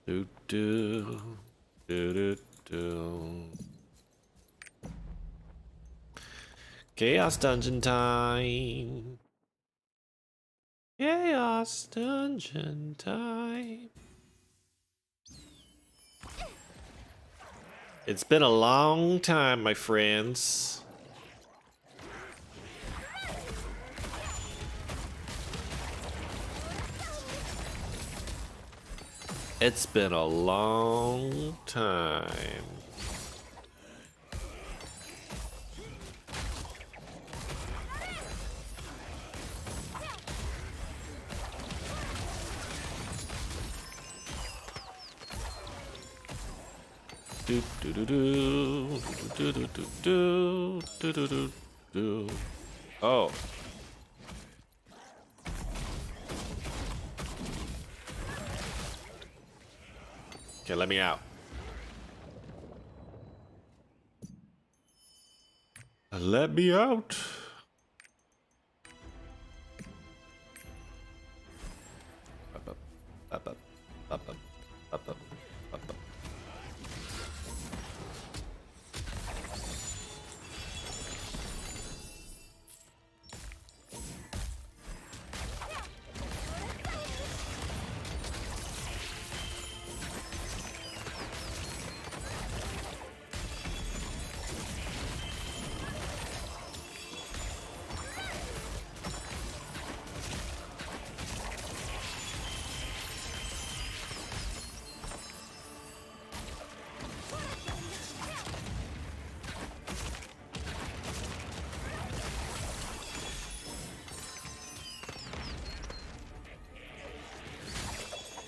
Do do do do do. Chaos Dungeon time. Chaos Dungeon time. It's been a long time, my friends. It's been a long time. Do do do do do do do do do do do do. Oh. Okay, let me out. Let me out. Up, up, up, up, up, up, up, up, up.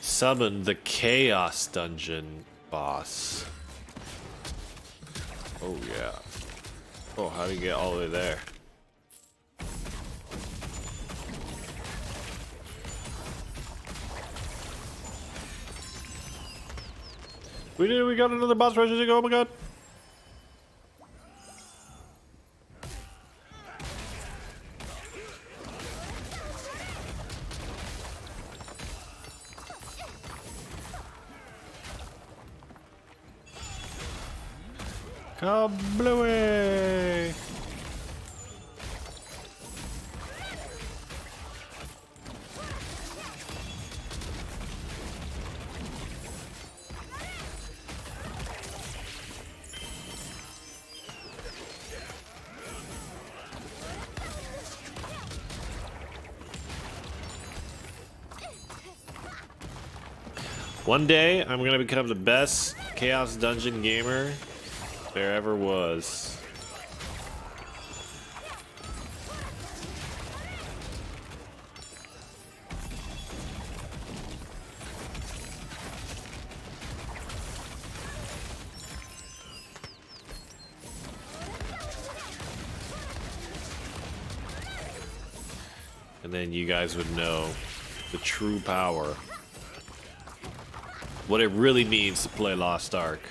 Summon the Chaos Dungeon boss. Oh yeah. Oh, how do you get all the way there? We got another boss rush to go, oh my god. Kablooey! One day, I'm gonna become the best Chaos Dungeon gamer there ever was. And then you guys would know the true power. What it really means to play Lost Ark.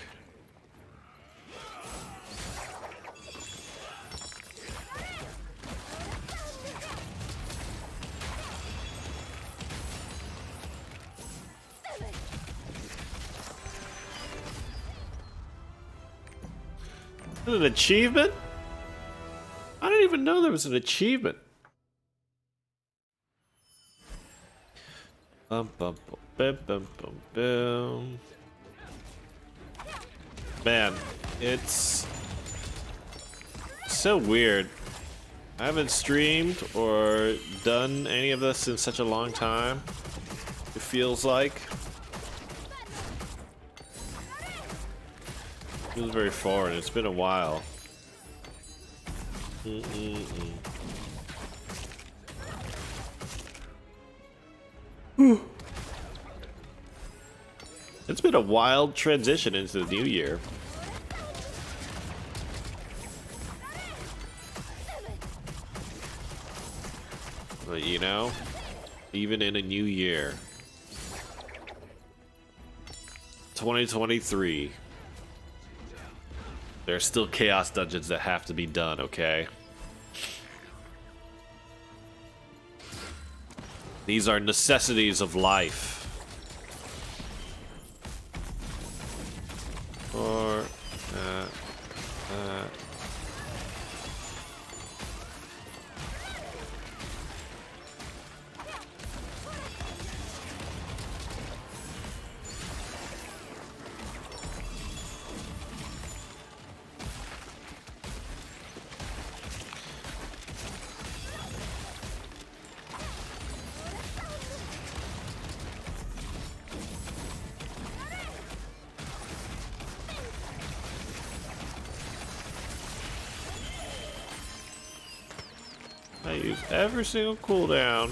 An achievement? I didn't even know there was an achievement. Bum, bum, bum, bum, bum, bum. Man, it's so weird. I haven't streamed or done any of this in such a long time. It feels like. Feels very foreign. It's been a while. It's been a wild transition into the new year. But you know, even in a new year, 2023. There are still Chaos Dungeons that have to be done, okay? These are necessities of life. Use every single cooldown.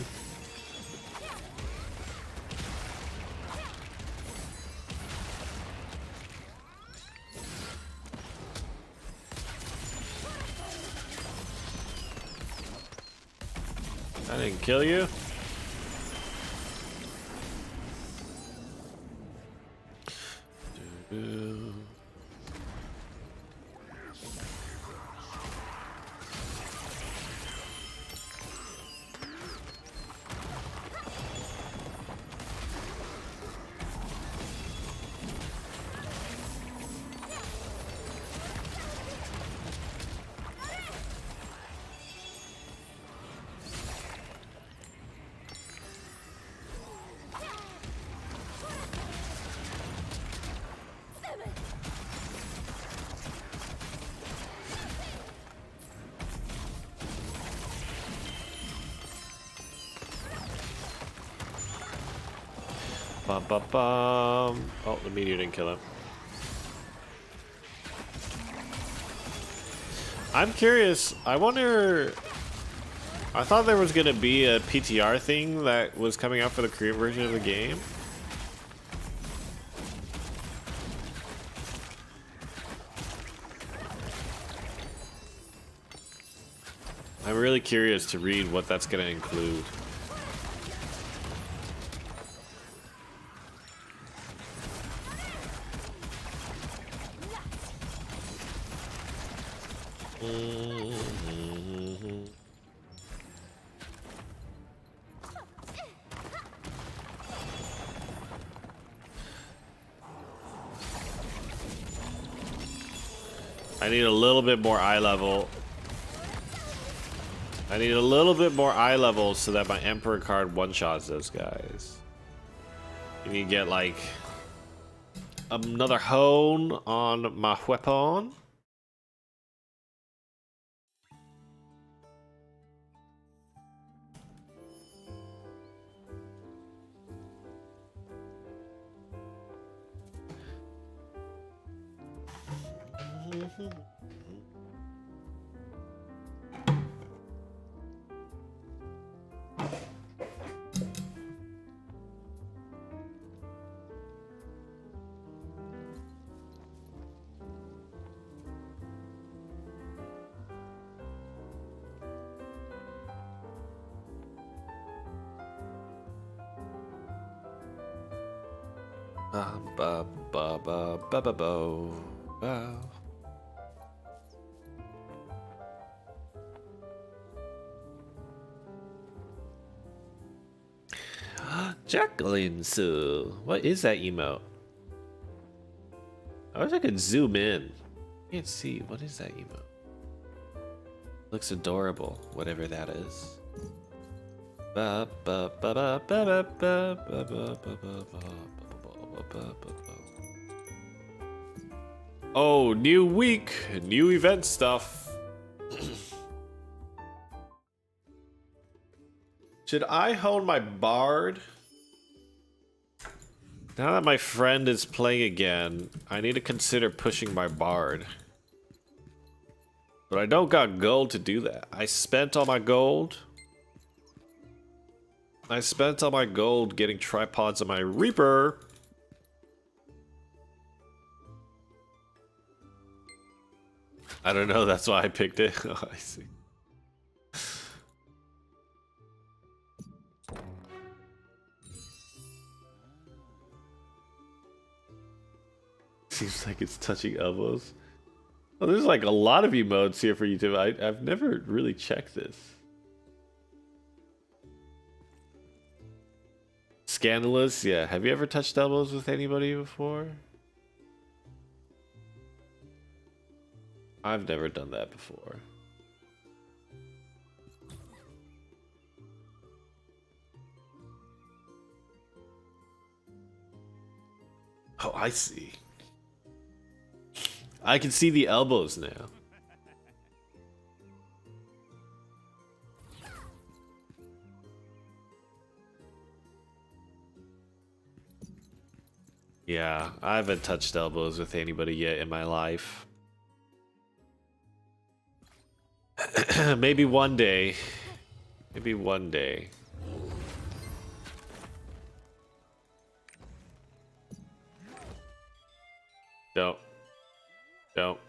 I didn't kill you. Bum, bum, bum. Oh, the meteor didn't kill him. I'm curious. I wonder. I thought there was gonna be a PTR thing that was coming out for the Korean version of the game. I'm really curious to read what that's gonna include. I need a little bit more eye level. I need a little bit more eye level so that my Emperor card one-shots those guys. You need to get like another hone on my weapon. Ba ba ba ba ba bo. Wow. Jacqueline Sue. What is that emote? I wish I could zoom in. Can't see. What is that emote? Looks adorable, whatever that is. Ba ba ba ba ba ba ba ba ba ba ba ba. Oh, new week, new event stuff. Should I hone my bard? Now that my friend is playing again, I need to consider pushing my bard. But I don't got gold to do that. I spent all my gold. I spent all my gold getting tripods on my Reaper. I don't know, that's why I picked it. Oh, I see. Seems like it's touching elbows. Oh, there's like a lot of emotes here for YouTube. I've never really checked this. Scandalous, yeah. Have you ever touched elbows with anybody before? I've never done that before. Oh, I see. I can see the elbows now. Yeah, I haven't touched elbows with anybody yet in my life. Maybe one day. Maybe one day. Don't. Don't.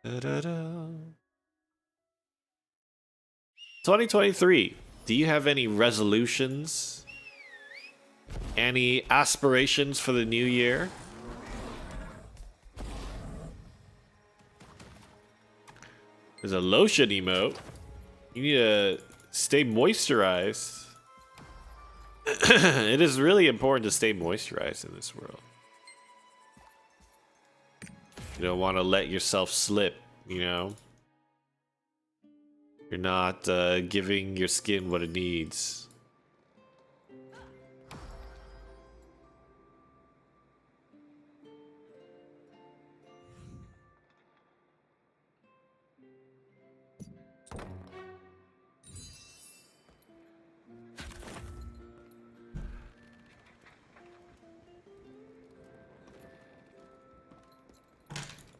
Da-da-da. 2023. Do you have any resolutions? Any aspirations for the new year? There's a lotion emote. You need to stay moisturized. It is really important to stay moisturized in this world. You don't want to let yourself slip, you know? You're not giving your skin what it needs.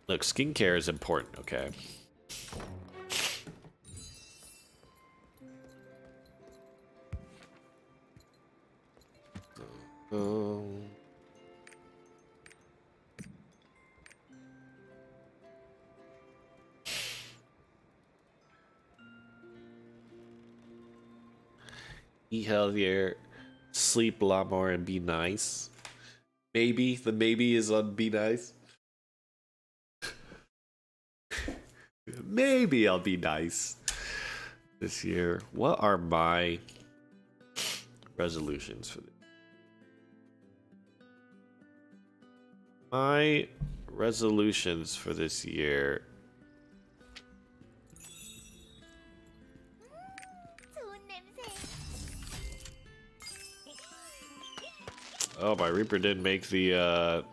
Look, skincare is important, okay? Eat healthier, sleep a lot more, and be nice. Maybe. The maybe is on be nice. Maybe I'll be nice this year. What are my resolutions for this? My resolutions for this year. Oh, my Reaper didn't make the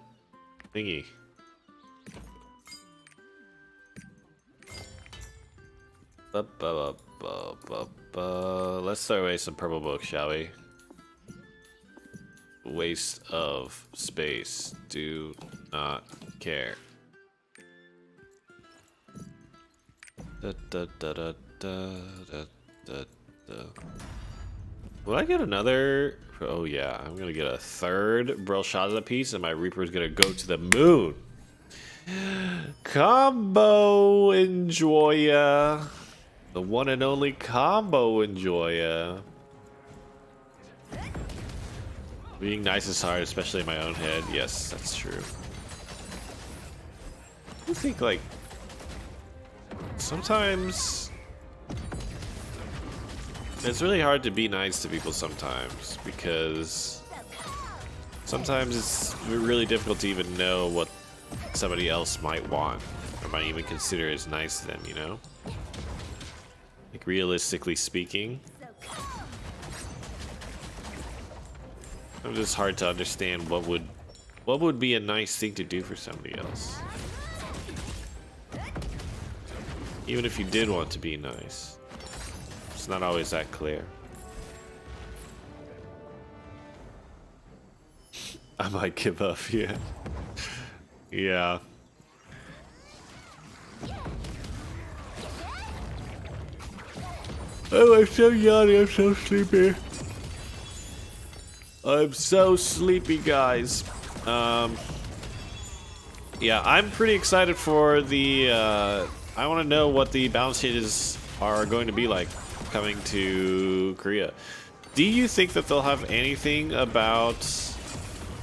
thingy. Let's throw away some purple books, shall we? Waste of space. Do not care. Will I get another? Oh yeah, I'm gonna get a third Brill shot of the piece, and my Reaper's gonna go to the moon. Combo enjoyer. The one and only combo enjoyer. Being nice is hard, especially in my own head. Yes, that's true. I think, like, sometimes it's really hard to be nice to people sometimes, because sometimes it's really difficult to even know what somebody else might want or might even consider as nice to them, you know? Like, realistically speaking, it's just hard to understand what would be a nice thing to do for somebody else. Even if you did want to be nice, it's not always that clear. I might give up, yeah. Yeah. Oh, I'm so yawny, I'm so sleepy. I'm so sleepy, guys. Yeah, I'm pretty excited for the, I want to know what the balance changes are going to be like coming to Korea. Do you think that they'll have anything about...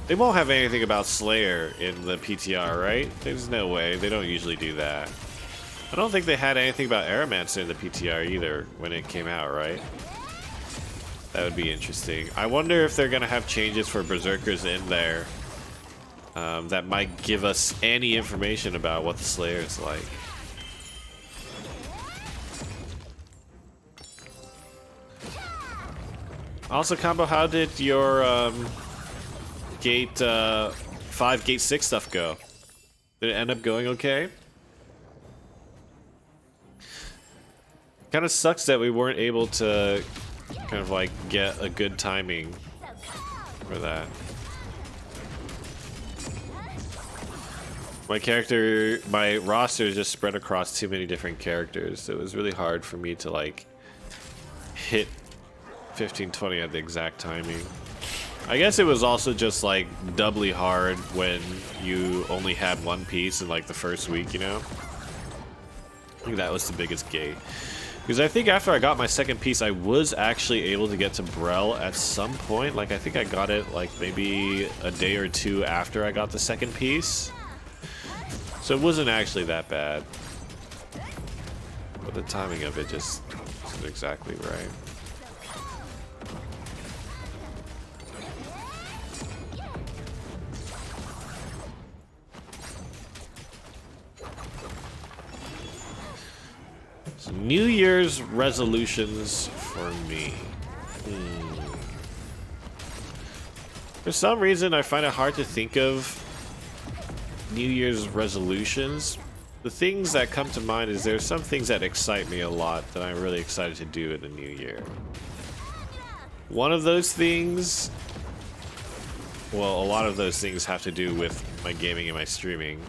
They won't have anything about Slayer in the PTR, right? There's no way. They don't usually do that. I don't think they had anything about Aromancer in the PTR either when it came out, right? That would be interesting. I wonder if they're going to have changes for Berserkers in there that might give us any information about what the Slayer is like. Also, Combo, how did your Gate 5, Gate 6 stuff go? Did it end up going okay? Kind of sucks that we weren't able to kind of like get a good timing for that. My roster is just spread across too many different characters, so it was really hard for me to like hit 15-20 at the exact timing. I guess it was also just like doubly hard when you only had one piece in like the first week, you know? I think that was the biggest gate. Because I think after I got my second piece, I was actually able to get to Brel at some point. Like I think I got it like maybe a day or two after I got the second piece. So it wasn't actually that bad. But the timing of it just isn't exactly right. So New Year's resolutions for me. For some reason, I find it hard to think of New Year's resolutions. The things that come to mind is there's some things that excite me a lot that I'm really excited to do in the new year. One of those things, well, a lot of those things have to do with my gaming and my streaming.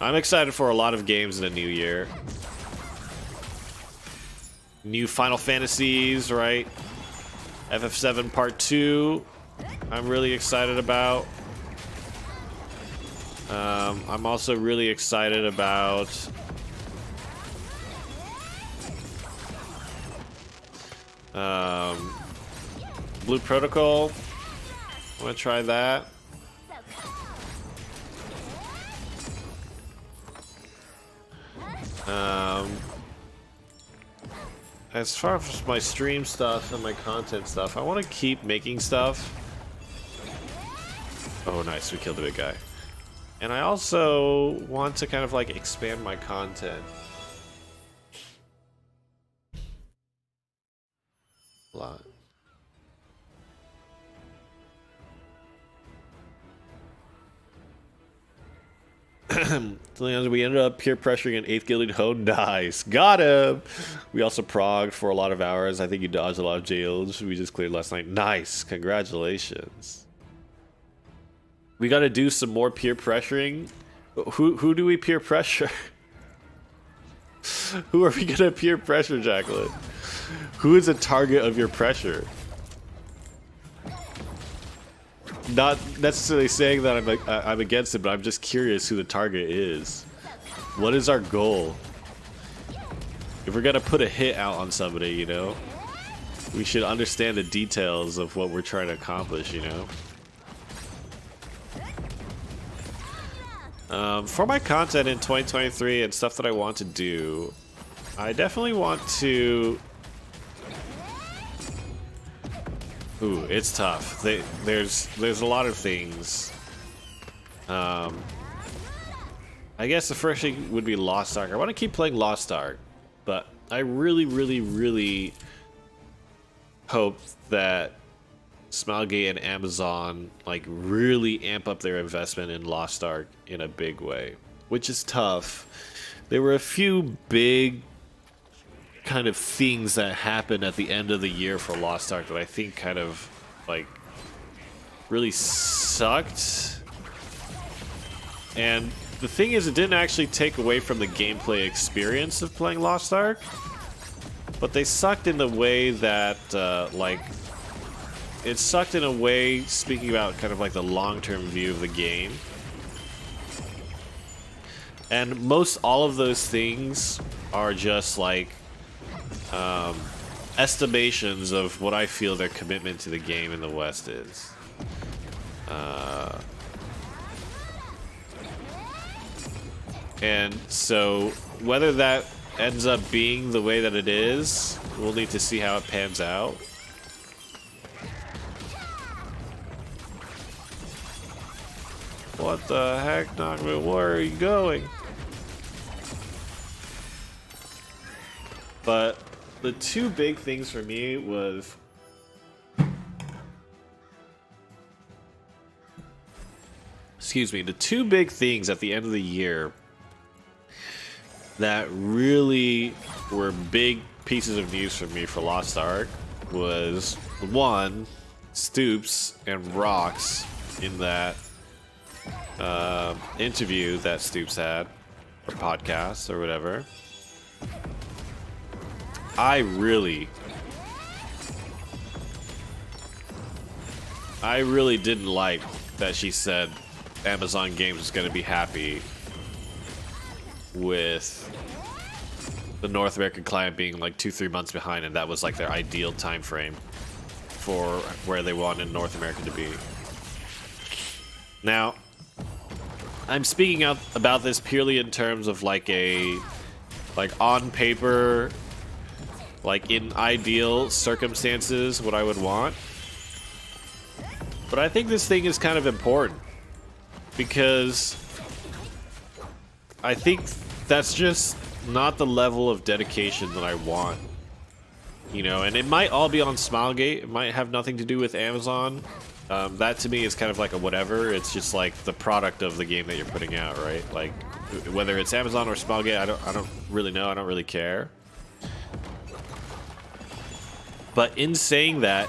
I'm excited for a lot of games in the new year. New Final Fantasies, right? FF7 Part 2, I'm really excited about. I'm also really excited about Blue Protocol. I want to try that. As far as my stream stuff and my content stuff, I want to keep making stuff. Oh, nice, we killed the big guy. And I also want to kind of like expand my content. A lot. We ended up peer pressuring an 8th Gilded Hoe. Nice. Got him! We also progged for a lot of hours. I think you dodged a lot of jails. We just cleared last night. Nice. Congratulations. We gotta do some more peer pressuring. Who do we peer pressure? Who are we gonna peer pressure, Jacqueline? Who is the target of your pressure? Not necessarily saying that I'm against it, but I'm just curious who the target is. What is our goal? If we're gonna put a hit out on somebody, you know, we should understand the details of what we're trying to accomplish, you know? For my content in 2023 and stuff that I want to do, I definitely want to... Ooh, it's tough. There's a lot of things. I guess the first thing would be Lost Ark. I want to keep playing Lost Ark, but I really hope that Smilegate and Amazon like really amp up their investment in Lost Ark in a big way, which is tough. There were a few big kind of things that happened at the end of the year for Lost Ark that I think kind of like really sucked. And the thing is, it didn't actually take away from the gameplay experience of playing Lost Ark, but they sucked in the way that like it sucked in a way, speaking about kind of like the long-term view of the game. And most all of those things are just like estimations of what I feel their commitment to the game in the West is. And so whether that ends up being the way that it is, we'll need to see how it pans out. What the heck, Nogman? Where are you going? But the two big things for me was the two big things at the end of the year that really were big pieces of news for me for Lost Ark was one, Stoops and Rocks in that interview that Stoops had, or podcast or whatever. I really didn't like that she said Amazon Games is going to be happy with the North American client being like 2-3 months behind, and that was like their ideal time frame for where they wanted North America to be. Now, I'm speaking out about this purely in terms of like on paper, like in ideal circumstances, what I would want. But I think this thing is kind of important because I think that's just not the level of dedication that I want. You know, and it might all be on Smilegate. It might have nothing to do with Amazon. That to me is kind of like a whatever. It's just like the product of the game that you're putting out, right? Like whether it's Amazon or Smilegate, I don't really know. I don't really care. But in saying that,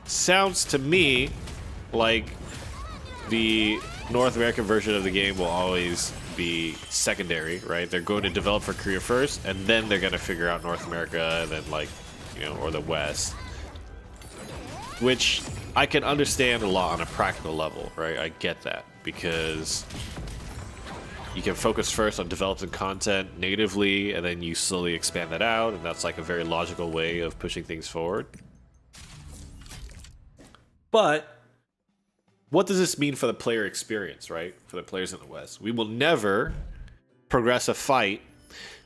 sounds to me like the North American version of the game will always be secondary, right? They're going to develop for Korea first, and then they're going to figure out North America, and then like, you know, or the West. Which I can understand a lot on a practical level, right? I get that, because you can focus first on developing content natively, and then you slowly expand that out, and that's like a very logical way of pushing things forward. But what does this mean for the player experience, right? For the players in the West. We will never progress a fight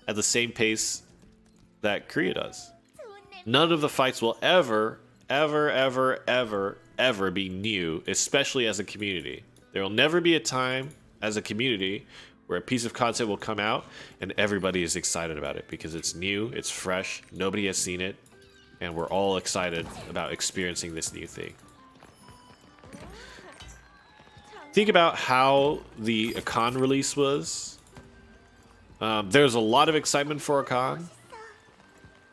at the same pace that Korea does. None of the fights will ever be new, especially as a community. There will never be a time as a community where a piece of content will come out and everybody is excited about it because it's new, it's fresh, nobody has seen it, and we're all excited about experiencing this new thing. Think about how the Akan release was. There's a lot of excitement for Akan,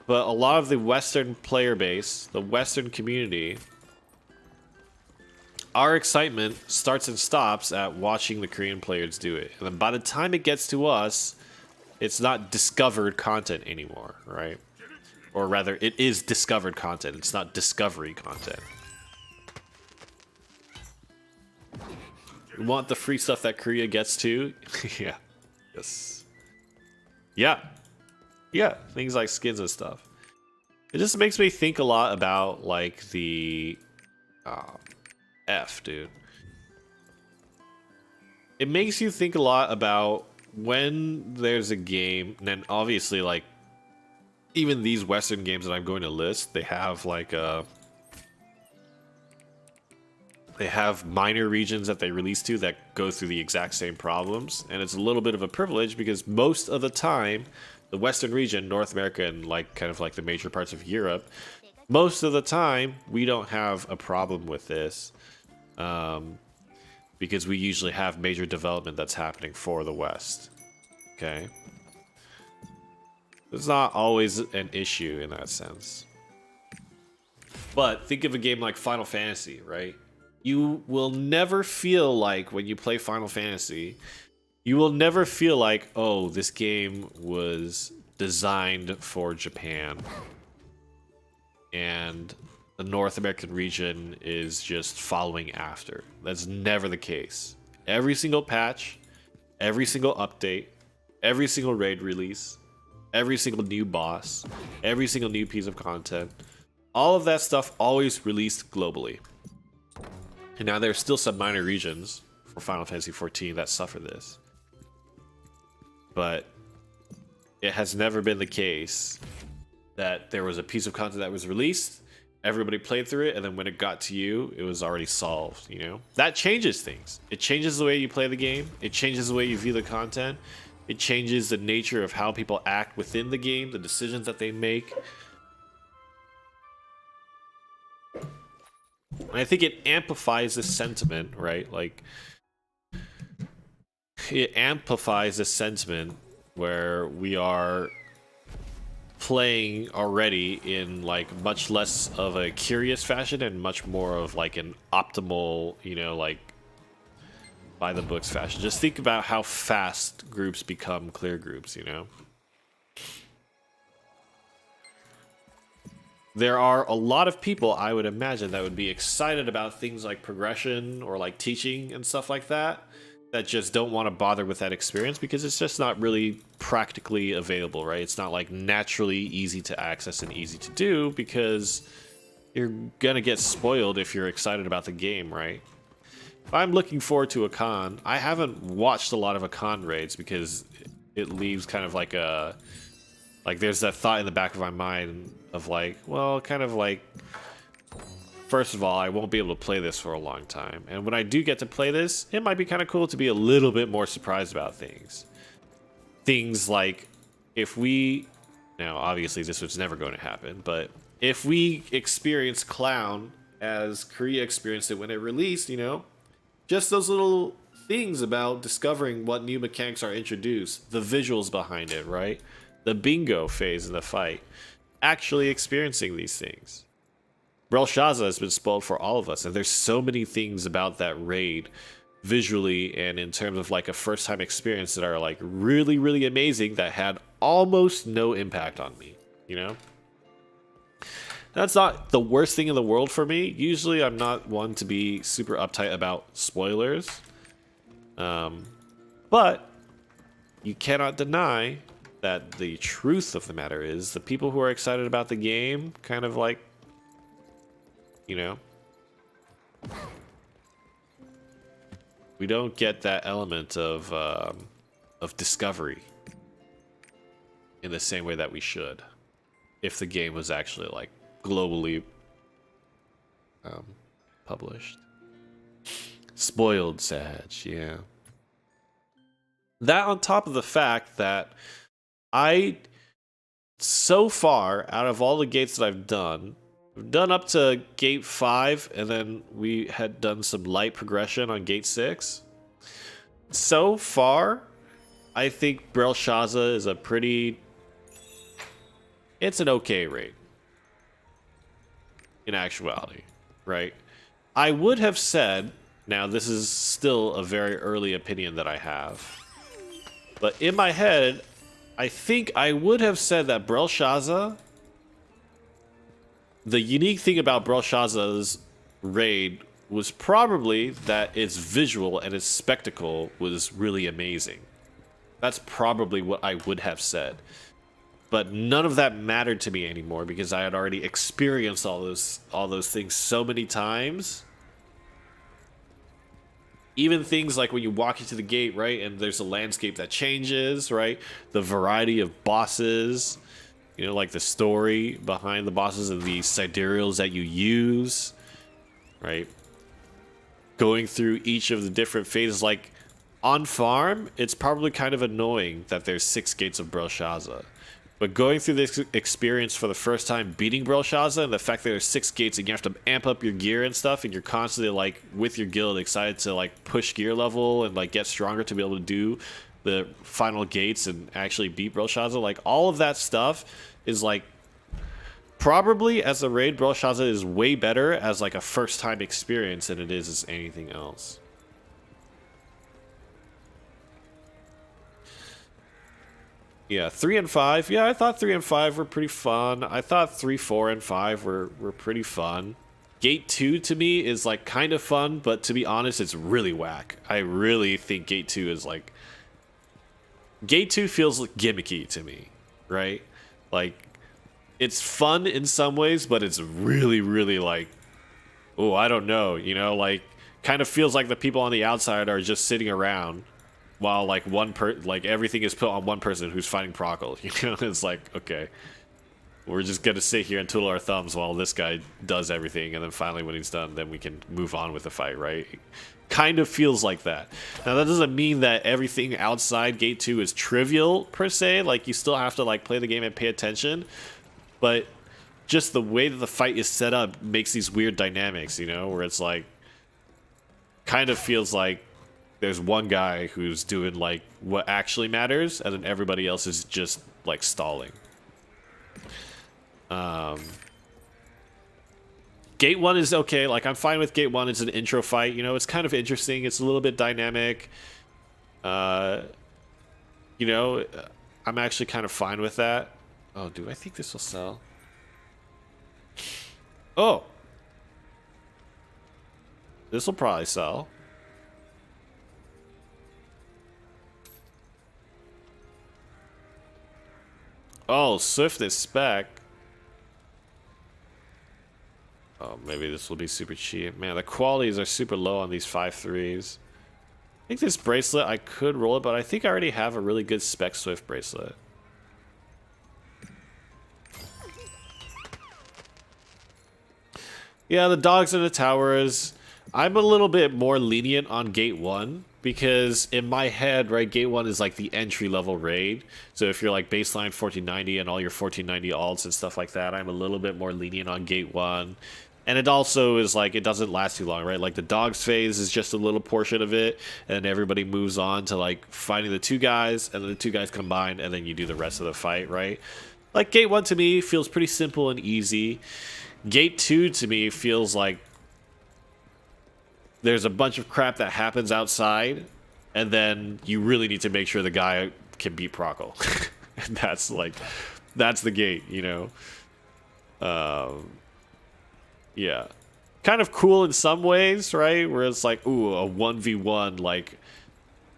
but a lot of the Western player base, the Western community, our excitement starts and stops at watching the Korean players do it. And then by the time it gets to us, it's not discovered content anymore, right? Or rather, it is discovered content. It's not discovery content. You want the free stuff that Korea gets too? Yeah. Yes. Yeah. Yeah. Things like skins and stuff. It just makes me think a lot about like the dude. It makes you think a lot about when there's a game, and then obviously like even these Western games that I'm going to list, they have like they have minor regions that they release to that go through the exact same problems, and it's a little bit of a privilege because most of the time the Western region, North America, and like kind of like the major parts of Europe, most of the time we don't have a problem with this because we usually have major development that's happening for the West. Okay, it's not always an issue in that sense. But think of a game like Final Fantasy, right? You will never feel like when you play Final Fantasy, you will never feel like, oh, this game was designed for Japan and the North American region is just following after. That's never the case. Every single patch, every single update, every single raid release, every single new boss, every single new piece of content, all of that stuff always released globally. And now there's still some minor regions for Final Fantasy XIV that suffer this. But it has never been the case that there was a piece of content that was released, everybody played through it, and then when it got to you, it was already solved, you know? That changes things. It changes the way you play the game. It changes the way you view the content. It changes the nature of how people act within the game, the decisions that they make. And I think it amplifies this sentiment, right? Like, it amplifies this sentiment where we are playing already in like much less of a curious fashion and much more of like an optimal, you know, like by the books fashion. Just think about how fast groups become clear groups, you know? There are a lot of people, I would imagine, that would be excited about things like progression or like teaching and stuff like that, that just don't want to bother with that experience because it's just not really practically available, right? It's not like naturally easy to access and easy to do because you're gonna get spoiled if you're excited about the game, right? If I'm looking forward to a con, I haven't watched a lot of a con raids because it leaves kind of like a, like there's that thought in the back of my mind of like, well, kind of like, first of all, I won't be able to play this for a long time. And when I do get to play this, it might be kind of cool to be a little bit more surprised about things. Things like, if we, now obviously this was never going to happen, but if we experience Clown as Korea experienced it when it released, you know, just those little things about discovering what new mechanics are introduced, the visuals behind it, right? The bingo phase in the fight, actually experiencing these things. Belshazzar has been spoiled for all of us, and there's so many things about that raid visually and in terms of like a first time experience that are like really, really amazing that had almost no impact on me, you know? That's not the worst thing in the world for me. Usually I'm not one to be super uptight about spoilers. But you cannot deny that the truth of the matter is the people who are excited about the game kind of like, you know, we don't get that element of discovery in the same way that we should if the game was actually like globally published. Spoiled Sag, yeah. That on top of the fact that I, so far, out of all the gates that I've done up to gate 5, and then we had done some light progression on gate 6. So far, I think Belshazzar is a pretty, it's an okay rate. In actuality, right? I would have said, now this is still a very early opinion that I have, but in my head, I think I would have said that Belshazzar, the unique thing about Belshazzar's raid was probably that its visual and its spectacle was really amazing. That's probably what I would have said. But none of that mattered to me anymore because I had already experienced all those things so many times. Even things like when you walk into the gate, right, and there's a landscape that changes, right? The variety of bosses, you know, like the story behind the bosses and the sidereals that you use, right? Going through each of the different phases, like on farm, it's probably kind of annoying that there's 6 gates of Belshazzar. But going through this experience for the first time, beating Belshazzar, and the fact that there's 6 gates and you have to amp up your gear and stuff, and you're constantly like with your guild excited to like push gear level and like get stronger to be able to do the final gates and actually beat Belshazzar, like all of that stuff is like probably as a raid, Belshazzar is way better as like a first time experience than it is as anything else. Yeah, 3 and 5. Yeah, I thought 3 and 5 were pretty fun. I thought 3, 4, and 5 were pretty fun. Gate 2 to me is like kind of fun, but to be honest, it's really whack. I really think Gate 2 is like... Gate 2 feels like gimmicky to me, right? Like, it's fun in some ways, but it's really, really like... Oh, I don't know, you know? Like, kind of feels like the people on the outside are just sitting around while like like everything is put on one person who's fighting Procol, you know? It's like, okay, we're just gonna sit here and twiddle our thumbs while this guy does everything, and then finally when he's done, then we can move on with the fight, right? Kind of feels like that. Now that doesn't mean that everything outside Gate 2 is trivial per se, like you still have to like play the game and pay attention, but just the way that the fight is set up makes these weird dynamics, you know, where it's like, kind of feels like there's one guy who's doing like what actually matters, and then everybody else is just like stalling. Gate 1 is okay. Like, I'm fine with Gate 1. It's an intro fight. You know, it's kind of interesting. It's a little bit dynamic. You know, I'm actually kind of fine with that. Oh, do I think this will sell? Oh. This will probably sell. Oh, Swift is spec. Oh, maybe this will be super cheap. Man, the qualities are super low on these 5.3s. I think this bracelet, I could roll it, but I think I already have a really good spec Swift bracelet. Yeah, the dogs in the towers. I'm a little bit more lenient on Gate 1 because in my head, right, Gate 1 is like the entry level raid. So if you're like baseline 1490 and all your 1490 alts and stuff like that, I'm a little bit more lenient on Gate 1. And it also is like, it doesn't last too long, right? Like the dogs phase is just a little portion of it, and everybody moves on to like finding the two guys, and then the two guys combine, and then you do the rest of the fight, right? Like Gate 1 to me feels pretty simple and easy. Gate 2 to me feels like there's a bunch of crap that happens outside, and then you really need to make sure the guy can beat Prockle. And that's like, that's the gate, you know? Yeah. Kind of cool in some ways, right? Where it's like, ooh, a 1v1, like,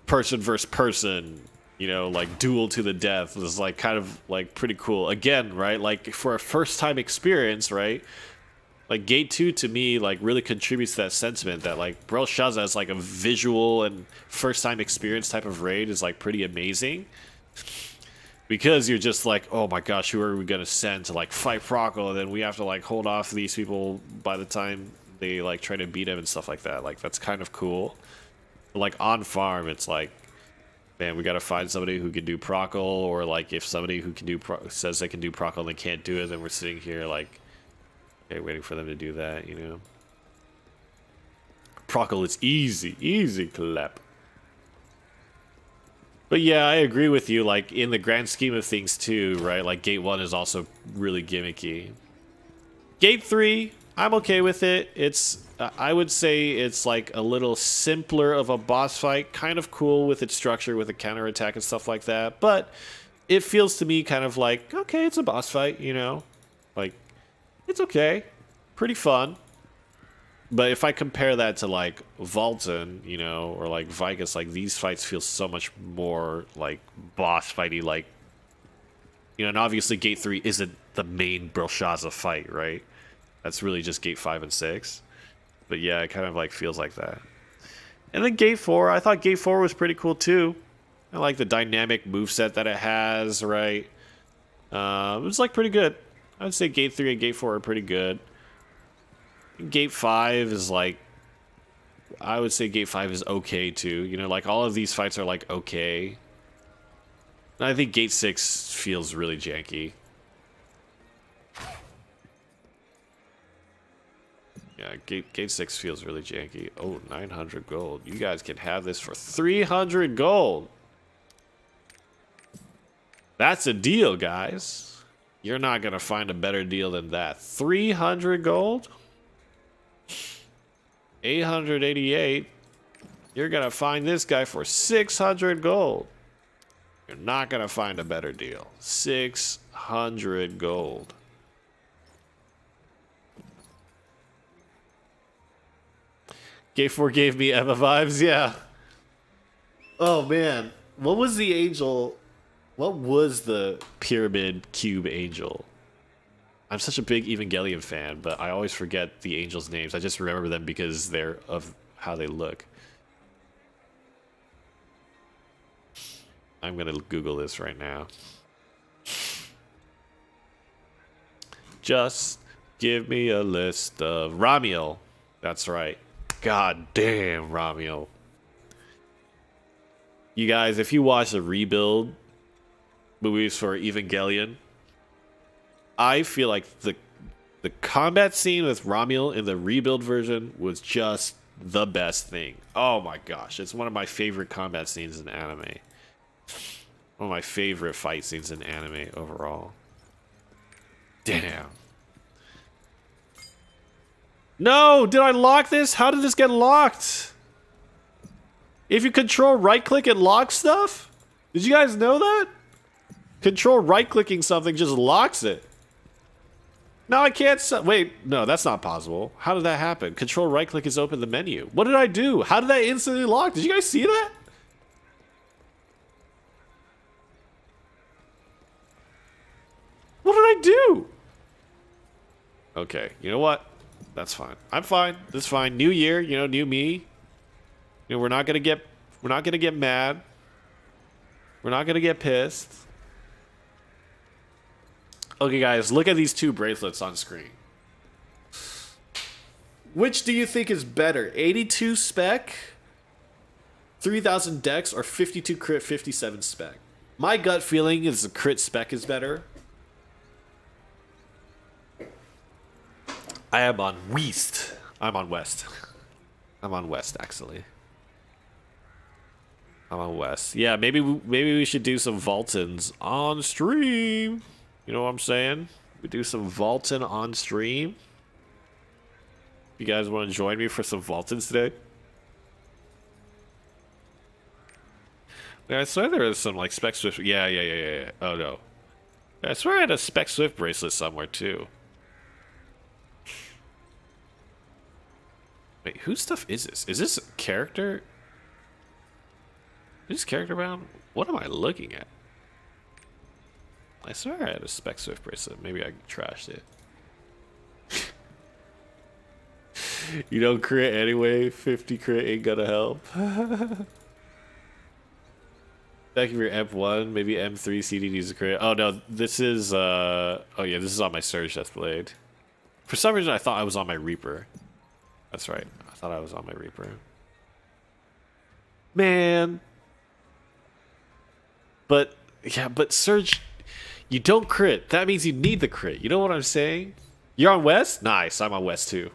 person versus person, you know, like, duel to the death is, like, kind of, like, pretty cool. Again, right? Like, for a first-time experience, right? Like, Gate 2, to me, like, really contributes to that sentiment that, like, Belshazzar as, like, a visual and first-time experience type of raid is, like, pretty amazing. Because you're just like, oh my gosh, who are we gonna send to like fight Prockle, and then we have to like hold off these people by the time they like try to beat him and stuff like that. Like that's kind of cool. But, like on farm, it's like, man, we gotta find somebody who can do Prockle, or like if somebody who can do says they can do Prockle and they can't do it, then we're sitting here like, okay, waiting for them to do that, you know. Prockle is easy, easy clap. But yeah, I agree with you, like, in the grand scheme of things too, right? Like, Gate 1 is also really gimmicky. Gate 3, I'm okay with it. It's, I would say it's, like, a little simpler of a boss fight. Kind of cool with its structure, with a counterattack and stuff like that. But it feels to me kind of like, okay, it's a boss fight, you know? Like, it's okay. Pretty fun. But if I compare that to, like, Valton, you know, or, like, Vicus, like, these fights feel so much more, like, boss fighty, like, you know, and obviously Gate 3 isn't the main Belshazzar fight, right? That's really just Gate 5 and 6. But yeah, it kind of, like, feels like that. And then Gate 4, I thought Gate 4 was pretty cool, too. I like the dynamic moveset that it has, right? It was, like, pretty good. I would say Gate 3 and Gate 4 are pretty good. Gate 5 is like, I would say Gate 5 is okay too. You know, like all of these fights are like okay. And I think Gate 6 feels really janky. Yeah, Gate 6 feels really janky. Oh, 900 gold. You guys can have this for 300 gold. That's a deal, guys. You're not going to find a better deal than that. 300 gold? 888. You're gonna find this guy for 600 gold. You're not gonna find a better deal. 600 gold. Gate 4 gave me Emma vibes, yeah. Oh man, what was the angel? What was the pyramid cube angel? I'm such a big Evangelion fan, but I always forget the angels' names. I just remember them because they're of how they look. I'm gonna Google this right now. Just give me a list of Ramiel. That's right. God damn, Ramiel. You guys, if you watch the rebuild movies for Evangelion, I feel like the combat scene with Ramiel in the rebuild version was just the best thing. Oh my gosh, it's one of my favorite combat scenes in anime. One of my favorite fight scenes in anime overall. Damn. No! Did I lock this? How did this get locked? If you control right-click, it locks stuff? Did you guys know that? Control right-clicking something just locks it. No, I can't. Wait, no, that's not possible. How did that happen? Control right-click is open the menu. What did I do? How did that instantly lock? Did you guys see that? What did I do? Okay, you know what? That's fine. I'm fine. That's fine. New year, you know, new me. You know, we're not gonna get mad. We're not gonna get pissed. Okay, guys, look at these two bracelets on screen. Which do you think is better? 82 spec, 3000 dex, or 52 crit, 57 spec? My gut feeling is the crit spec is better. I am on West. I'm on West. I'm on West, actually. I'm on West. Yeah, maybe we should do some Vaultons on stream. You know what I'm saying? We do some Vaulton on stream. You guys want to join me for some Vaultons today? Yeah, I swear there is some like Spec Swift. Yeah. Oh no. Yeah, I swear I had a Spec Swift bracelet somewhere too. Wait, whose stuff is this? Is this a character? Is this character bound? What am I looking at? I swear I had a Spec Swift bracelet. Maybe I trashed it. You don't crit anyway. 50 crit ain't gonna help. Thank you for your M1. Maybe M3 CD needs a crit. Oh no, this is oh yeah, this is on my Surge Deathblade. For some reason I thought I was on my Reaper. That's right. I thought I was on my Reaper. Man. But yeah, but Surge, you don't crit. That means you need the crit. You know what I'm saying? You're on West? Nice. I'm on West too.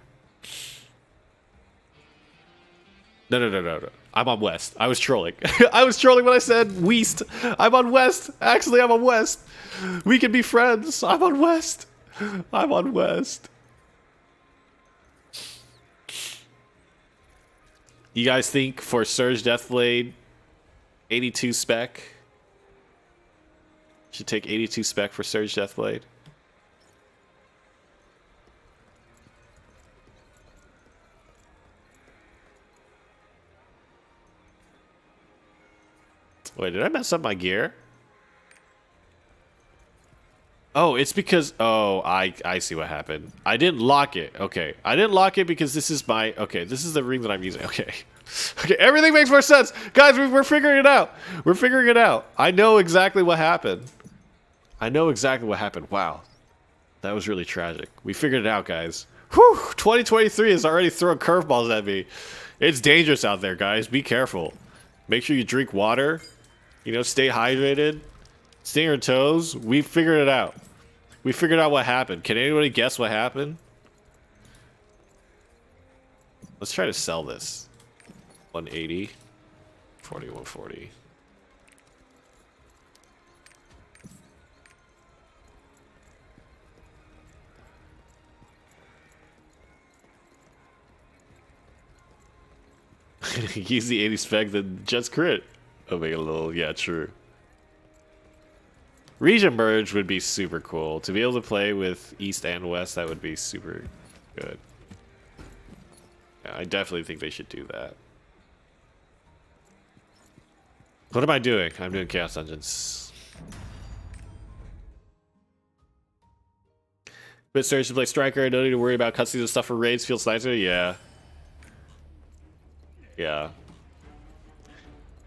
No. I'm on West. I was trolling. I was trolling when I said West. I'm on West. Actually, I'm on West. We can be friends. I'm on West. I'm on West. You guys think for Surge Deathblade, 82 spec? Should take 82 spec for Surge Deathblade. Wait, did I mess up my gear? Oh, it's because... Oh, I see what happened. I didn't lock it. Okay. I didn't lock it because this is my... Okay, this is the ring that I'm using. Okay. Okay, everything makes more sense. Guys, we're figuring it out. We're figuring it out. I know exactly what happened. I know exactly what happened. Wow. That was really tragic. We figured it out, guys. Whew! 2023 is already throwing curveballs at me. It's dangerous out there, guys. Be careful. Make sure you drink water. You know, stay hydrated. Stay on your toes. We figured it out. We figured out what happened. Can anybody guess what happened? Let's try to sell this. 180. 40, 140. Use the 80 spec, then just crit. Oh, make it a little, yeah, true. Region merge would be super cool. To be able to play with East and West, that would be super good. Yeah, I definitely think they should do that. What am I doing? I'm doing Chaos Dungeons. But Surge to play Striker, don't need to worry about cutscenes and stuff for raids, feels nicer? Yeah. Yeah.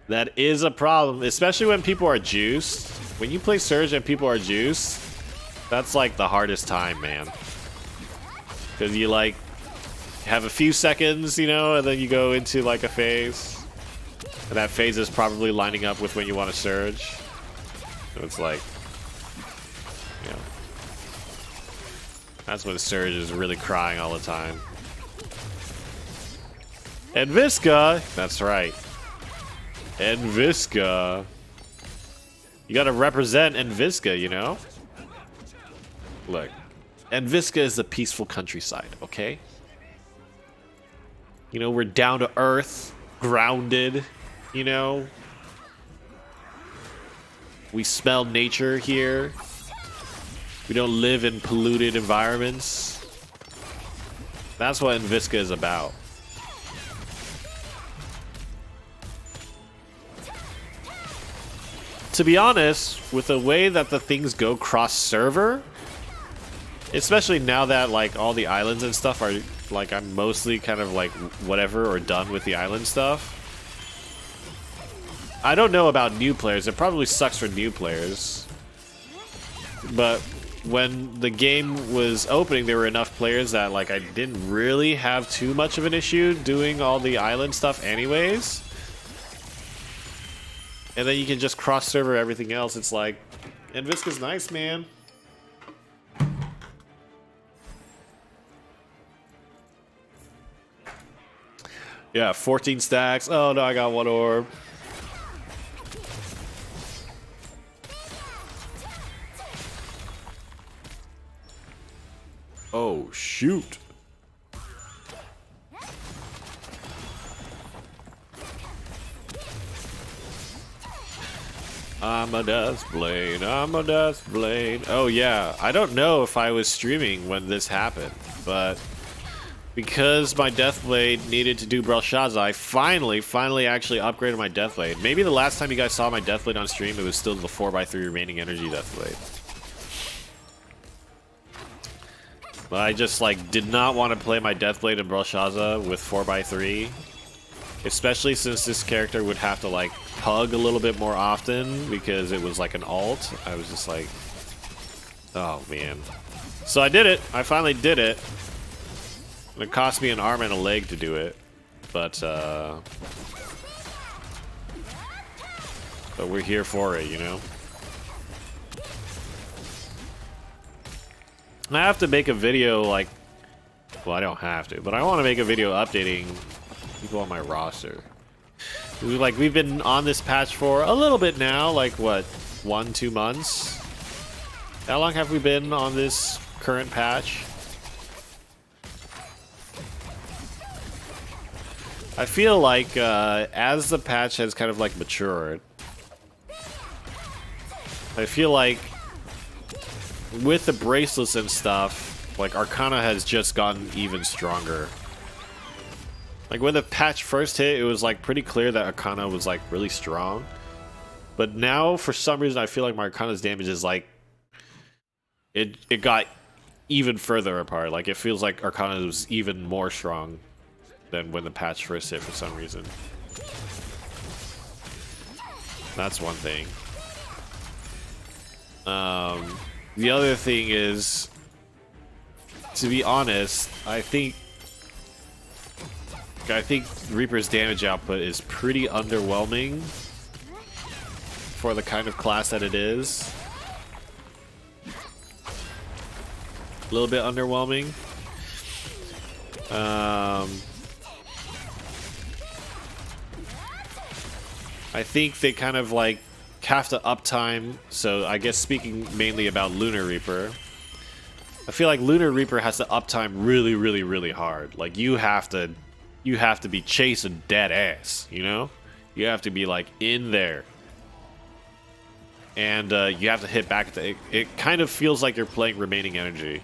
That is a problem, especially when people are juiced. When you play Surge and people are juiced, that's like the hardest time, man. Because you like have a few seconds, you know, and then you go into like a phase. And that phase is probably lining up with when you want to Surge. So it's like, you know, that's when Surge is really crying all the time. And Visca, that's right. And Visca. You gotta represent Envisca, you know? Look, And Visca is the peaceful countryside, okay? You know, we're down to earth, grounded, you know? We smell nature here. We don't live in polluted environments. That's what Visca is about. To be honest, with the way that the things go cross-server, especially now that like all the islands and stuff are like I'm mostly kind of like whatever or done with the island stuff. I don't know about new players. It probably sucks for new players. But when the game was opening, there were enough players that like I didn't really have too much of an issue doing all the island stuff anyways. And then you can just cross-server everything else. It's like, and Visca's nice, man. Yeah, 14 stacks. Oh no, I got one orb. Oh, shoot. I'm a death blade, I'm a death blade. Oh yeah, I don't know if I was streaming when this happened, but because my death blade needed to do Belshazzar, I finally actually upgraded my death blade. Maybe the last time you guys saw my death blade on stream, it was still the 4x3 remaining energy death blade. But I just like did not want to play my death blade in Belshazzar with 4x3. Especially since this character would have to like pug a little bit more often because it was like an alt. I was just like, oh man. So I did it. I finally did it. And it cost me an arm and a leg to do it. But we're here for it, you know? I have to make a video like, well, I don't have to, but I want to make a video updating people on my roster. We've been on this patch for a little bit now, like what, 1-2 months? How long have we been on this current patch? I feel like as the patch has kind of like matured, I feel like with the bracelets and stuff, like Arcana has just gotten even stronger. Like when the patch first hit, it was like pretty clear that Arcana was like really strong. But now for some reason I feel like my Arcana's damage is like it got even further apart. Like it feels like Arcana was even more strong than when the patch first hit for some reason. That's one thing. The other thing is, to be honest, I think Reaper's damage output is pretty underwhelming for the kind of class that it is. A little bit underwhelming. I think they kind of like have to uptime, so I guess speaking mainly about Lunar Reaper, I feel like Lunar Reaper has to uptime really hard. Like you have to be chasing dead ass, you know? You have to be like in there. And you have to hit back at the... It kind of feels like you're playing Remaining Energy.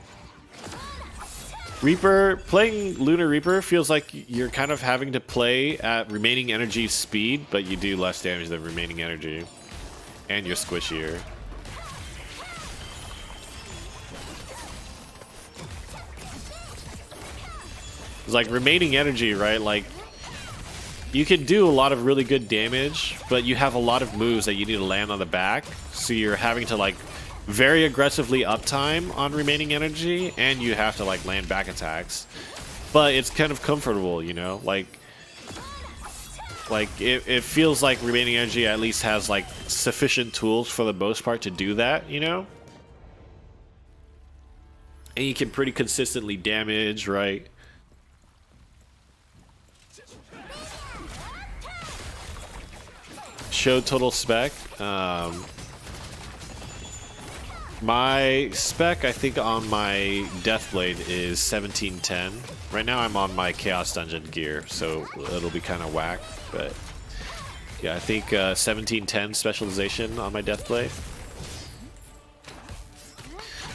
Playing Lunar Reaper feels like you're kind of having to play at Remaining Energy speed, but you do less damage than Remaining Energy. And you're squishier. It's like Remaining Energy, right? Like, you can do a lot of really good damage, but you have a lot of moves that you need to land on the back, so you're having to like very aggressively uptime on Remaining Energy, and you have to like land back attacks. But it's kind of comfortable, you know? Like it feels like Remaining Energy at least has like sufficient tools for the most part to do that, you know? And you can pretty consistently damage, right? Show total spec. My spec, I think, on my Deathblade is 1710. Right now I'm on my Chaos Dungeon gear, so it'll be kind of whack, but yeah, I think 1710 specialization on my Deathblade.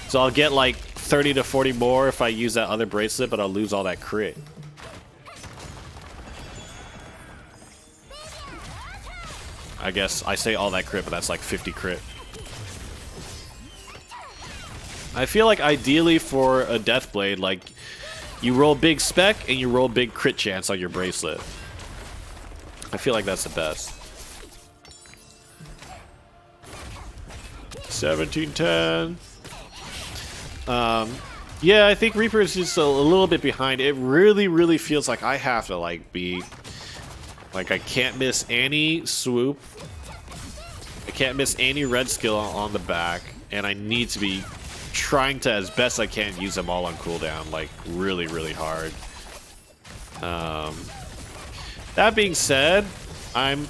So I'll get like 30 to 40 more if I use that other bracelet, but I'll lose all that crit. I guess I say all that crit, but that's like 50 crit. I feel like ideally for a Deathblade, like you roll big spec and you roll big crit chance on your bracelet. I feel like that's the best. 1710. Yeah, I think Reaper is just a little bit behind. It really feels like I have to like be like I can't miss any swoop. I can't miss any red skill on the back, and I need to be trying to, as best I can, use them all on cooldown, like really hard. That being said, I'm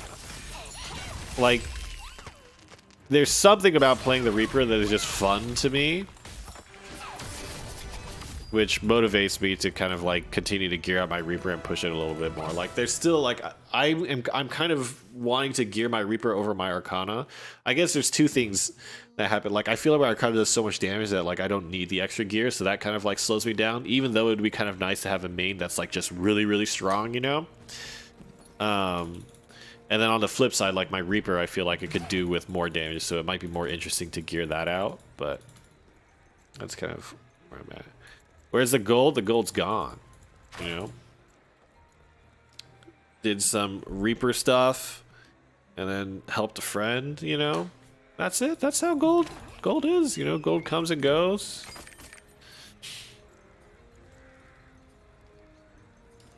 like, there's something about playing the Reaper that is just fun to me, which motivates me to kind of like continue to gear up my Reaper and push it a little bit more. Like there's still like I'm kind of wanting to gear my Reaper over my Arcana. I guess there's two things that happen. Like I feel like my Arcana does so much damage that like I don't need the extra gear, so that kind of like slows me down. Even though it would be kind of nice to have a main that's like just really strong, you know. And then on the flip side, like my Reaper, I feel like it could do with more damage, so it might be more interesting to gear that out. But that's kind of where I'm at. Where's the gold? The gold's gone, you know? Did some Reaper stuff and then helped a friend, you know? That's it. That's how gold is, you know? Gold comes and goes.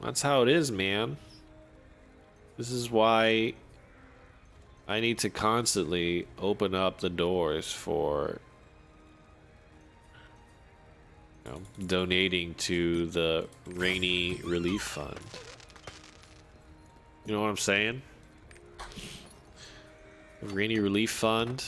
That's how it is, man. This is why I need to constantly open up the doors for donating to the Rainy Relief Fund. You know what I'm saying? The Rainy Relief Fund.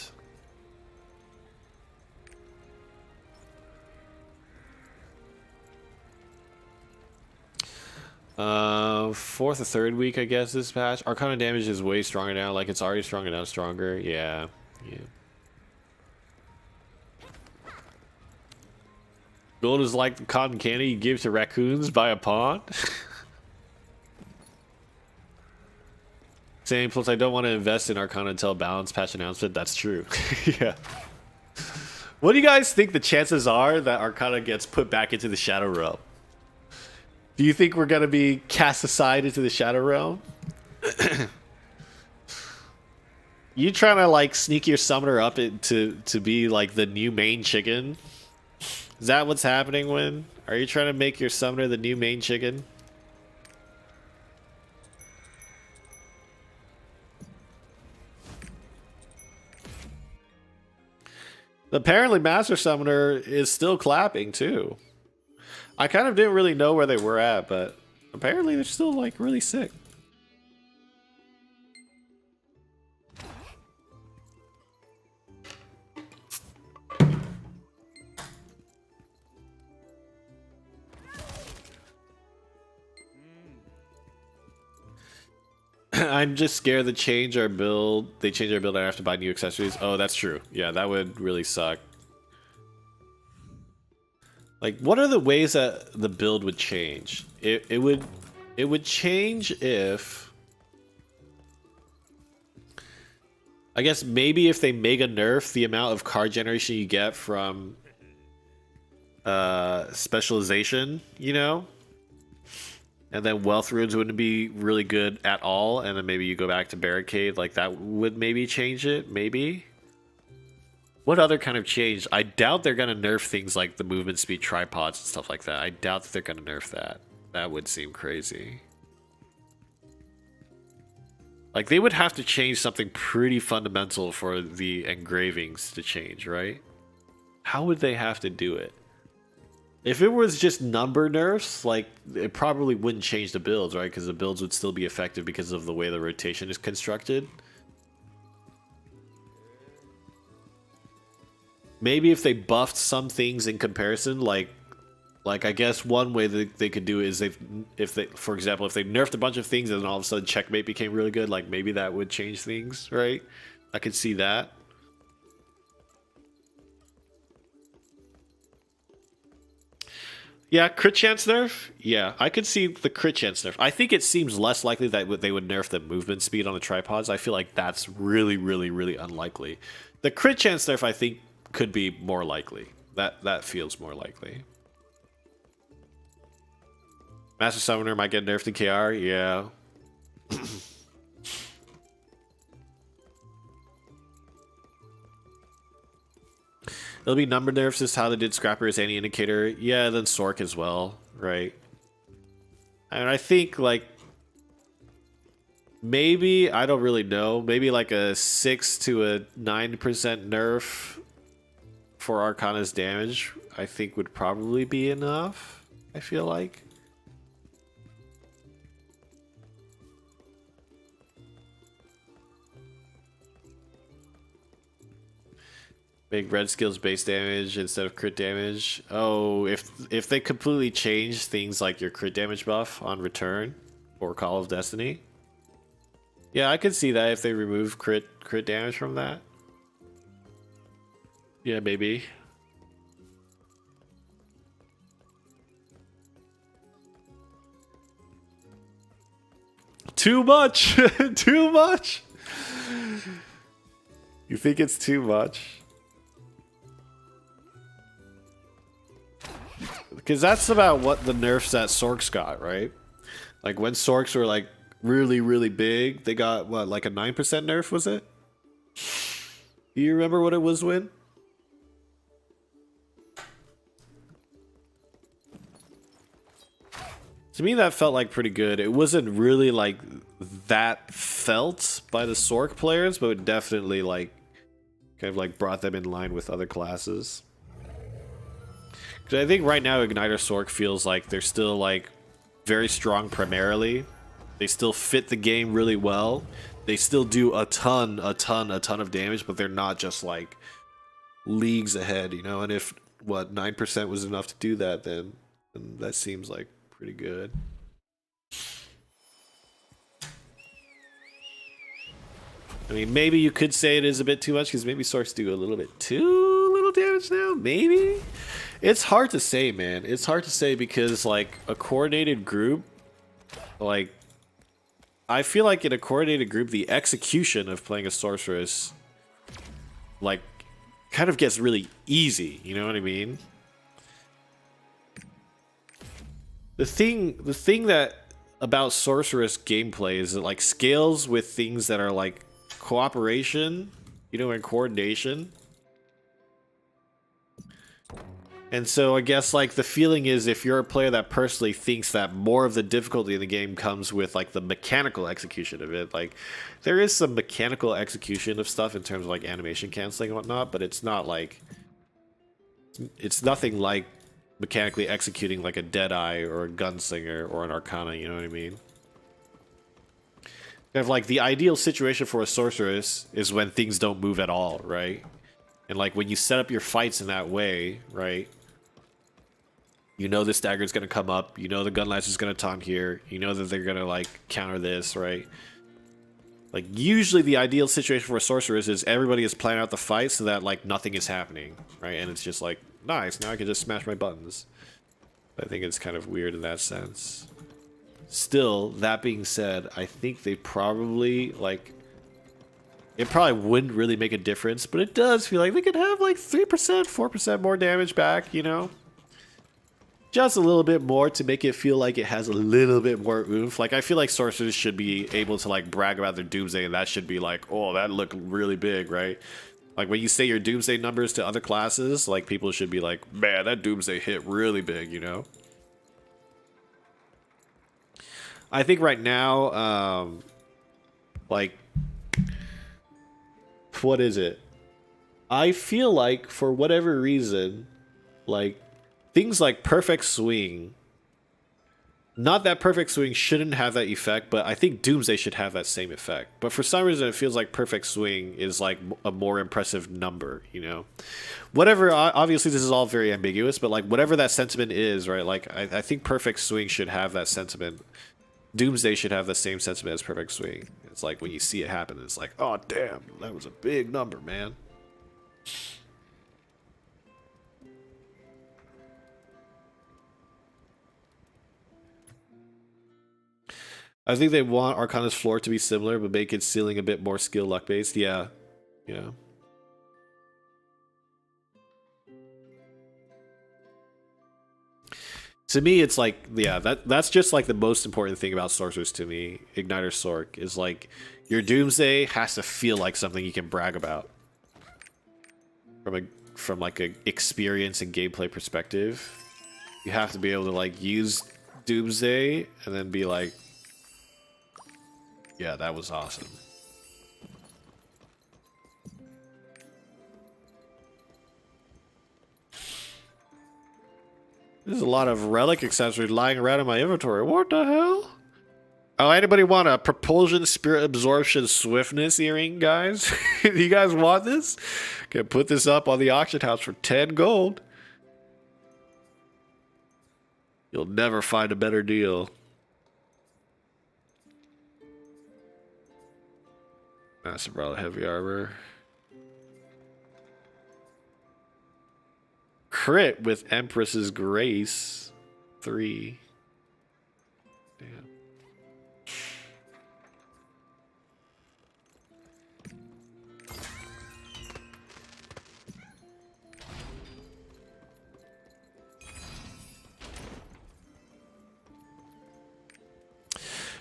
Fourth or third week, I guess, this patch. Arcana damage is way stronger now. Like, it's already strong and now stronger. Yeah. Gold is like the cotton candy you give to raccoons by a pond. Same, plus I don't want to invest in Arcana until balance patch announcement. That's true. Yeah. What do you guys think the chances are that Arcana gets put back into the Shadow Realm? Do you think we're going to be cast aside into the Shadow Realm? You trying to like sneak your summoner up to be like the new main chicken? Is that what's happening, Win? Are you trying to make your summoner the new main chicken? Apparently Master Summoner is still clapping too. I kind of didn't really know where they were at, but apparently they're still like really sick. I'm just scared they change our build. They change our build and I have to buy new accessories. Oh, that's true. Yeah, that would really suck. Like, what are the ways that the build would change? It would change if, I guess maybe if they mega nerf the amount of card generation you get from specialization, you know? And then Wealth Runes wouldn't be really good at all, and then maybe you go back to Barricade, like that would maybe change it, maybe? What other kind of change? I doubt they're going to nerf things like the movement speed tripods and stuff like that. I doubt that they're going to nerf that. That would seem crazy. Like, they would have to change something pretty fundamental for the engravings to change, right? How would they have to do it? If it was just number nerfs, like, it probably wouldn't change the builds, right? Because the builds would still be effective because of the way the rotation is constructed. maybe if they buffed some things in comparison, like I guess one way that they could do it is if they, for example, if they nerfed a bunch of things and then all of a sudden checkmate became really good, like maybe that would change things, right? I could see that. Yeah, crit chance nerf? Yeah, I could see the crit chance nerf. I think it seems less likely that they would nerf the movement speed on the tripods. I feel like that's really, really, really unlikely. The crit chance nerf, I think, could be more likely. That feels more likely. Master Summoner might get nerfed in KR? Yeah. It'll be number nerfs, just how they did Scrapper as any indicator. Yeah, then Sork as well, right? And I think, like, maybe, I don't really know, maybe like a 6 to a 9% nerf for Arcana's damage, I think would probably be enough, I feel like. Make red skills base damage instead of crit damage. Oh, if they completely change things like your crit damage buff on return or Call of Destiny. Yeah, I could see that if they remove crit damage from that. Yeah, maybe. Too much! Too much! You think it's too much? Because that's about what the nerfs that Sorks got, right? Like when Sorks were like really, really big, they got what, like a 9% nerf, was it? Do you remember what it was, Win? To me, that felt like pretty good. It wasn't really like that felt by the Sork players, but it definitely like kind of like brought them in line with other classes. Because I think right now Igniter Sork feels like they're still like very strong primarily. They still fit the game really well. They still do a ton of damage, but they're not just like leagues ahead, you know? And if, what, 9% was enough to do that, then that seems like pretty good. I mean, maybe you could say it is a bit too much, because maybe Sorks do a little bit too little damage now, maybe? It's hard to say, man. It's hard to say because, like, a coordinated group, like, I feel like in a coordinated group, the execution of playing a sorceress, like, kind of gets really easy, you know what I mean? The thing that about sorceress gameplay is it, like, scales with things that are, like, cooperation, you know, and coordination. And so I guess like the feeling is if you're a player that personally thinks that more of the difficulty in the game comes with like the mechanical execution of it, like there is some mechanical execution of stuff in terms of like animation canceling and whatnot, but it's not like, it's nothing like mechanically executing like a Deadeye or a Gunslinger or an Arcana, you know what I mean? Kind of like the ideal situation for a sorceress is when things don't move at all, right? And like when you set up your fights in that way, right? You know this dagger is going to come up. You know the gun lash is going to taunt here. You know that they're going to like counter this, right? Like usually the ideal situation for a sorceress is everybody is planning out the fight so that like nothing is happening, right? And it's just like, nice, now I can just smash my buttons. I think it's kind of weird in that sense. Still, that being said, I think they probably like, it probably wouldn't really make a difference, but it does feel like they could have like 3%, 4% more damage back, you know? Just a little bit more to make it feel like it has a little bit more oomph. Like, I feel like sorcerers should be able to, like, brag about their Doomsday, and that should be like, oh, that looked really big, right? Like, when you say your Doomsday numbers to other classes, like, people should be like, man, that Doomsday hit really big, you know? I think right now, like, what is it? I feel like, for whatever reason, like, things like Perfect Swing Not that Perfect Swing shouldn't have that effect, but I think Doomsday should have that same effect. But for some reason, it feels like Perfect Swing is like a more impressive number, you know? Whatever, obviously this is all very ambiguous, but like whatever that sentiment is, right? Like I think Perfect Swing should have that sentiment. Doomsday should have the same sentiment as Perfect Swing. It's like when you see it happen, it's like, oh damn, that was a big number, man. I think they want Arcana's floor to be similar, but make its ceiling a bit more skill luck based. Yeah. Yeah. To me, it's like, yeah, that's just like the most important thing about sorcerers to me. Igniter Sorc is like your Doomsday has to feel like something you can brag about from like a experience and gameplay perspective. You have to be able to like use Doomsday and then be like, yeah, that was awesome. There's a lot of relic accessories lying around in my inventory. What the hell? Oh, anybody want a propulsion, spirit absorption, swiftness earring, guys? You guys want this? Can put this up on the auction house for 10 gold. You'll never find a better deal. Massive Relic heavy armor. Crit with Empress's Grace. 3. Damn.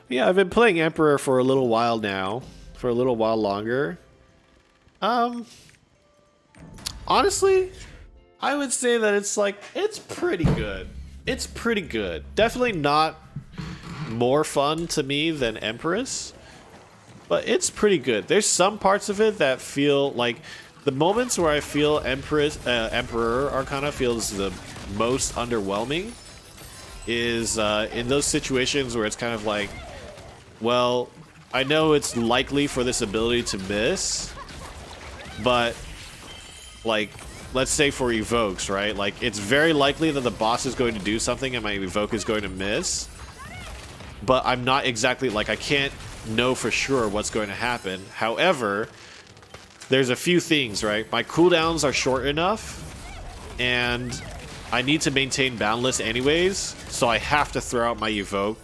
Yeah, I've been playing Emperor for a little while now. For a little while longer. Honestly, I would say that it's like, it's pretty good. It's pretty good. Definitely not more fun to me than Empress, but it's pretty good. There's some parts of it that feel like the moments where I feel Emperor Arcana feels the most underwhelming is in those situations where it's kind of like, well, I know it's likely for this ability to miss, but like, let's say for evokes, right? Like, it's very likely that the boss is going to do something and my evoke is going to miss, but I'm not exactly, like, I can't know for sure what's going to happen. However, there's a few things, right? My cooldowns are short enough, and I need to maintain boundless anyways, so I have to throw out my evoke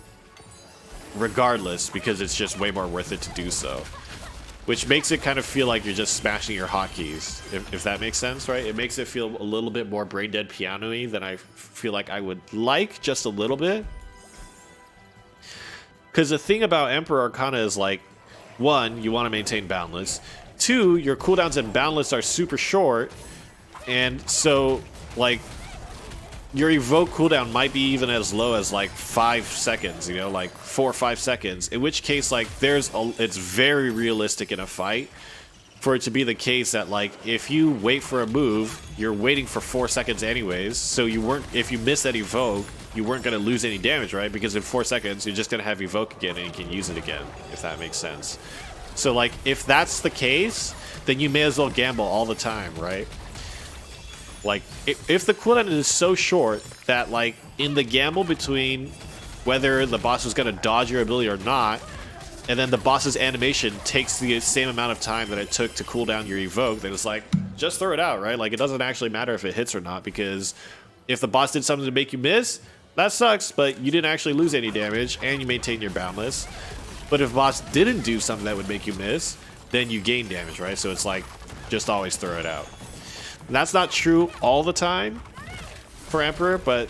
regardless, because it's just way more worth it to do so. Which makes it kind of feel like you're just smashing your hotkeys, if that makes sense, right? It makes it feel a little bit more brain-dead piano-y than I feel like I would like, just a little bit. Because the thing about Emperor Arcana is, like, 1, you want to maintain Boundless. 2, your cooldowns in Boundless are super short, and so, like, your evoke cooldown might be even as low as like 5 seconds, you know, like 4 or 5 seconds. In which case, like, it's very realistic in a fight for it to be the case that, like, if you wait for a move, you're waiting for 4 seconds anyways. So if you miss that evoke, you weren't going to lose any damage, right? Because in 4 seconds, you're just going to have evoke again and you can use it again, if that makes sense. So, like, if that's the case, then you may as well gamble all the time, right? Like, if the cooldown is so short that, like, in the gamble between whether the boss is going to dodge your ability or not, and then the boss's animation takes the same amount of time that it took to cool down your evoke, then it's like, just throw it out, right? Like, it doesn't actually matter if it hits or not, because if the boss did something to make you miss, that sucks, but you didn't actually lose any damage, and you maintain your boundless. But if the boss didn't do something that would make you miss, then you gain damage, right? So it's like, just always throw it out. That's not true all the time for Emperor, but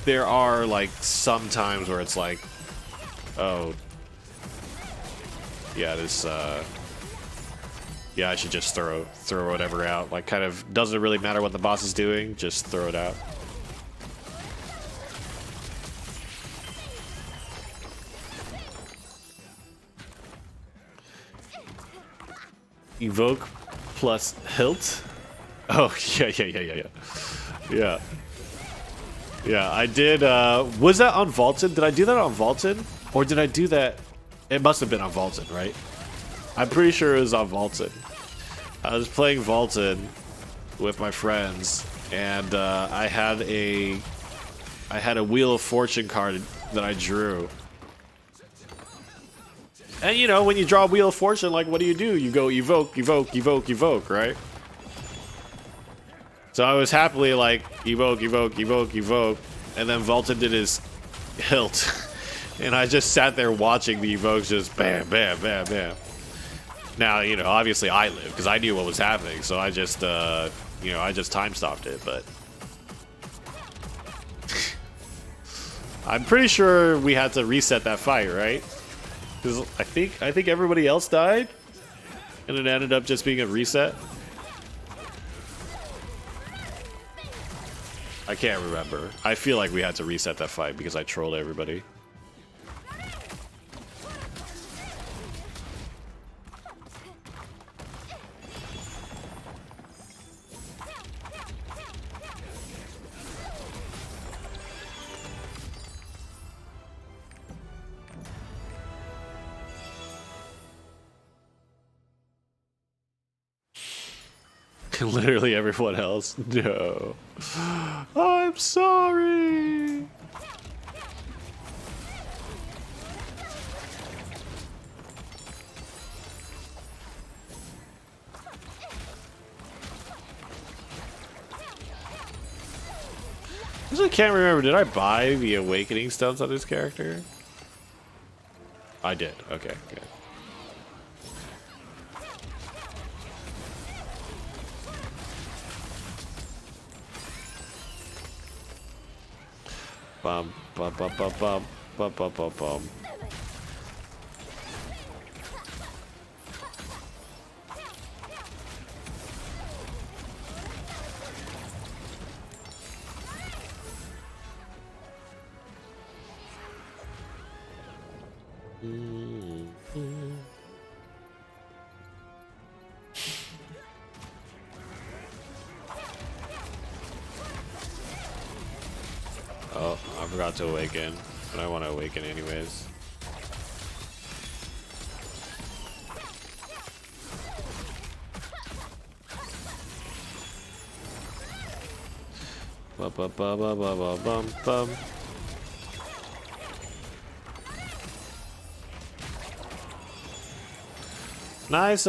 there are, like, some times where it's like, oh, yeah, this, yeah, I should just throw whatever out. Like, kind of, doesn't really matter what the boss is doing, just throw it out. Evoke plus hilt. Oh, yeah. Yeah, I did. Was that on Vaulted? Did I do that on Vaulted? Or did I do that? It must have been on Vaulted, right? I'm pretty sure it was on Vaulted. I was playing Vaulted with my friends, and I had a Wheel of Fortune card that I drew. And you know, when you draw a Wheel of Fortune, like, what do? You go evoke, evoke, evoke, evoke, right? So I was happily like, evoke, evoke, evoke, evoke, and then Vaulted did his hilt. And I just sat there watching the evokes just bam, bam, bam, bam. Now, you know, obviously I lived because I knew what was happening, so I just, you know, I just time stopped it, but... I'm pretty sure we had to reset that fight, right? Because I think everybody else died, and it ended up just being a reset. I can't remember. I feel like we had to reset that fight because I trolled everybody. Literally everyone else. No. I'm sorry. I can't remember. Did I buy the awakening stones on this character? I did. Okay, good. Bum bum bum bum bum bum bum bum bum. Oh, I forgot to awaken, but I want to awaken anyways. Ba ba ba ba ba ba bum bum. Nice.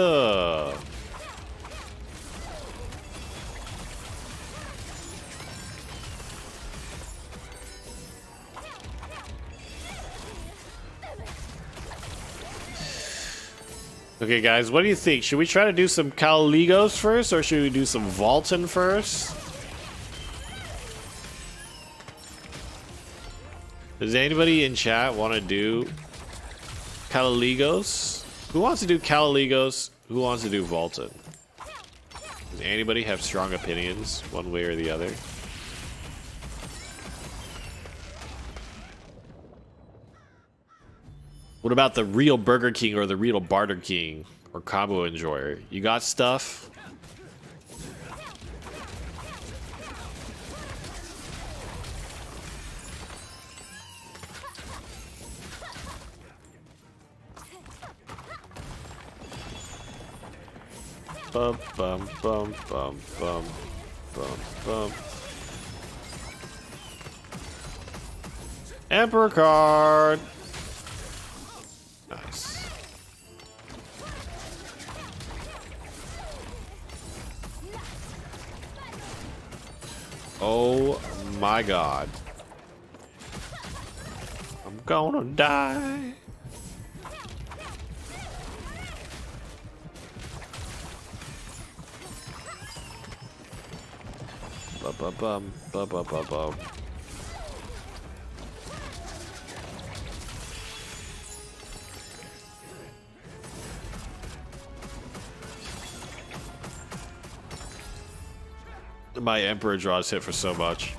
Okay, guys, what do you think? Should we try to do some Caligos first, or should we do some Vaulton first? Does anybody in chat want to do Caligos? Who wants to do Caligos? Who wants to do Vaulton? Does anybody have strong opinions, one way or the other? What about the real Burger King or the real Barter King or Combo Enjoyer? You got stuff? Bum bum bum bum bum bum bum. Emperor card. Nice. Oh my god. I'm gonna die. Ba-ba-bum, ba-ba-ba-bum. My Emperor draws hit for so much.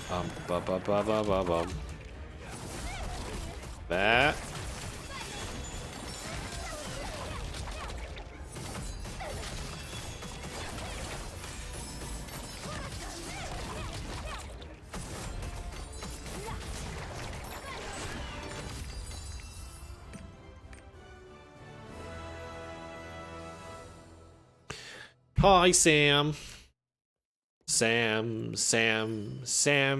Bum, bum, bum, bum, bum, bum. That. Hi, Sam. Sam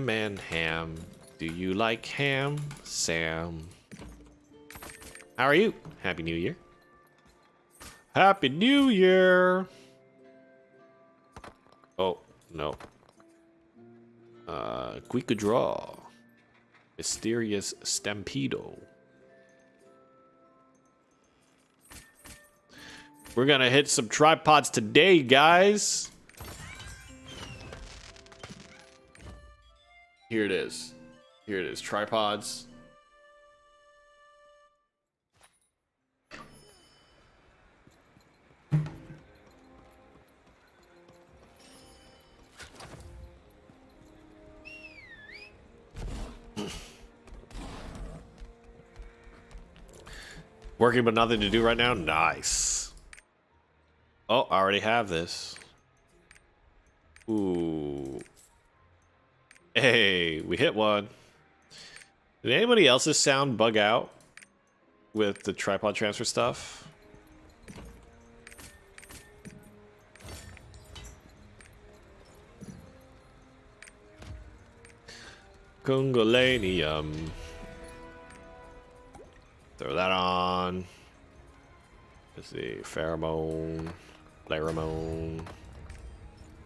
and ham. Do you like ham, Sam? How are you? Happy New Year. Happy New Year. Oh, no. Quick draw. Mysterious Stampedo. We're gonna hit some tripods today, guys. Here it is. Here it is. Tripods. Working but nothing to do right now? Nice. Oh, I already have this. Ooh. Hey, we hit one. Did anybody else's sound bug out with the tripod transfer stuff? Congolanium. Throw that on. Let's see. Pheromone. Pheromone.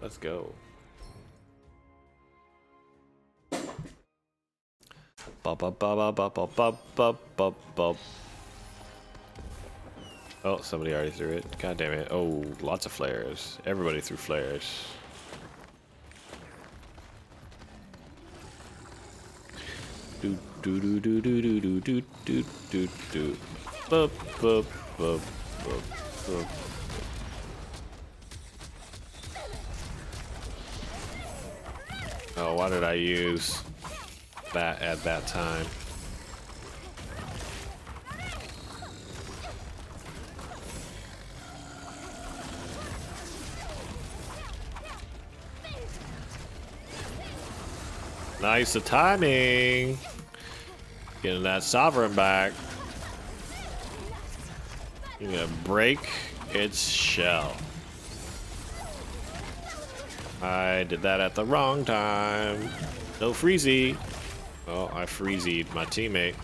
Let's go. Bop, bop, bop, bop, bop, bop, bop, bop, bop. Oh, somebody already threw it. God damn it. Oh, lots of flares. Everybody threw flares. Do do do do do do do do do do do. Bup bup bup bup bup. Oh, why did I use that at that time? Nice the timing. Getting that sovereign back. You're gonna break its shell. I did that at the wrong time. No freezy. Oh, I freezied my teammate.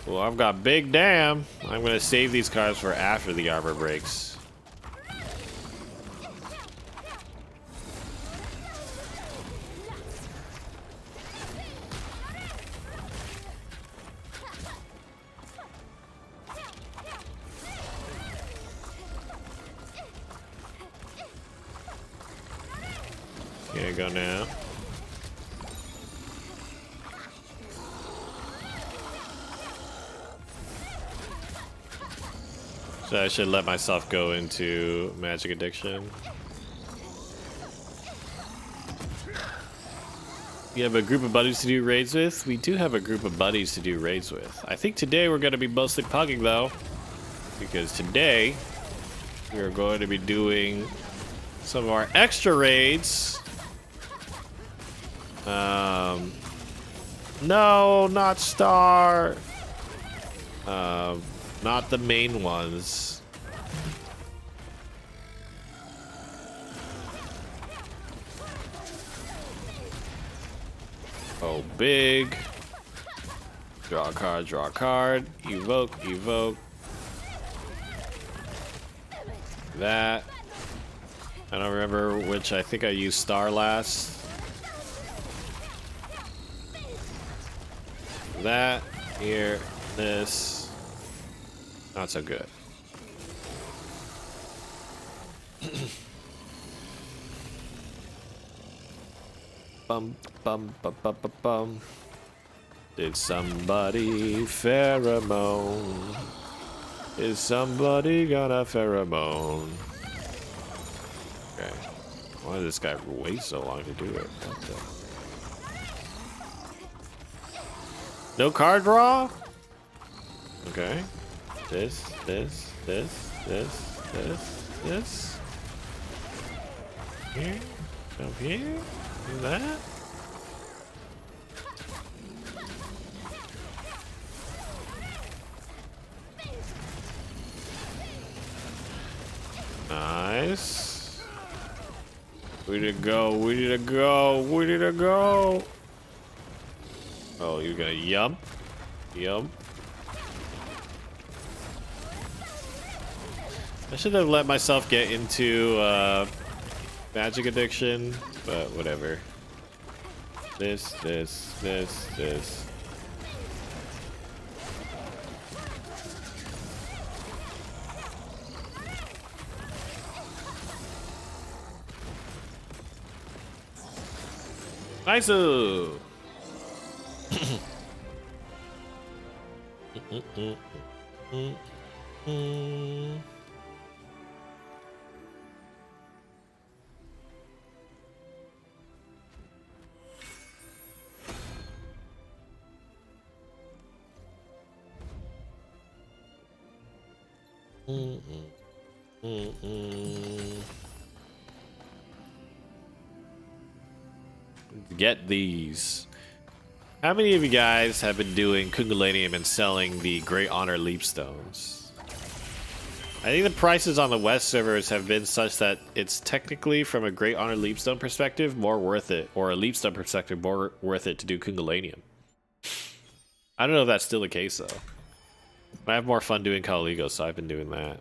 Well, I've got big dam. I'm gonna save these cards for after the armor breaks. Here you go now. So I should let myself go into magic addiction. You have a group of buddies to do raids with? We do have a group of buddies to do raids with. I think today we're going to be mostly pugging though. Because today we are going to be doing some of our extra raids. No, not star. Not the main ones. Oh, big. Draw a card, draw a card. Evoke, evoke. That. I don't remember which. I think I used star last. That. Here. This. Not so good. Bum, bum, bum, bum, bum, bum. Did somebody pheromone? Is somebody got a pheromone? Okay. Why did this guy wait so long to do it? What the? No card draw? Okay. This. Here. Up here. Do that. Nice. We need to go. We need to go. We need to go. Oh, you're gonna yump? Yump. I should have let myself get into magic addiction, but whatever. This. Nice. Get these. How many of you guys have been doing Kundalinium and selling the Great Honor Leapstones? I think the prices on the West servers have been such that it's technically, from a Great Honor Leapstone perspective, more worth it, or a Leapstone perspective, more worth it to do Kundalinium. I don't know if that's still the case, though. I have more fun doing Kaligo, so I've been doing that.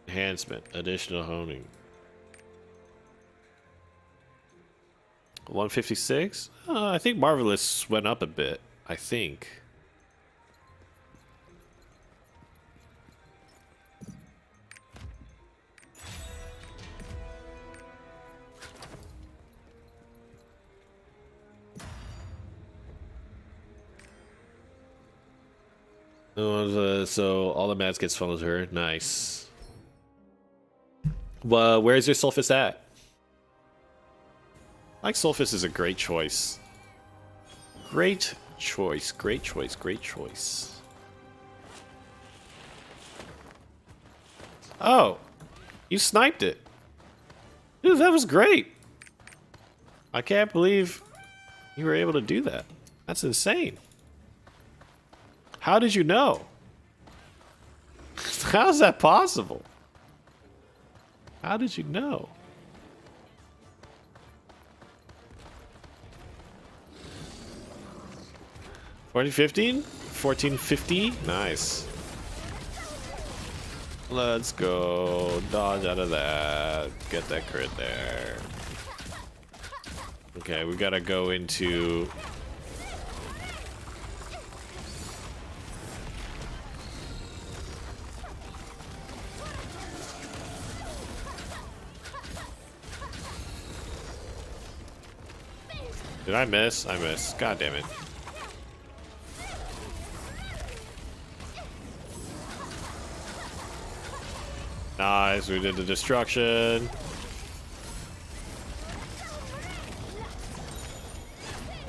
Enhancement, additional honing. 156? I think Marvelous went up a bit. I think. So all the mats gets funneled to her. Nice. Well, where's your Sulfus at? Like Sulfus is a great choice. Great choice, great choice, great choice. Oh, you sniped it. Dude, that was great. I can't believe you were able to do that. That's insane. How did you know? How is that possible? How did you know? $14.15? $14.50? Nice. Let's go. Dodge out of that. Get that crit there. Okay, we gotta go into... Did I miss? I missed. God damn it. Nice, we did the destruction.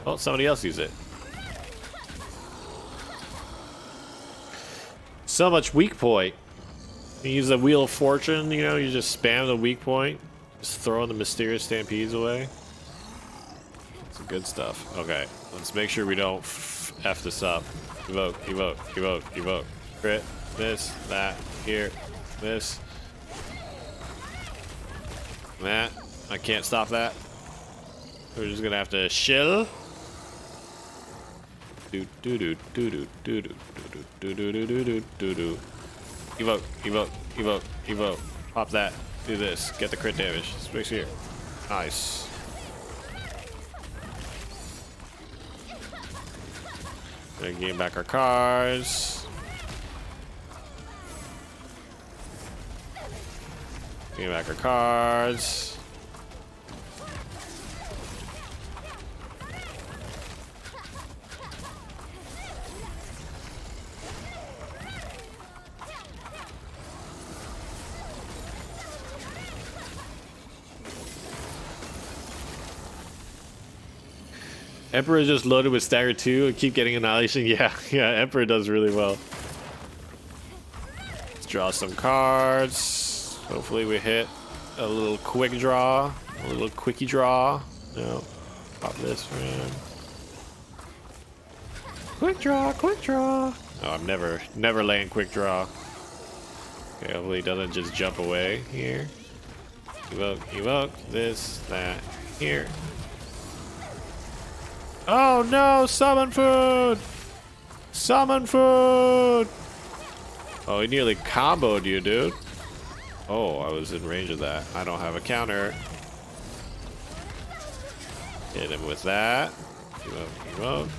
Oh, somebody else used it. So much weak point. You use the Wheel of Fortune, you know, you just spam the weak point. Just throwing the mysterious stampedes away. Some good stuff. Okay, let's make sure we don't F this up. Evoke, evoke, evoke, evoke. Crit, this, that, here, this. That. I can't stop that. We're just gonna have to chill. Do do do do do do do do do do do do do do. Evoke, evoke, evoke, evoke. Pop that. Do this. Get the crit damage. Switch here. Nice. Gonna gain back our cards. Gain back our cards. Emperor is just loaded with stagger 2 and keep getting annihilation. Yeah, yeah, Emperor does really well. Let's draw some cards. Hopefully we hit a little quick draw. A little quickie draw. No. Pop this for him. Quick draw, quick draw. Oh, I'm never laying quick draw. Okay, hopefully he doesn't just jump away here. Evoke, this, that, here. Oh no, summon food! Summon food! Oh, he nearly comboed you, dude. Oh, I was in range of that. I don't have a counter. Hit him with that. Evoke.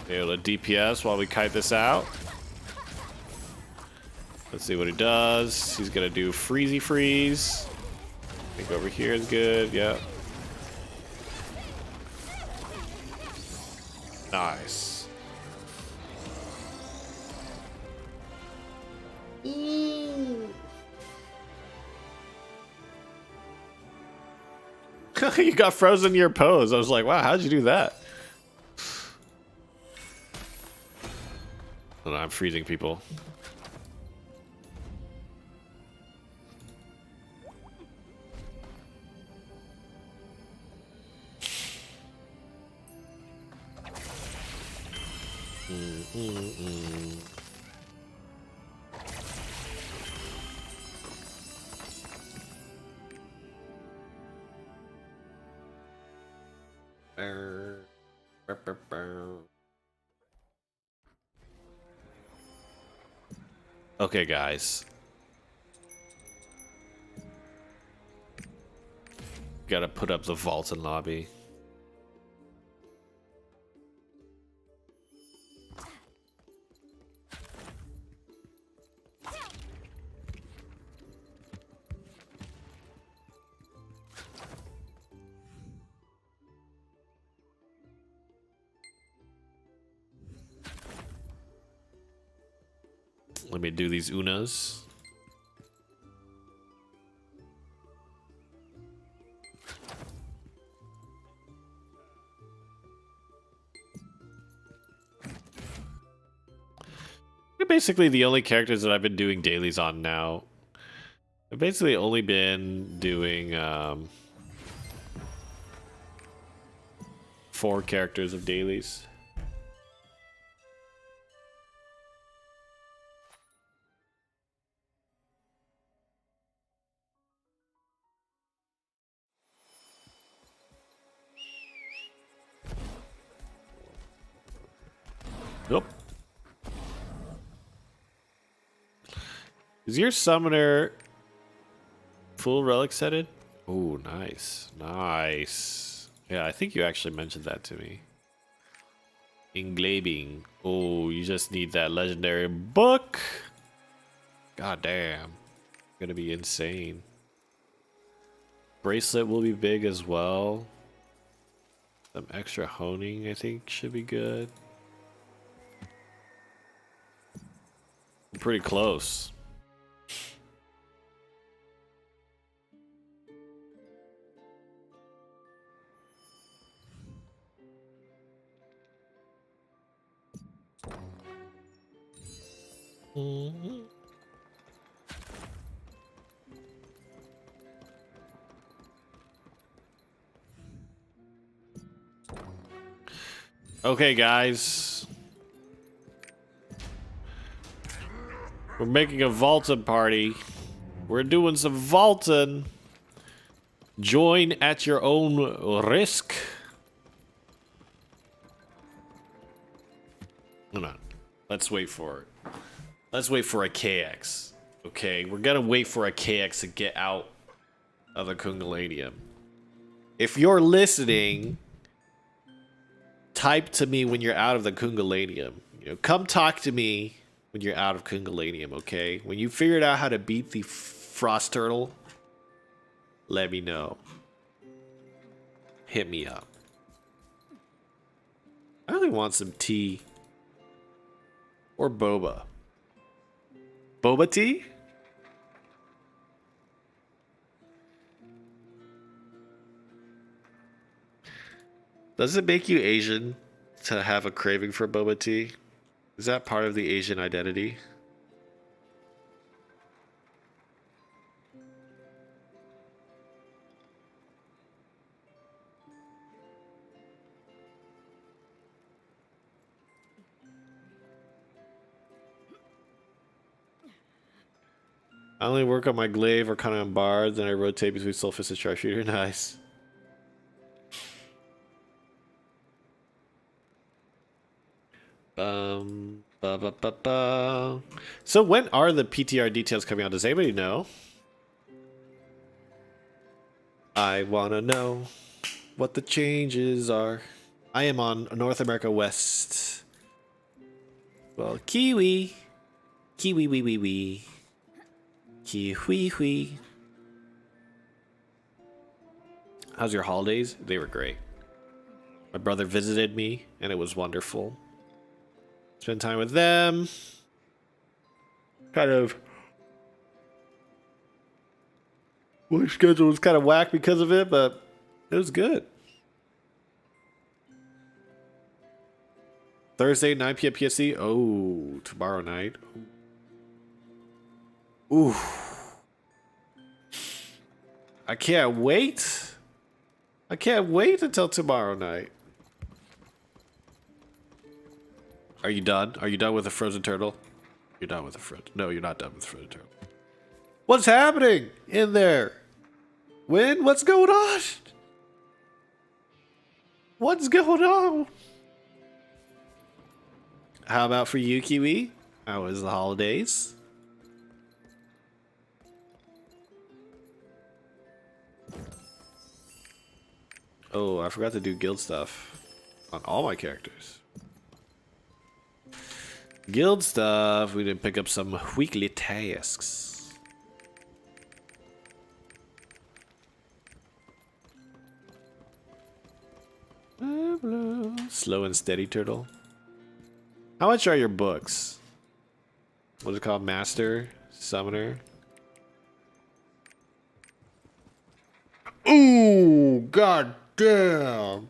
Able to DPS while we kite this out. Let's see what he does. He's gonna do freezy freeze. I think over here is good. Yep. Nice. You got frozen in your pose. I was like, wow, how'd you do that? Oh, no, I'm freezing people. Okay, guys. Gotta put up the vault and lobby. Let me do these unas. They're basically the only characters that I've been doing dailies on now. I've basically only been doing 4 characters of dailies. Nope. Is your summoner full relic setted? Oh, nice. Nice. Yeah, I think you actually mentioned that to me. Englabing. Oh, you just need that legendary book. God damn. Gonna be insane. Bracelet will be big as well. Some extra honing, I think, should be good. Pretty close. Okay, guys. We're making a vaulting party. We're doing some vaulting. Join at your own risk. Hold on. Let's wait for it. Let's wait for a KX. Okay, we're gonna wait for a KX to get out of the Kundalanium. If you're listening, type to me when you're out of the Kundalanium. You know, come talk to me when you're out of Kundalanium, okay? When you figured out how to beat the frost turtle, let me know. Hit me up. I really want some tea. Or boba. Boba tea? Does it make you Asian to have a craving for boba tea? Is that part of the Asian identity? I only work on my glaive or kind of on bard, then I rotate between Soulfist and Sharpshooter. Nice. Ba, ba, ba, ba. So when are the PTR details coming out? Does anybody know? I wanna know what the changes are. I am on North America West. Well, Kiwi. Kiwi wee wee wee. Kiwi wee. How's your holidays? They were great. My brother visited me and it was wonderful. Spend time with them. Kind of. My schedule was kind of whack because of it, but it was good. Thursday, 9 p.m. PSC. Oh, tomorrow night. Ooh. I can't wait. I can't wait until tomorrow night. Are you done? Are you done with the frozen turtle? You're done with the frozen. No, you're not done with the frozen turtle. What's happening in there? Win? What's going on? What's going on? How about for you, Kiwi? How was the holidays? Oh, I forgot to do guild stuff on all my characters. Guild stuff. We didn't pick up some weekly tasks. Slow and steady turtle. How much are your books? What's it called? Master? Summoner? Ooh, god damn.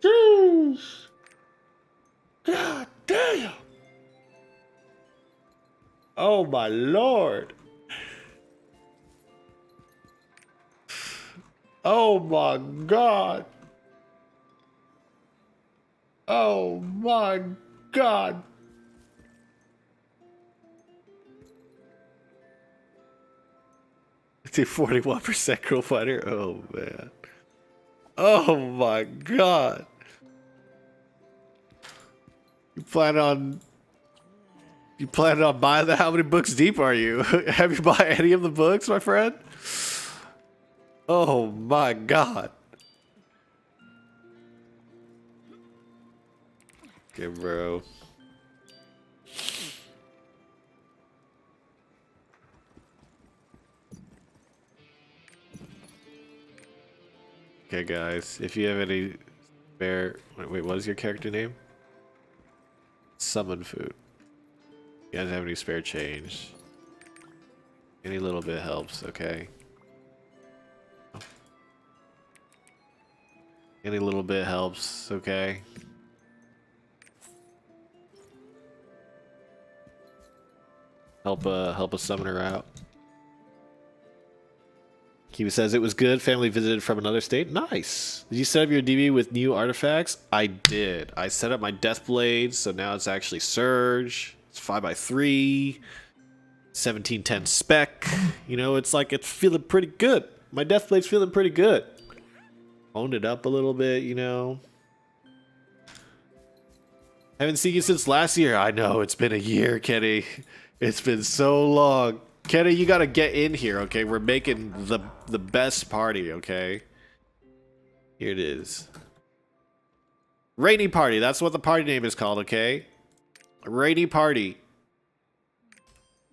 Jeez. God damn. Oh my lord. Oh my god. Oh my god. It's a 41% Cruel Fighter. Oh man. Oh my god. You plan on buying that? How many books deep are you? Have you bought any of the books, my friend? Oh my god. Okay, bro. Okay, guys, if you have any spare... Wait, what is your character name? Summon food. You guys have any spare change? Any little bit helps, okay? Any little bit helps, okay? Help a summoner out. Kiba says it was good. Family visited from another state. Nice. Did you set up your DB with new artifacts? I did. I set up my Death Blade, so now it's actually Surge. It's 5x3. 1710 spec. You know, it's like it's feeling pretty good. My Death Blade's feeling pretty good. Owned it up a little bit, you know. Haven't seen you since last year. I know, it's been a year, Kenny. It's been so long. Kenny, you gotta get in here, okay? We're making the best party, okay? Here it is. Rainy Party. That's what the party name is called, okay? Rainy Party.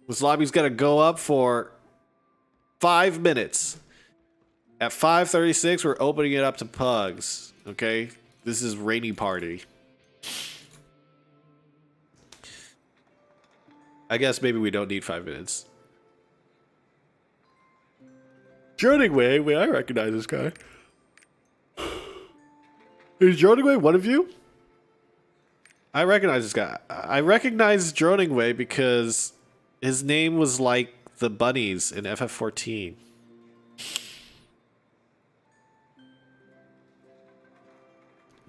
This lobby's gonna go up for 5 minutes. At 5:36, we're opening it up to pugs, okay? This is Rainy Party. I guess maybe we don't need 5 minutes. Journey Way, wait, I recognize this guy. Is Droning Way one of you? I recognize this guy. I recognize Droning Way because his name was like the bunnies in FF14.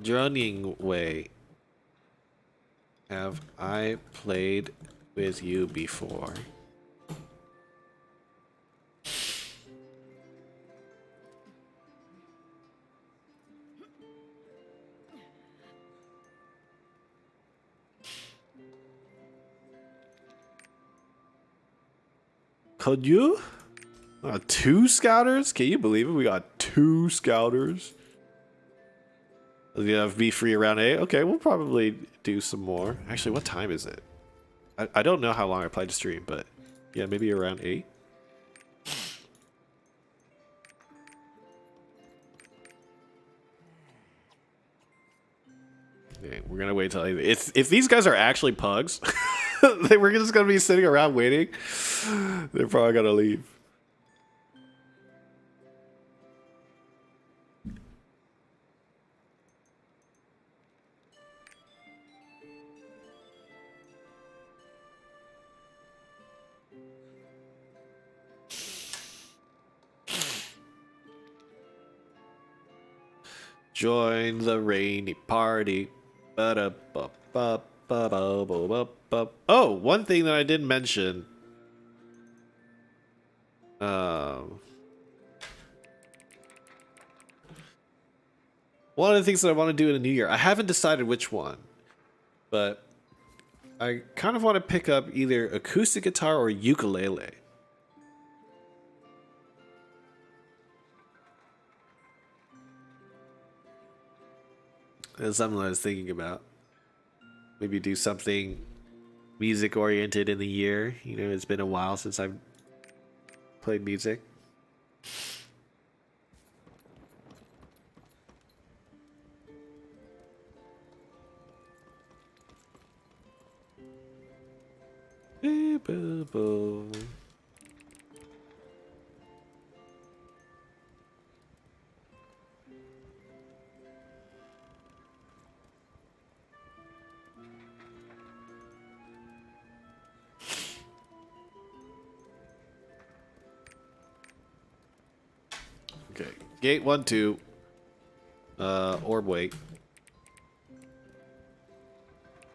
Droning Way. Have I played with you before? Could you? 2 scouters? Can you believe it? We got 2 scouters. You have be free around 8. Okay, we'll probably do some more. Actually, what time is it? I don't know how long I played to stream, but yeah, maybe around 8. Okay, we're gonna wait till if these guys are actually pugs, we're just gonna be sitting around waiting. They're probably gonna leave. Join the rainy party. Oh, one thing that I didn't mention. One of the things that I want to do in the new year, I haven't decided which one, but I kind of want to pick up either acoustic guitar or ukulele. That's something I was thinking about. Maybe do something music oriented in the year. You know, it's been a while since I've played music. Okay, gate 1, 2. Orb wait.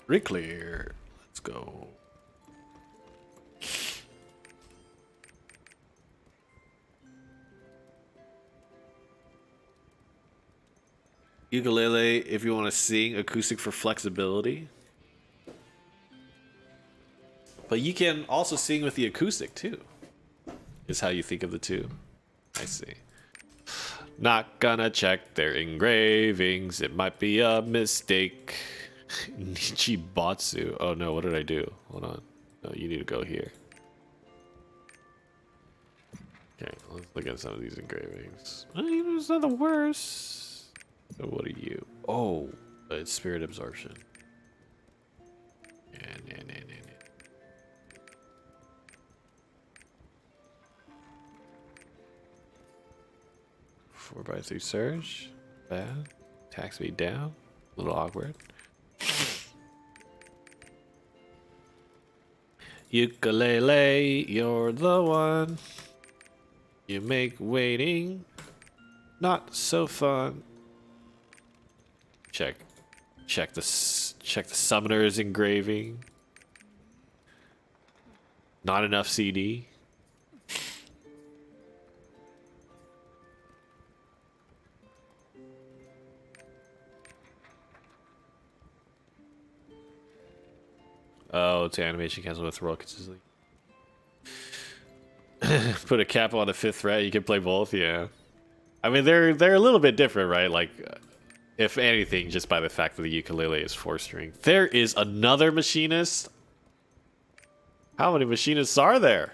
Reclear. Let's go. Ukulele if you want to sing, acoustic for flexibility. But you can also sing with the acoustic too. Is how you think of the two. I see. Not gonna check their engravings. It might be a mistake. Nichibatsu. Oh no, what did I do? Hold on. No, you need to go here. Okay, let's look at some of these engravings. It's not the worst. So what are you? Oh, it's spirit absorption. Yeah. 4x3 surge. Bad. Attack speed down. A little awkward. Ukulele, you're the one. You make waiting not so fun. Check the summoner's engraving. Not enough CD. Oh, it's animation cancel with roll consistently. Put a cap on a 5th threat. You can play both. Yeah, I mean they're a little bit different, right? Like, if anything, just by the fact that the ukulele is 4-string. There is another machinist. How many machinists are there?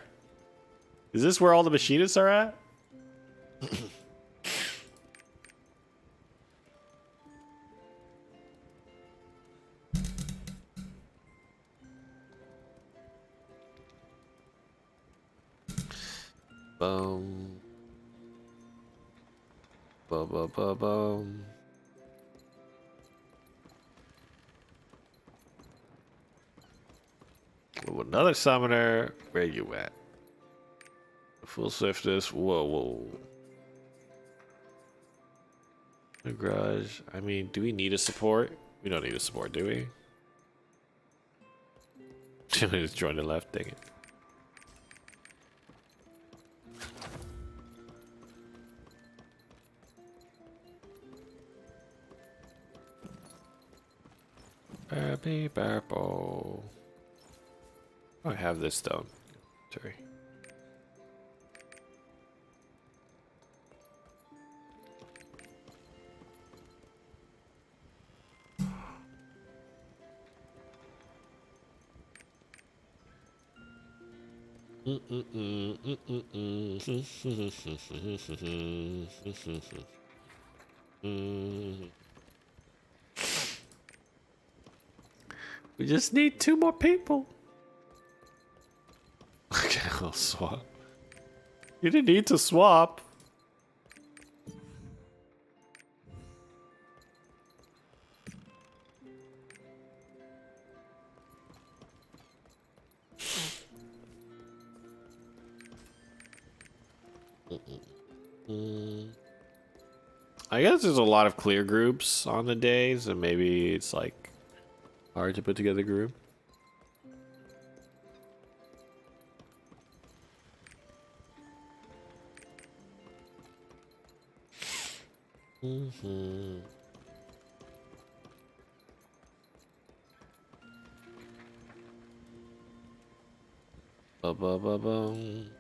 Is this where all the machinists are at? Boom. Boom. Oh, another summoner. Where you at? Full swiftness. Whoa, whoa. A garage. I mean, do we need a support? We don't need a support, do we? Just joined the left, dang it. Barbie Barbo. Oh, I have this stone. Sorry. We just need 2 more people. Okay, I'll swap. You didn't need to swap. I guess there's a lot of clear groups on the days, and maybe it's like hard to put together a group. Ba-ba-ba-bum.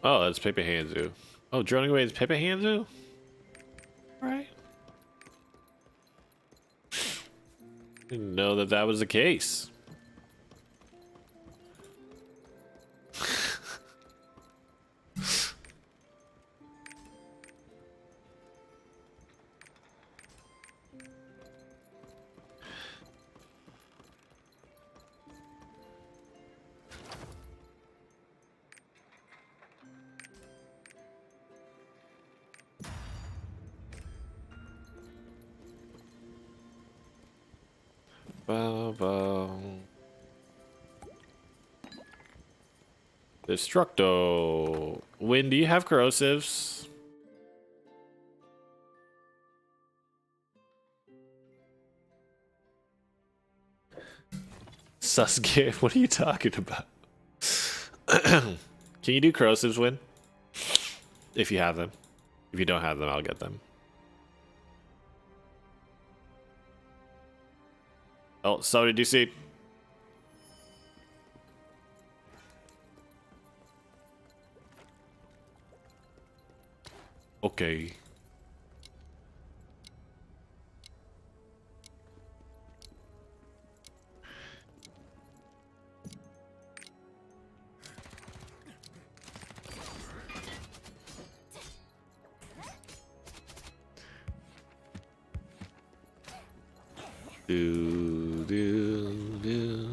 Oh, that's Pepe Hanzu. Oh, droning away is Pepe Hanzu? Right. Didn't know that that was the case. Destructo. Win, do you have corrosives? Sasuke, what are you talking about? Can you do corrosives, Win? If you have them. If you don't have them, I'll get them. Oh, sorry, DC. Okay. Do do do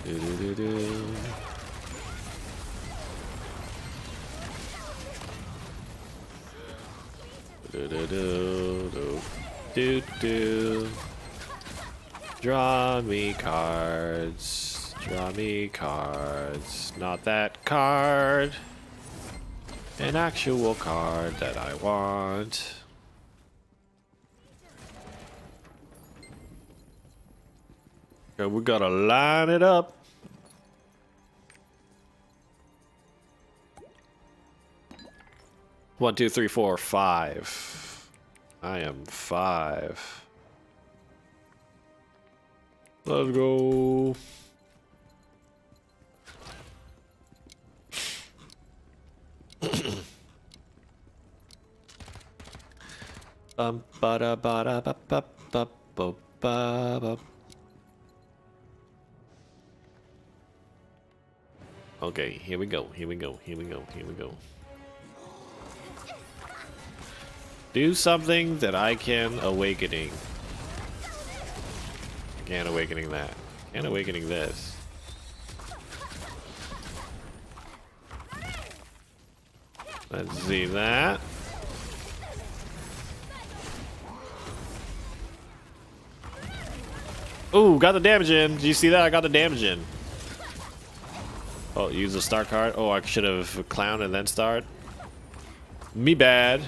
do do do do. Do do do do do do. Draw me cards. Draw me cards. Not that card. An actual card that I want. Okay, we gotta line it up. One, two, three, four, 5. I am 5. Let's go. Ba da ba da ba ba ba ba ba. Okay, here we go. Here we go. Here we go. Here we go. Do something that I can awakening. Can't awakening that. Can't awakening this. Let's see that. Ooh, got the damage in. Did you see that? I got the damage in. Oh, use the star card. Oh, I should have clown and then start. Me bad.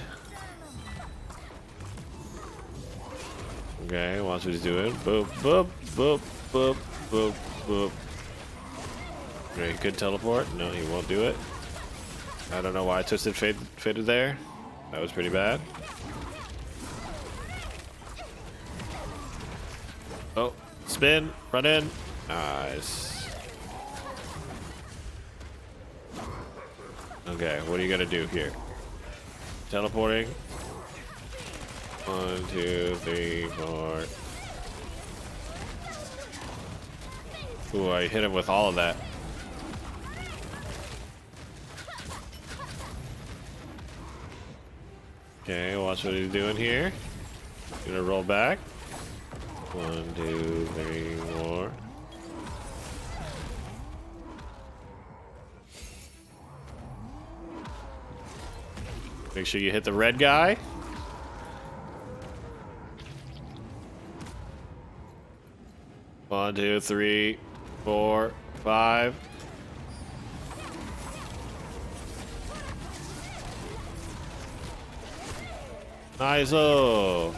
Okay, watch what he's doing. Boop, boop, boop, boop, boop, boop. Okay, good teleport. No, he won't do it. I don't know why I twisted faded there. That was pretty bad. Oh, spin, run in. Nice. Okay, what are you gonna do here? Teleporting. 1, 2, 3, 4. Ooh, I hit him with all of that. Okay, watch what he's doing here. Gonna roll back. 1, 2, 3, 4. Make sure you hit the red guy. One, 2, 3, 4, 5. Nice. Oh.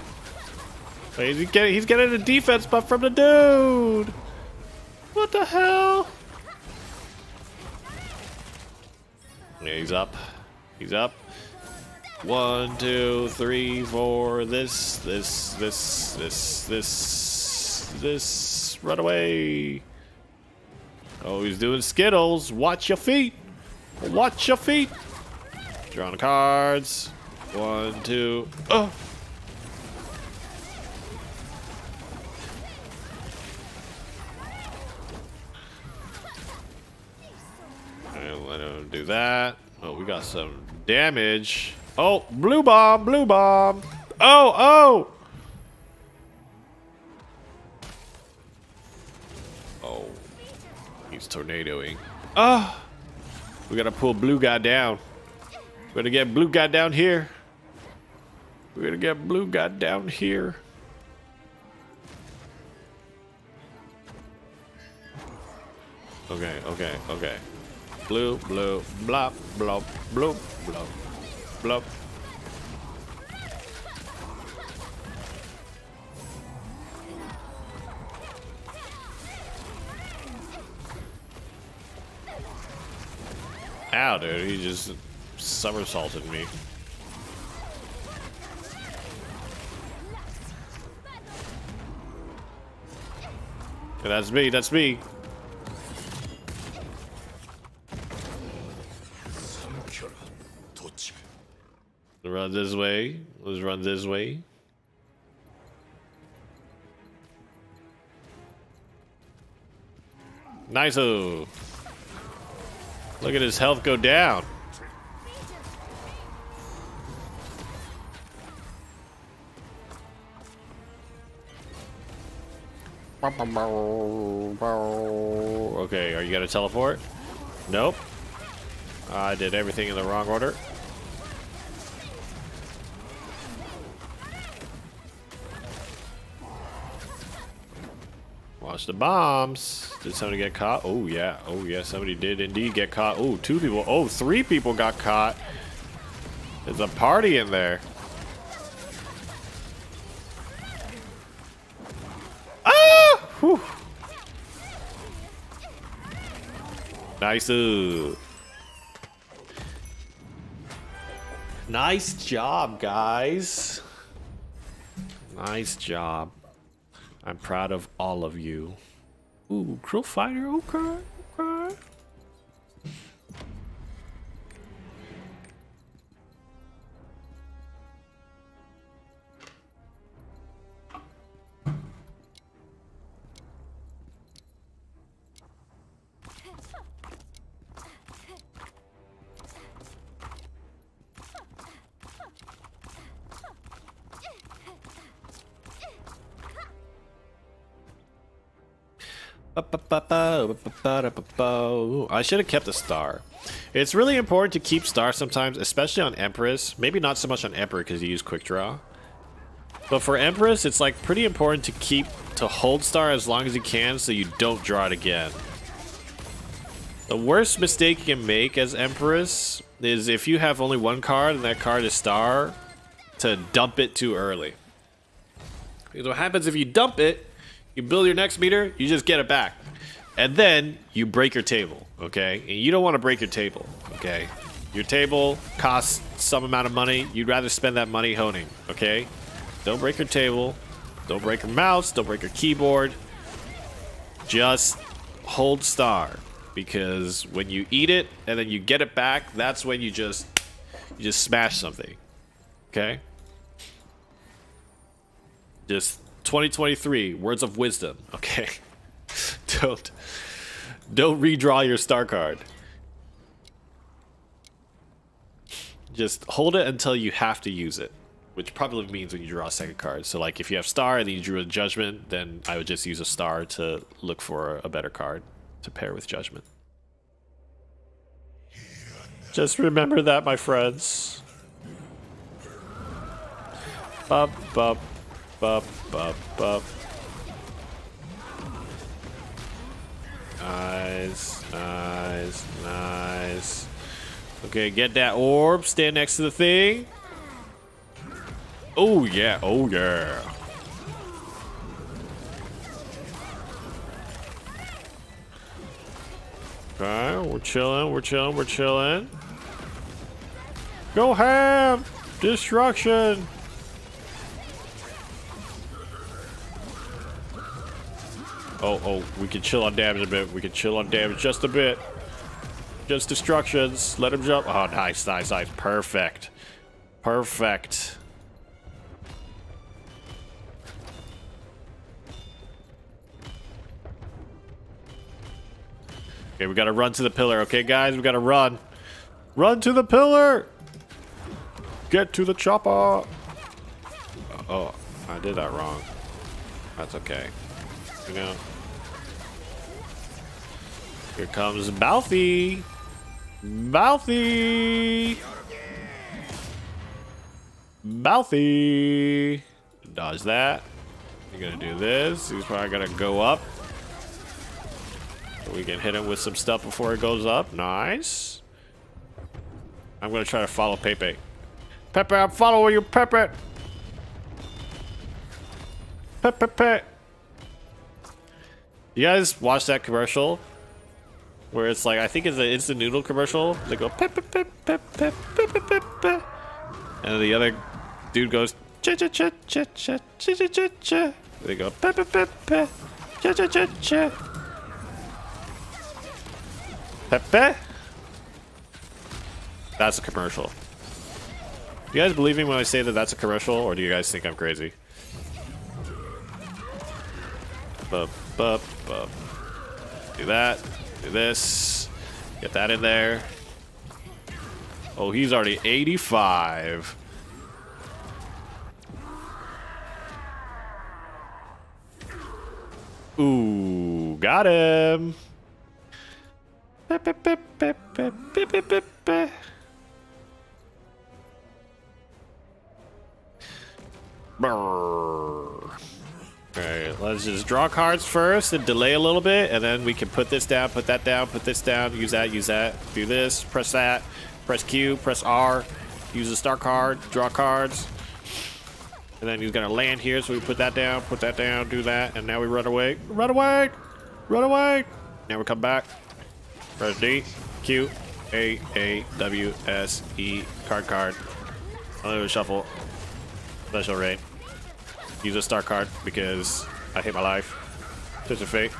Wait, he's getting a defense buff from the dude. What the hell? Yeah, he's up. He's up. 1, 2, 3, 4. This. Run away. Oh, he's doing Skittles. Watch your feet. Watch your feet. Drawing cards. 1, 2. Oh. And let him do that. Oh, we got some damage. Oh, blue bomb, blue bomb. Oh. Oh, he's tornadoing. Oh, we gotta pull blue guy down. We're gonna get blue guy down here. We're gonna get blue guy down here. Okay. Blue, blop, blop, bloop, blop, blop. Ow, dude, he just somersaulted me. That's me. Run this way. Let's run this way. Nice-o. Look at his health go down. Okay, are you gonna teleport? Nope. I did everything in the wrong order. Watch the bombs. Did somebody get caught? Oh yeah, somebody did indeed get caught. Oh, 2 people. Oh, 3 people got caught. There's a party in there. Ah! Whew. Nice. Nice job, guys. Nice job. I'm proud of all of you. Ooh, Crow Fighter, okay. I should have kept the star. It's really important to keep star sometimes, especially on Empress. Maybe not so much on Emperor because you use quick draw. But for Empress, it's like pretty important to hold star as long as you can so you don't draw it again. The worst mistake you can make as Empress is if you have only one card and that card is star, to dump it too early. Because what happens if you dump it, you build your next meter, you just get it back. And then you break your table, okay? And you don't want to break your table, okay? Your table costs some amount of money. You'd rather spend that money honing, okay? Don't break your table. Don't break your mouse. Don't break your keyboard. Just hold star. Because when you eat it and then you get it back, that's when you just smash something. Okay? Just 2023, words of wisdom, okay? Don't redraw your star card. Just hold it until you have to use it, which probably means when you draw a second card. So like if you have star and then you drew a judgment, then I would just use a star to look for a better card to pair with judgment. Just remember that, my friends. Bup, bup, bup, bup, bup. Nice, nice, nice. Okay, get that orb. Stand next to the thing. Oh, yeah. Oh, yeah. Okay, we're chilling, we're chilling, we're chilling. Go ham! Destruction! Oh, we can chill on damage a bit. We can chill on damage just a bit. Just destructions. Let him jump. Oh, nice, nice, nice. Perfect. Perfect. Okay, we gotta run to the pillar. Okay, guys, we gotta run. Run to the pillar! Get to the chopper! Oh, I did that wrong. That's okay. You know. Here comes Mouthy! Mouthy! Mouthy! Dodge that. You're gonna do this. He's probably gonna go up. We can hit him with some stuff before it goes up. Nice. I'm gonna try to follow Pepe. Pepe, I'm following you, Pepe. Pepe. You guys watch that commercial where it's like, I think it's an instant noodle commercial. They go Pepe, Pepe, Pepe, Pepe, Pepe, and the other dude goes cha cha cha cha cha cha cha cha. They go Pepe, Pepe, cha cha cha cha. Pepe? That's a commercial. Do you guys believe me when I say that that's a commercial, or do you guys think I'm crazy? Bup, bup, bup. Do that. Do this. Get that in there. Oh, he's already 85. Ooh, got him. Alright, let's just draw cards first and delay a little bit, and then we can put this down, put that down, put this down, use that, do this, press that, press Q, press R, use the star card, draw cards. And then he's gonna land here, so we put that down, do that, and now we run away. Run away! Run away! Now we come back. Press D, Q, A, W, S, E, card. I'll shuffle. Special raid. Use a star card because I hate my life. Twist of fate.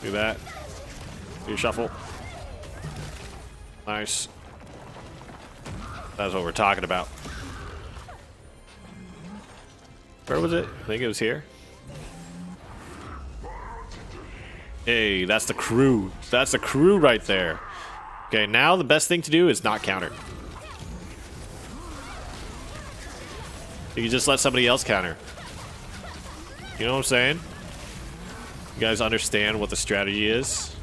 Do that. Do shuffle. Nice. That's what we're talking about. Where was it? I think it was here. Hey, that's the crew. That's the crew right there. Okay, now the best thing to do is not counter. You can just let somebody else counter. You know what I'm saying? You guys understand what the strategy is?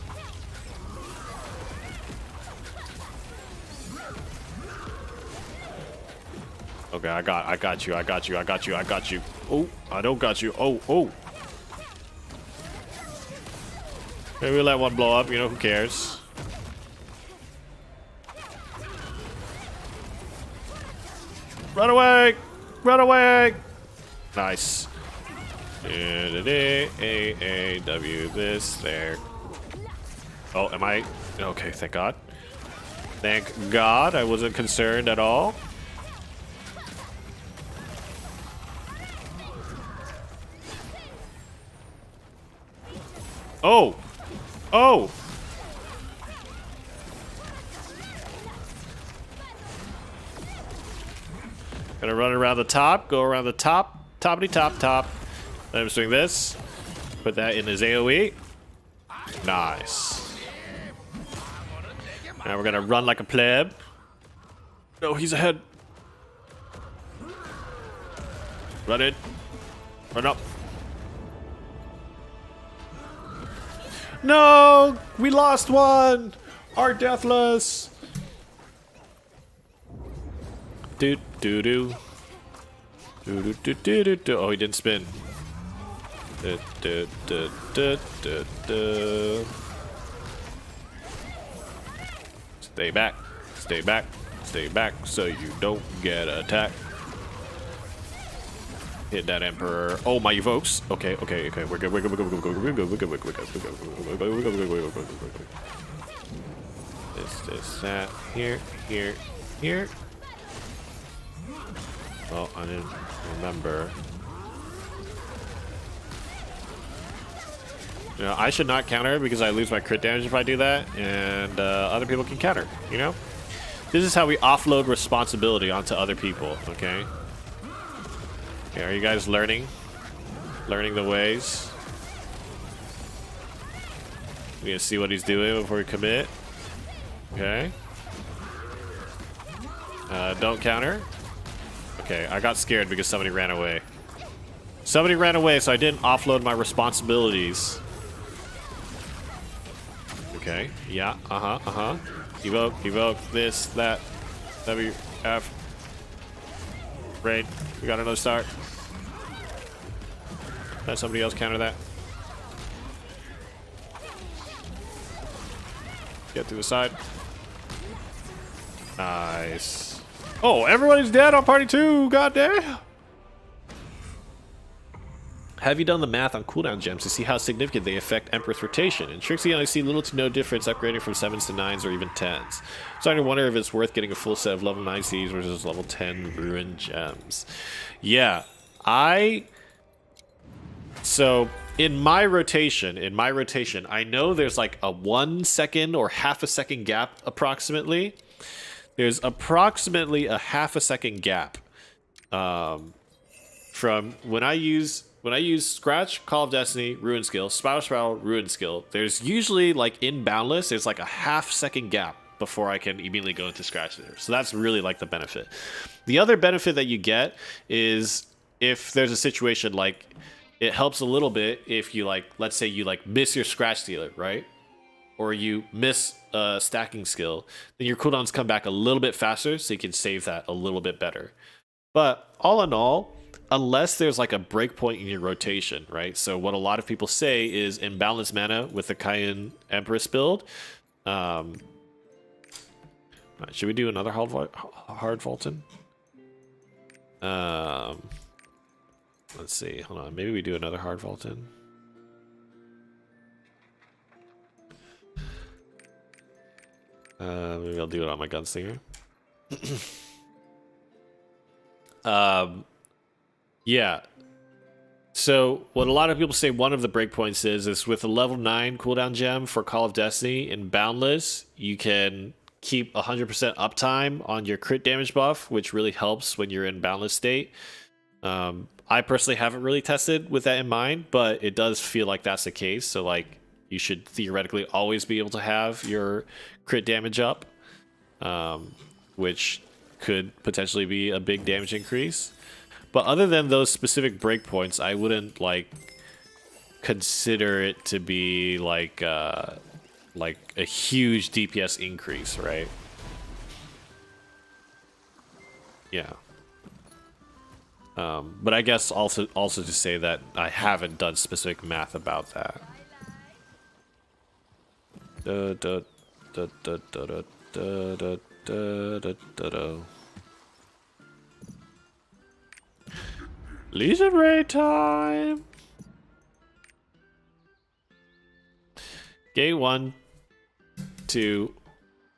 Okay, I got you. Oh, I don't got you. Oh. Maybe we let one blow up, you know, who cares? Run away! Run away! Nice. A-A-W, this, there. Oh, am I? Okay, thank God. Thank God, I wasn't concerned at all. Oh! Oh! Gonna run around the top, go around the top, toppity top. Then I'm doing this. Put that in his AoE. Nice. Now we're gonna run like a pleb. No, he's ahead. Run in. Run up. No! We lost one! Our deathless! Do. Oh, he didn't spin. Stay back. Stay back. Stay back so you don't get attacked. Hit that Emperor. Oh, my evokes. Okay. We're good. This, that. Here. Oh, I didn't remember. You know, I should not counter because I lose my crit damage if I do that, and other people can counter, you know? This is how we offload responsibility onto other people, okay? Okay, are you guys learning? Learning the ways? We need to see what he's doing before we commit. Okay. Don't counter. Okay, I got scared because somebody ran away. Somebody ran away, so I didn't offload my responsibilities. Okay, yeah, Evoke, this, that, W, F. Raid, we got another start. Let somebody else counter that. Get to the side. Nice. Oh, everybody's dead on party 2, goddamn. Have you done the math on cooldown gems to see how significant they affect Empress rotation? In Strictly, I see little to no difference upgrading from 7s to 9s or even 10s. So I wonder if it's worth getting a full set of level 9 Cs versus level 10 Ruin gems. Yeah, So in my rotation, I know there's like a 1 second or half a second gap approximately. There's approximately a half a second gap from when I use Scratch, Call of Destiny, Ruin Skill, Spiral, Ruin Skill. There's usually, like, in Boundless, there's like a half second gap before I can immediately go into Scratch there. So that's really, like, the benefit. The other benefit that you get is if there's a situation, like, it helps a little bit if you, like, let's say you, like, miss your Scratch Stealer, right? Or you miss a stacking skill, then your cooldowns come back a little bit faster, so you can save that a little bit better. But all in all, unless there's like a breakpoint in your rotation, right? So what a lot of people say is imbalanced mana with the Cayenne Empress build. Should we do another hard Fulton? Let's see. Hold on. Maybe we do another hard Fulton. Maybe I'll do it on my gunslinger. Yeah. So what a lot of people say one of the breakpoints is with a level 9 cooldown gem for Call of Destiny in Boundless, you can keep 100% uptime on your crit damage buff, which really helps when you're in Boundless state. I personally haven't really tested with that in mind, but it does feel like that's the case. So like you should theoretically always be able to have your crit damage up, which could potentially be a big damage increase. But other than those specific breakpoints, I wouldn't like consider it to be like a huge DPS increase, right? Yeah. But I guess also to say that I haven't done specific math about that. Legion raid time. Gate 1, 2,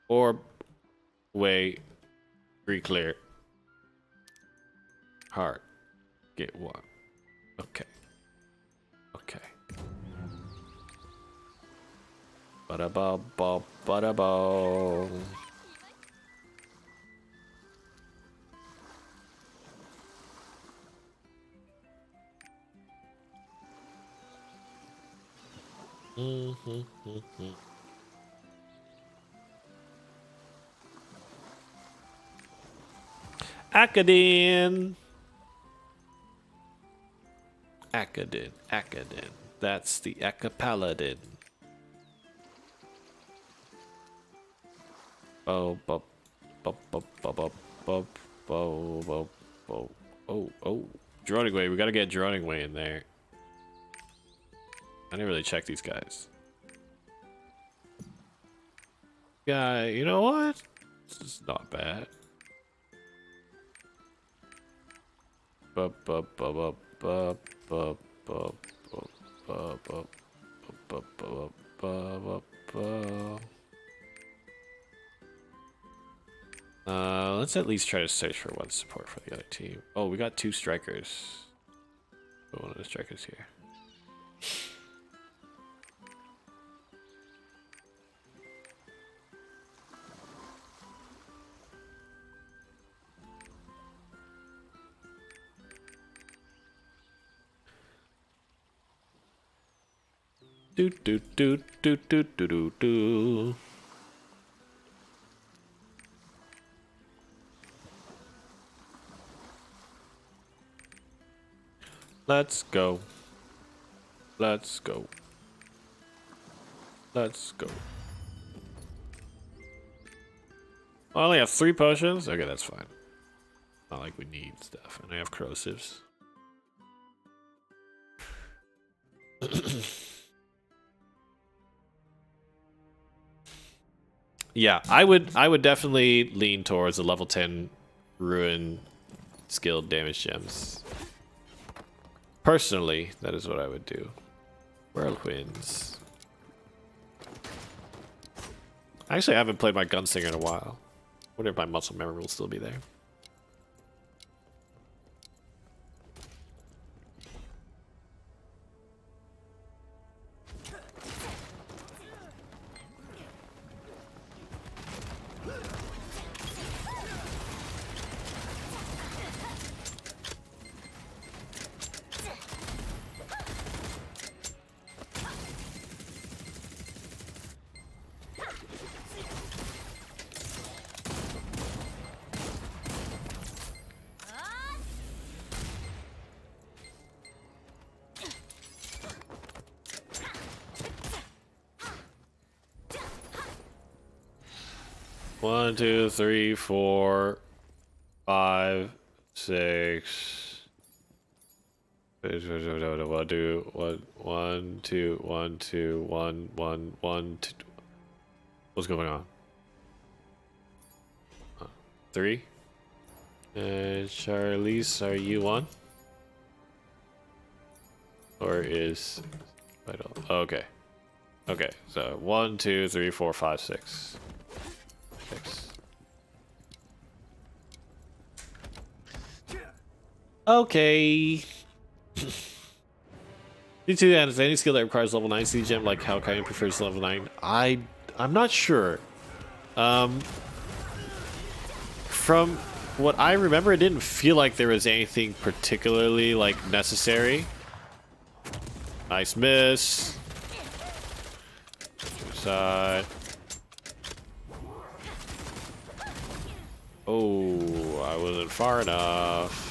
orb, way, 3 clear. Heart. Gate 1. Okay. Okay. Ba-da-ba, ba, ba-da-ba. Akadin. Akadin. That's the Akapaladin. Oh, bop, bop, bop, bop, bop, bop, bop, bop, bop. Oh. Droning Way. We gotta get Droning Way in there. I didn't really check these guys. Yeah, you know what? This is not bad. Bup, bup, bup, bup, bup, bup, bup, bup, bup, bup, bup, bup, bup, bup. Let's at least try to search for one support for the other team. Oh, we got 2 strikers. Put one of the strikers here. Do. Let's go. Let's go. Let's go. I only have 3 potions? Okay, that's fine. Not like we need stuff. And I have corrosives. Yeah, I would definitely lean towards a level 10 ruin skilled damage gems. Personally, that is what I would do. Whirlwinds. Actually, I haven't played my gunslinger in a while. Wonder if my muscle memory will still be there. One, 2, 3, 4, 5, 6. 1, 2, 1, 2, 1, 2, 1, 1, 1, 2. What's going on? 3. And Charlize, are you on? Or is Vital? Okay. Okay, so 1, 2, 3, 4, 5, 6. 6. Okay. D2 and is any skill that requires level 9 C gem like how Kyan prefers level 9? I'm not sure. From what I remember, it didn't feel like there was anything particularly like necessary. Nice miss. Side. Oh, I wasn't far enough.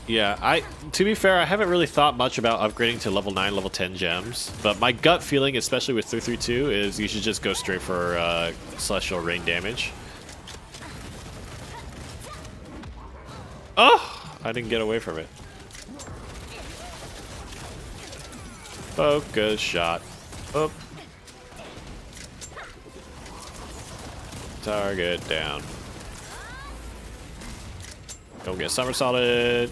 Yeah, to be fair, I haven't really thought much about upgrading to level 9, level 10 gems, but my gut feeling, especially with 332, is you should just go straight for Celestial Rain damage. Oh! I didn't get away from it. Focus shot. Up. Target down. Don't get somersaulted.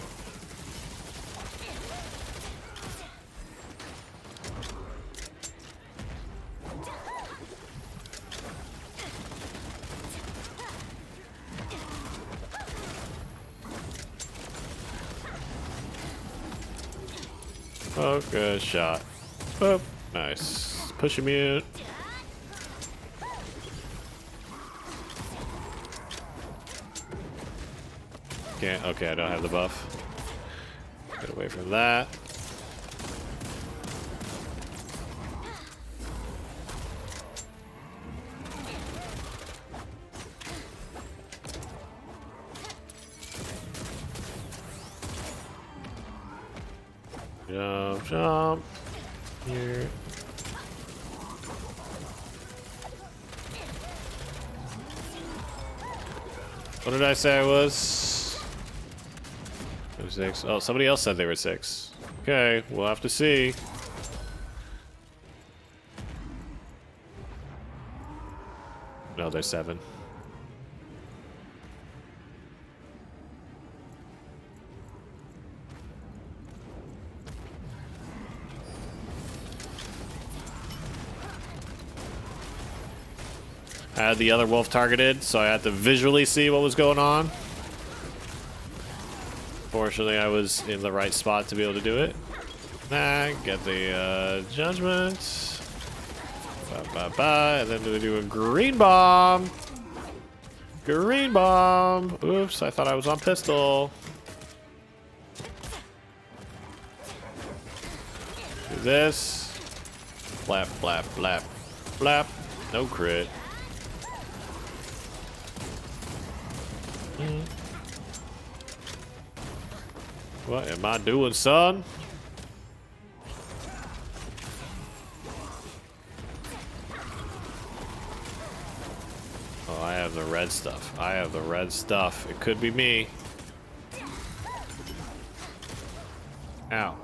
Oh, good shot. Oh, nice. Push him in. Okay, I don't have the buff. Get away from that. Jump, jump. Here. What did I say I was? 6. Oh, somebody else said they were 6. Okay, we'll have to see. No, they're 7. I had the other wolf targeted, so I had to visually see what was going on. Fortunately, I was in the right spot to be able to do it. Get the judgment. And then we do a green bomb. Green bomb. Oops, I thought I was on pistol. Do this. Flap, flap, flap, flap. No crit. What am I doing, son? Oh, I have the red stuff. I have the red stuff. It could be me. Ow.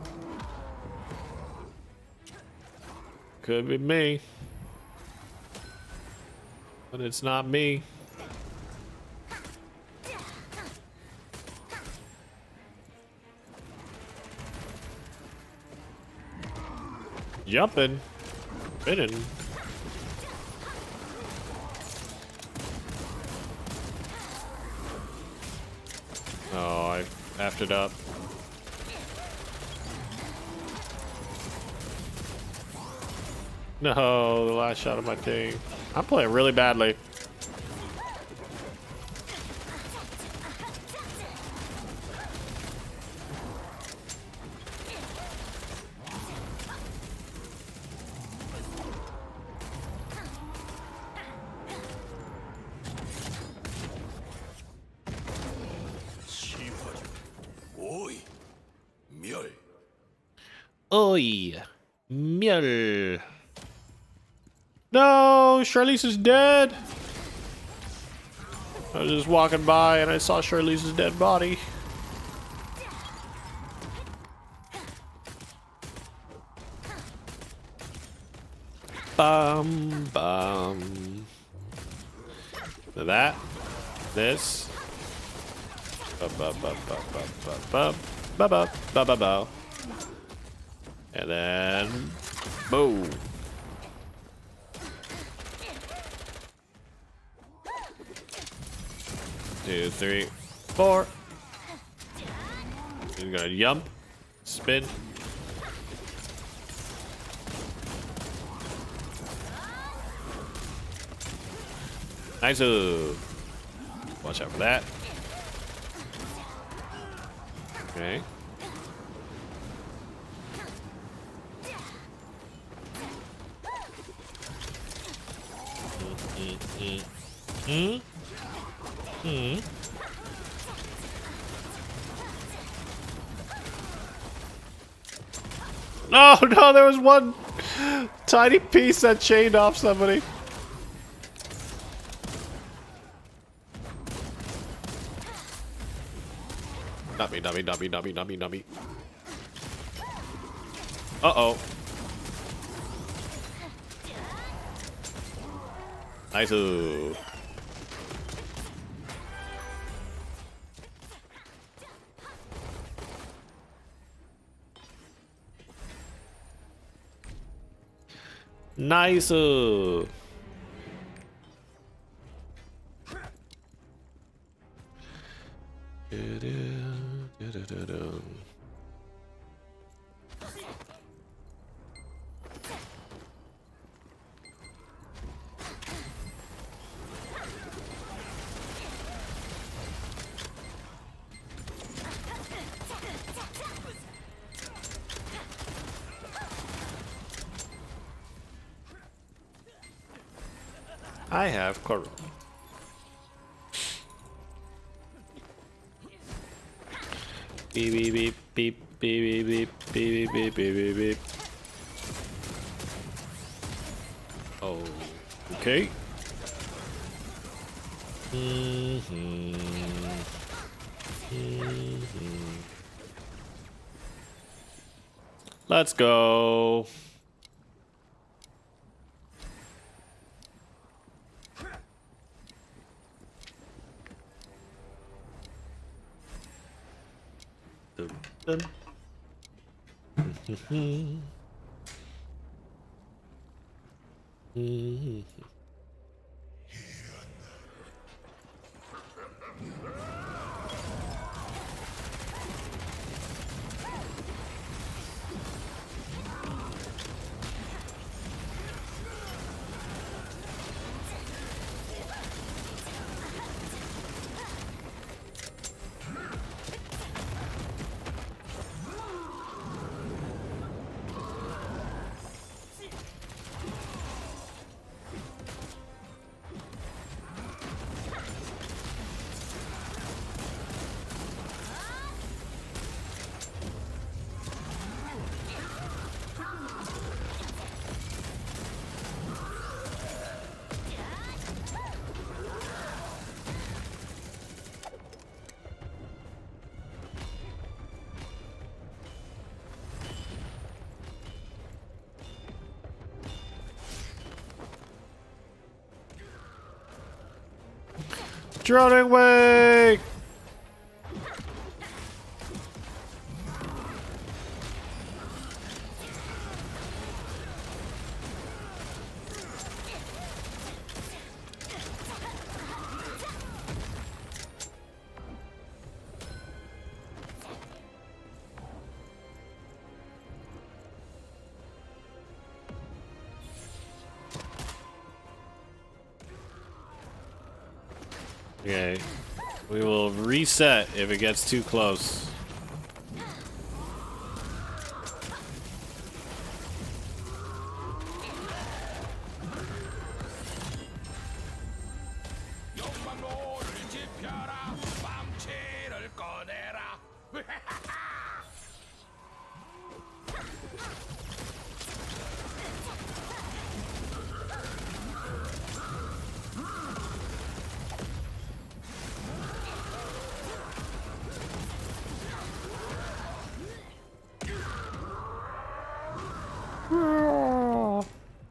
Could be me. But it's not me. Jumping. Spinning. Oh, I effed it up. No, the last shot of my team. I'm playing really badly. Oi, Miel. No, Charlize is dead. I was just walking by and I saw Charlize's dead body. Bum bum. That, this. And then, boom. 2, 3, 4. He's gonna jump, spin. Nice. Watch out for that. Okay. Oh no, there was one tiny piece that chained off somebody. Nubby, nubby, nubby, nubby, nubby, nubby. Uh-oh. Nice-oo. Nice-oo. I have Corona. Beep beep beep beep beep beep beep beep beep beep beep. Oh, okay. Let's go. Dun, dun. Droning wake! Okay. We will reset if it gets too close.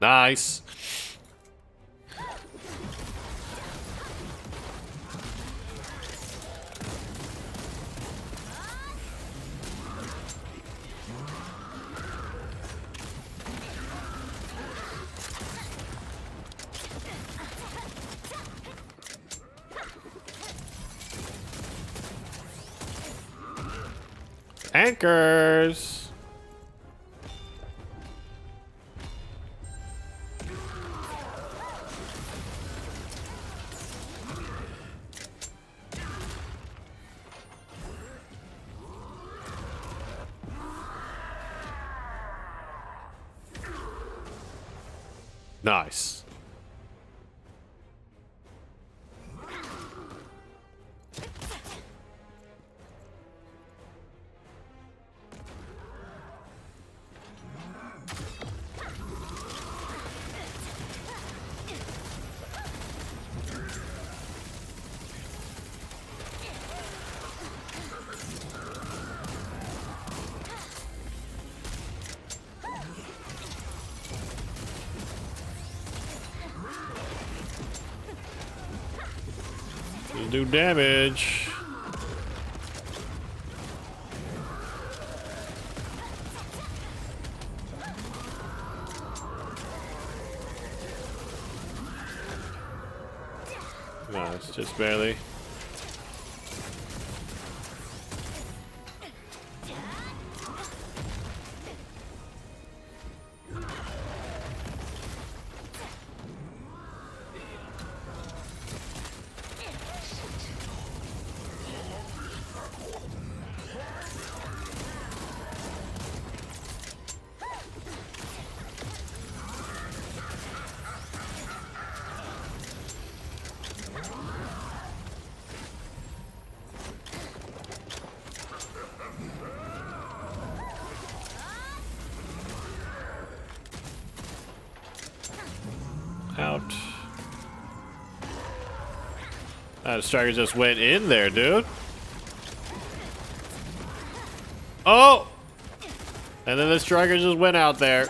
Nice. Anchors. Nice. do damage. No, it's just barely. Out. That striker just went in there, dude. Oh! And then the striker just went out there.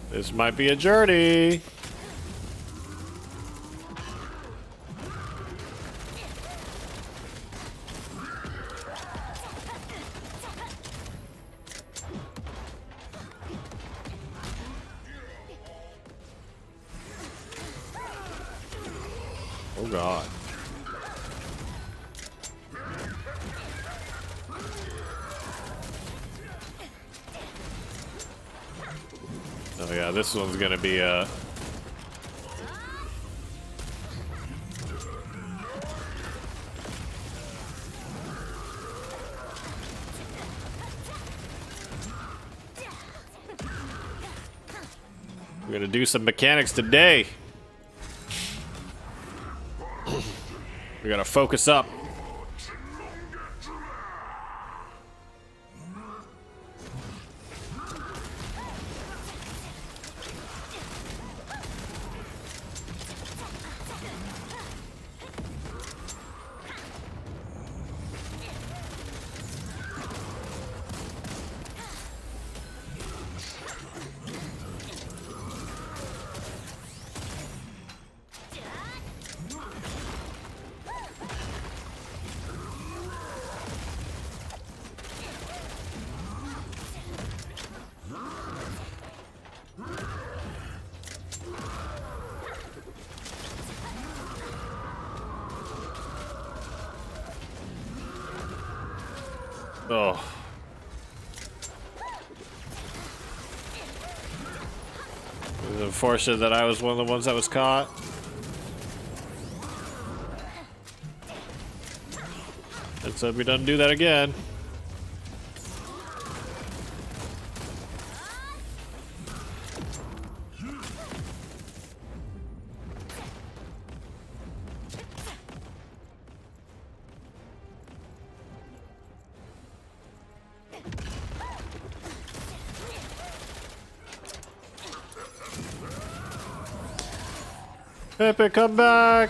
This might be a journey. Oh god. Oh yeah, this one's gonna be we're gonna do some mechanics today. We gotta focus up. Oh. It's unfortunate that I was one of the ones that was caught. Let's hope we don't do that again. Pepe, come back!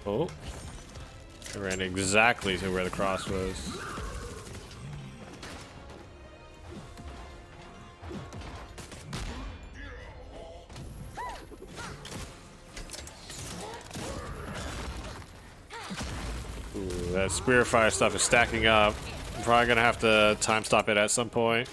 Oh. I ran exactly to where the cross was. Ooh, that spear fire stuff is stacking up. I'm probably gonna have to time stop it at some point.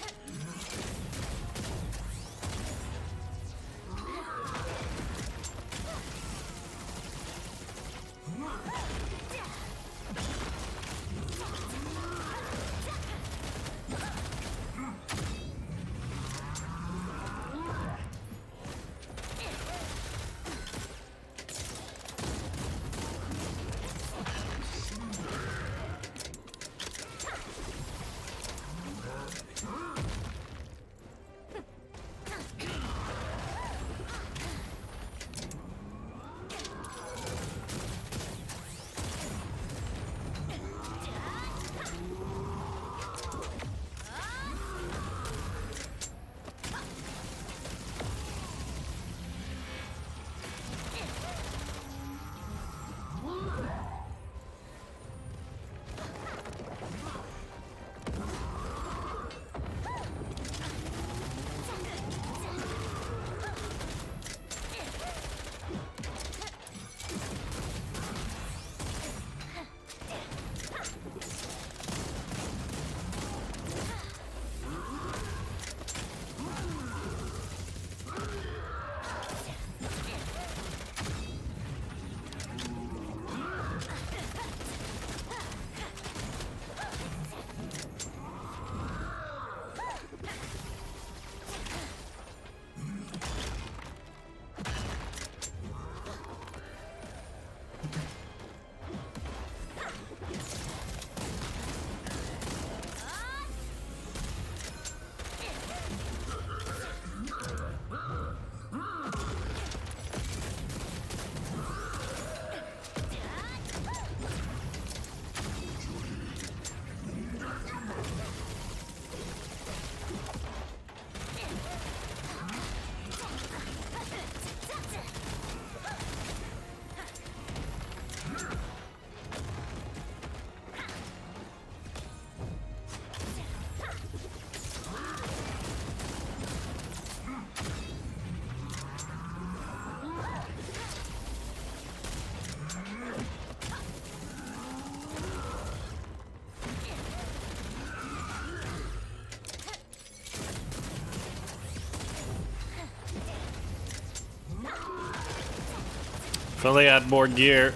If only I had more gear.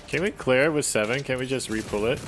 Can we clear it with 7? Can we just re-pull it?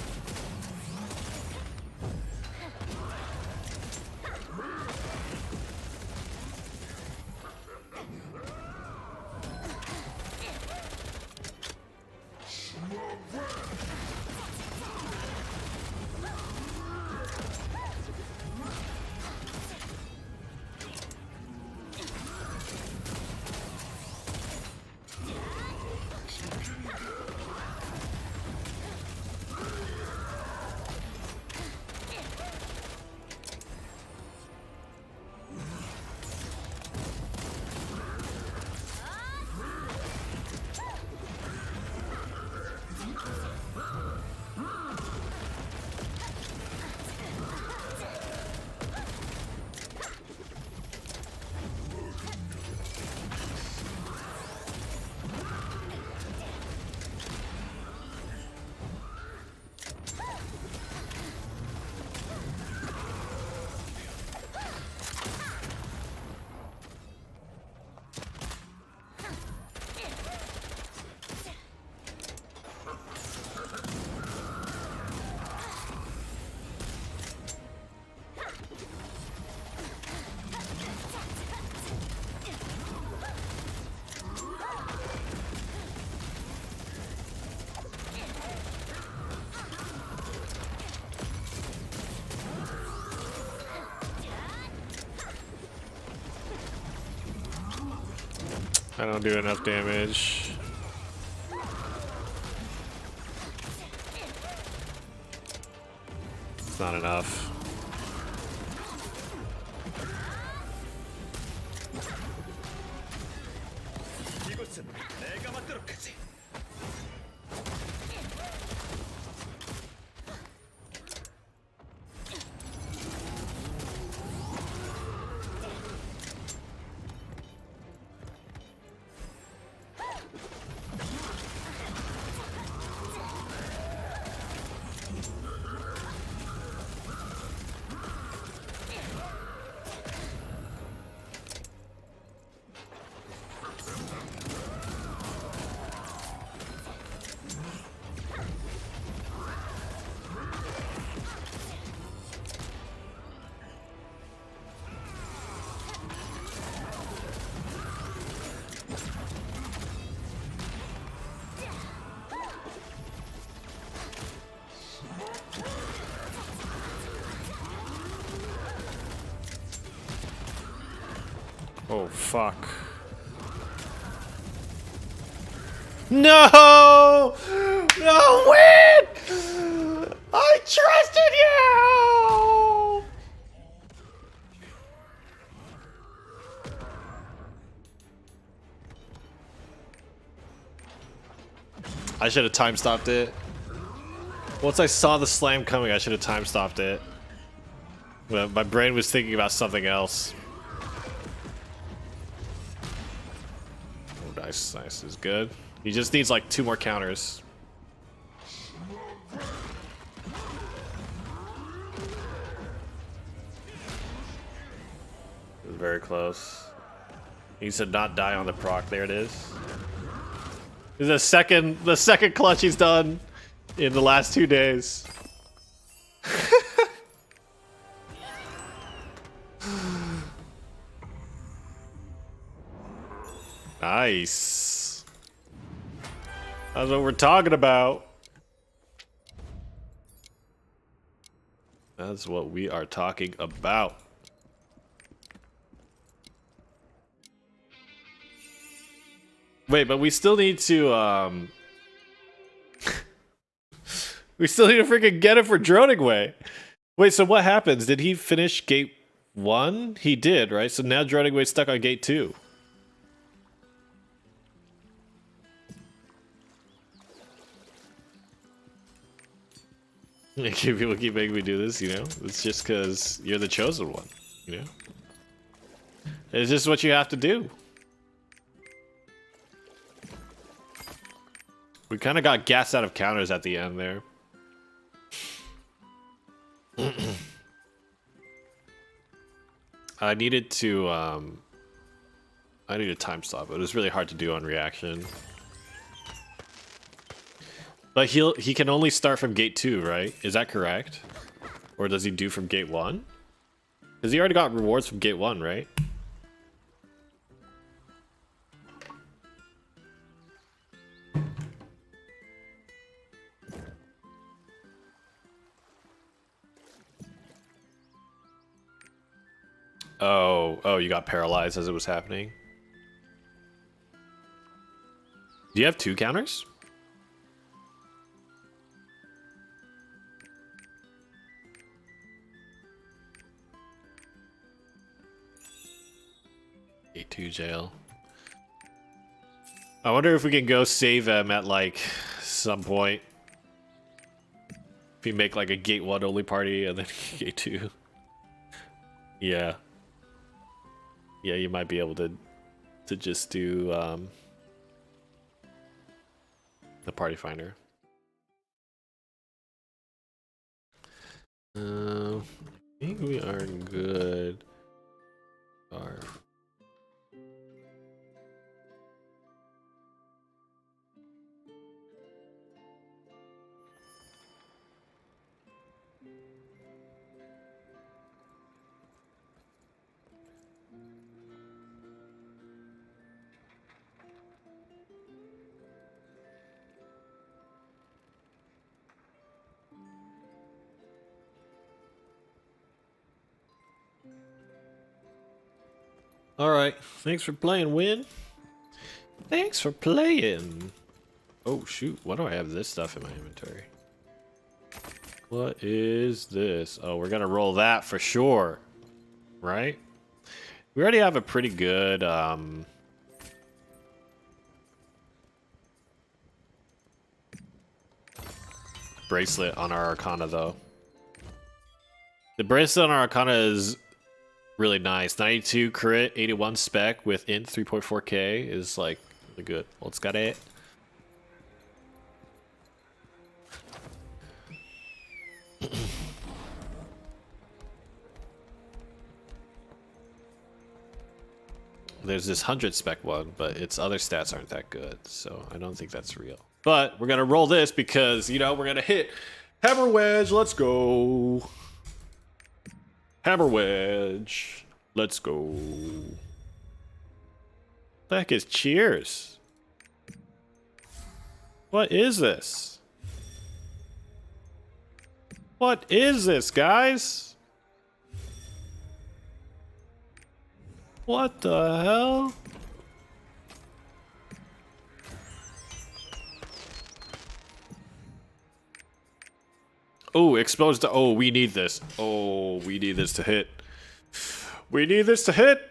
I don't do enough damage. It's not enough. Oh, fuck. No! No, win! I trusted you! I should have time stopped it. Once I saw the slam coming, I should have time stopped it. But my brain was thinking about something else. Oh, nice, nice is good. He just needs like 2 more counters. It was very close. He needs to not die on the proc. There it is. This is the second clutch he's done in the last 2 days. Nice. That's what we're talking about. That's what we are talking about. Wait, but we still need to, we still need to freaking get it for Droning Way. Wait, so what happens? Did he finish gate 1? He did, right? So now Droning Way's stuck on gate 2. People keep making me do this, you know? It's just because you're the chosen one, you know? It's just what you have to do. We kind of got gassed out of counters at the end there. I needed to time stop. It was really hard to do on reaction. But he can only start from gate 2, right? Is that correct? Or does he do from gate 1? Because he already got rewards from gate 1, right? Oh, you got paralyzed as it was happening. Do you have 2 counters? Gate 2 jail. I wonder if we can go save him at like some point. If we make like a gate 1 only party and then gate 2. Yeah. Yeah, you might be able to just do the party finder. I think we are good. All right, thanks for playing, Win. Thanks for playing. Oh shoot, why do I have this stuff in my inventory? What is this? Oh, we're gonna roll that for sure, right? We already have a pretty good bracelet on our Arcana though. The bracelet on our Arcana is really nice. 92 crit, 81 spec with int 3.4k is like really good. Let's got it. There's this 100 spec one, but its other stats aren't that good, so I don't think that's real. But we're gonna roll this because, you know, we're gonna hit Hammer Wedge. Let's go. Hammer Wedge. Let's go. What the heck is cheers? What is this? What is this, guys? What the hell? Oh, exposed to. Oh, we need this. Oh, we need this to hit. We need this to hit.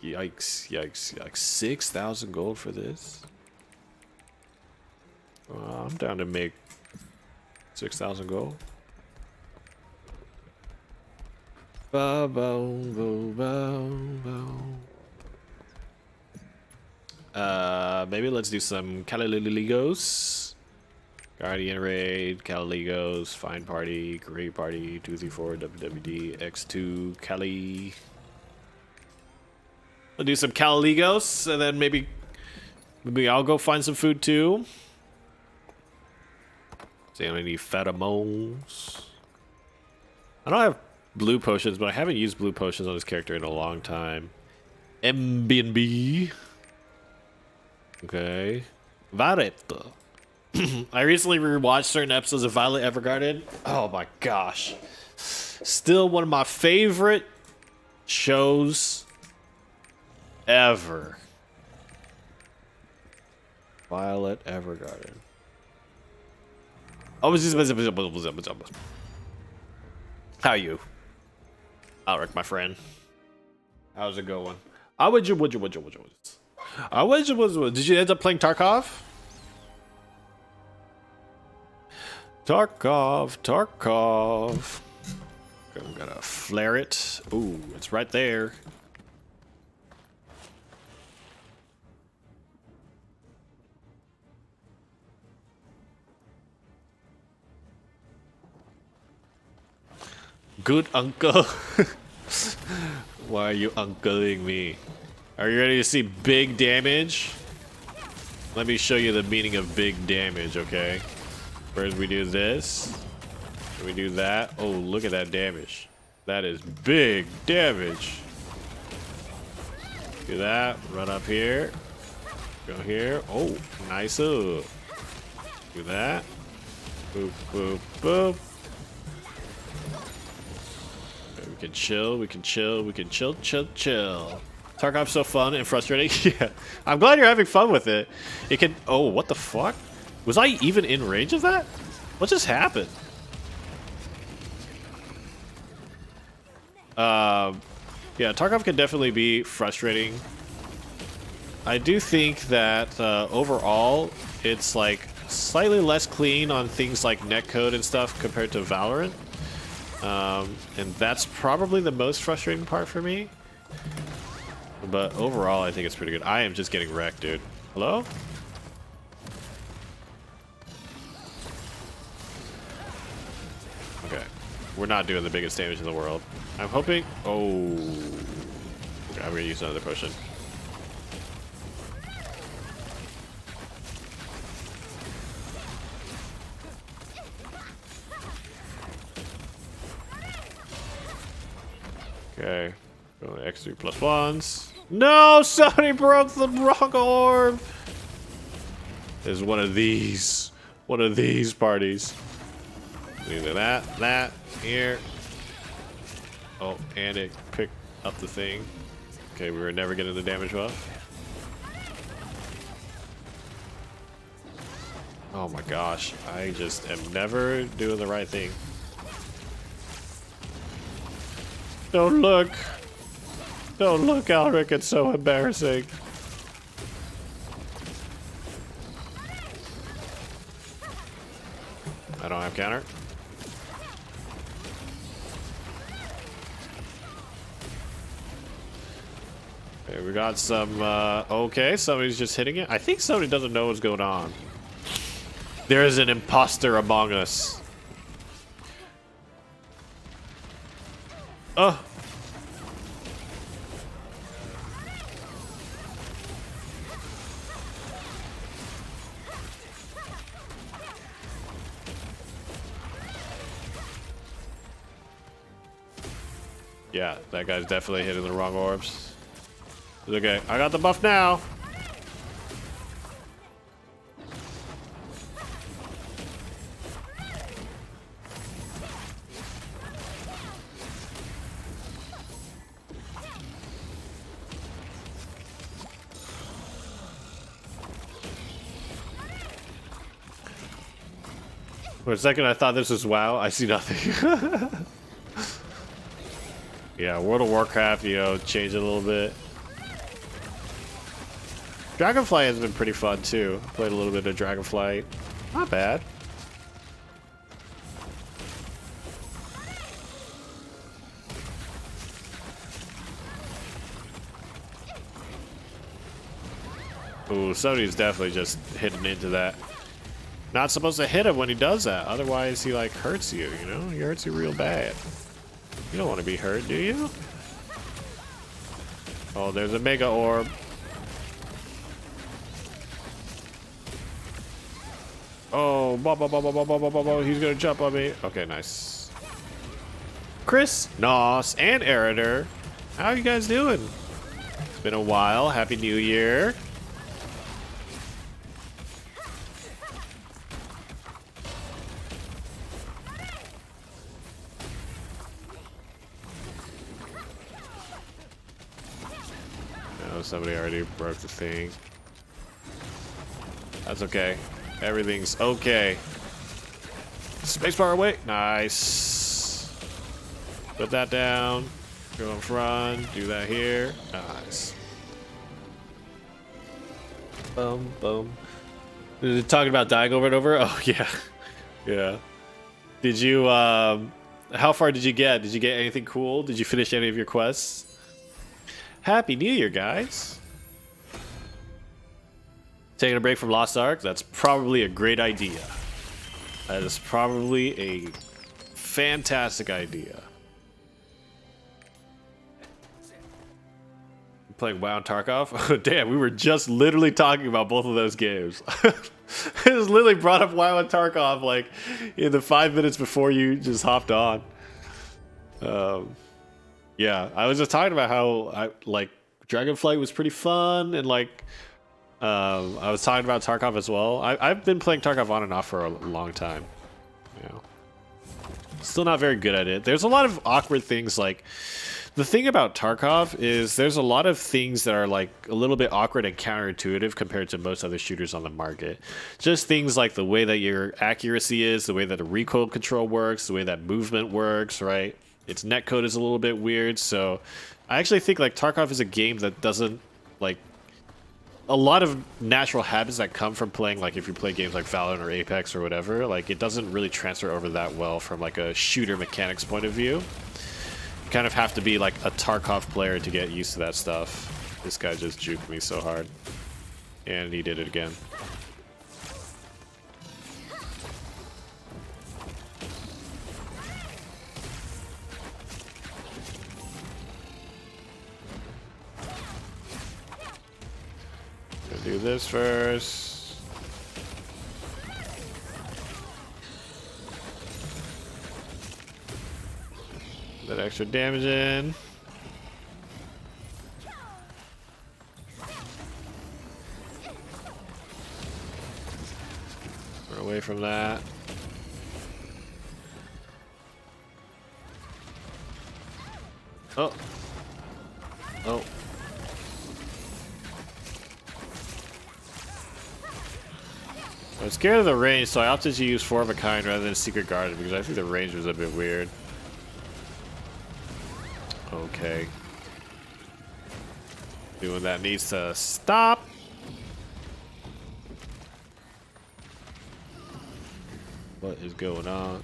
Yikes, yikes, yikes. 6,000 gold for this? I'm down to make 6,000 gold. Ba bow, bow, bow, bow. Maybe let's do some Caliligos. Guardian Raid, Caliligos, Fine Party, Great Party, 234, WWD, X2, Cali. We'll do some Caliligos, and then maybe I'll go find some food too. See how many pheromones. I don't have blue potions, but I haven't used blue potions on this character in a long time. MBNB. Okay. Violet. I recently rewatched certain episodes of Violet Evergarden. Oh my gosh. Still one of my favorite shows ever. Violet Evergarden. How are you? Alric, my friend. How's it going? Did you end up playing Tarkov? Tarkov. I'm gonna flare it. Ooh, it's right there. Good uncle. Why are you uncling me? Are you ready to see big damage? Let me show you the meaning of big damage, okay? First we do this. We do that. Oh, look at that damage. That is big damage. Do that. Run up here. Go here. Oh, nice up. Do that. Boop, boop, boop. We can chill, we can chill, we can chill. Tarkov's so fun and frustrating. Yeah, I'm glad you're having fun with it. It can. Oh, what the fuck? Was I even in range of that? What just happened? Yeah, Tarkov can definitely be frustrating. I do think that overall, it's like slightly less clean on things like netcode and stuff compared to Valorant. And that's probably the most frustrating part for me. But overall, I think it's pretty good. I am just getting wrecked, dude. Hello? Okay. We're not doing the biggest damage in the world. I'm hoping... Oh. Okay, I'm gonna use another potion. Okay. Go to X3 plus ones. No! Somebody broke the wrong orb! There's one of these. One of these parties. Either that, here. Oh, and it picked up the thing. Okay, we were never getting the damage buff. Oh my gosh, I just am never doing the right thing. Don't look. Don't look, Alric, it's so embarrassing. I don't have counter. Okay, we got some, okay, somebody's just hitting it. I think somebody doesn't know what's going on. There is an imposter among us. Oh. Yeah, that guy's definitely hitting the wrong orbs. It's okay, I got the buff now. For a second, I thought this was WoW. I see nothing. Yeah, World of Warcraft, you know, changed it a little bit. Dragonfly has been pretty fun too. Played a little bit of Dragonfly. Not bad. Ooh, somebody's definitely just hitting into that. Not supposed to hit him when he does that. Otherwise, he like hurts you, you know? He hurts you real bad. You don't want to be hurt, do you? Oh, there's a mega orb. Oh, he's gonna jump on me. Okay, nice. Chris, Nos, and Eritor. How you guys doing? It's been a while. Happy New Year. Oh, somebody already broke the thing. That's okay. Everything's okay. Spacebar away. Nice. Put that down. Go in front. Do that here. Nice. Boom, boom. Talking about dying over and over? Oh, yeah. Yeah. Did you, how far did you get? Did you get anything cool? Did you finish any of your quests? Happy New Year, guys. Taking a break from Lost Ark? That's probably a great idea. That is probably a fantastic idea. Playing WoW and Tarkov? Oh, damn, we were just literally talking about both of those games. I just literally brought up WoW and Tarkov like in the 5 minutes before you just hopped on. Yeah, I was just talking about how Dragonflight was pretty fun, and like I was talking about Tarkov as well. I've been playing Tarkov on and off for a long time. You know, still not very good at it. There's a lot of awkward things. Like the thing about Tarkov is there's a lot of things that are like a little bit awkward and counterintuitive compared to most other shooters on the market. Just things like the way that your accuracy is, the way that the recoil control works, the way that movement works, right? Its netcode is a little bit weird, so I actually think like Tarkov is a game that doesn't like a lot of natural habits that come from playing, like if you play games like Valorant or Apex or whatever, like it doesn't really transfer over that well from like a shooter mechanics point of view. You kind of have to be like a Tarkov player to get used to that stuff. This guy just juked me so hard, and he did it again. Do this first. That extra damage in. We're away from that. Oh. Oh. I was scared of the range, so I opted to use 4 of a kind rather than Secret Garden because I think the range was a bit weird. Okay. Doing that needs to stop. What is going on?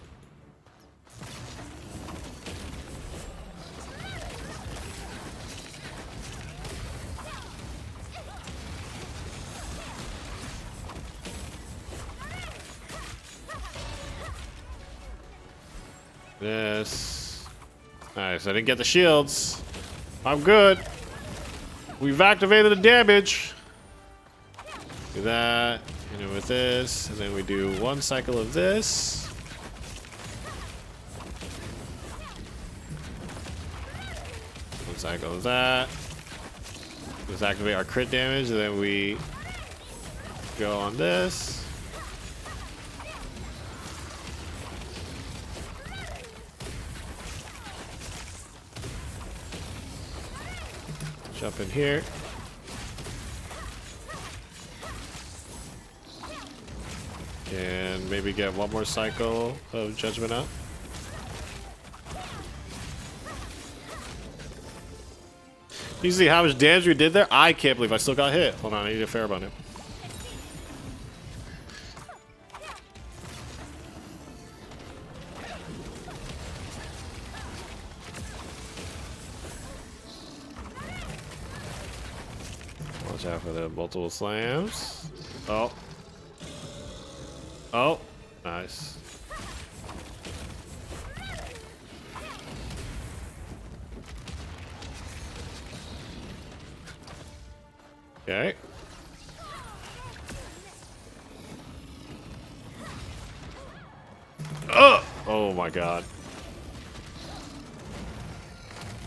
This. Nice, I didn't get the shields. I'm good. We've activated the damage. Do that, and then with this, and then we do 1 cycle of this. One cycle of that. Let's activate our crit damage, and then we go on this. Jump in here. And maybe get 1 more cycle of Judgment up. You see how much damage we did there? I can't believe I still got hit. Hold on, I need a fair on it. Watch out for the multiple slams. Oh. Oh. Nice. Okay. Oh my god.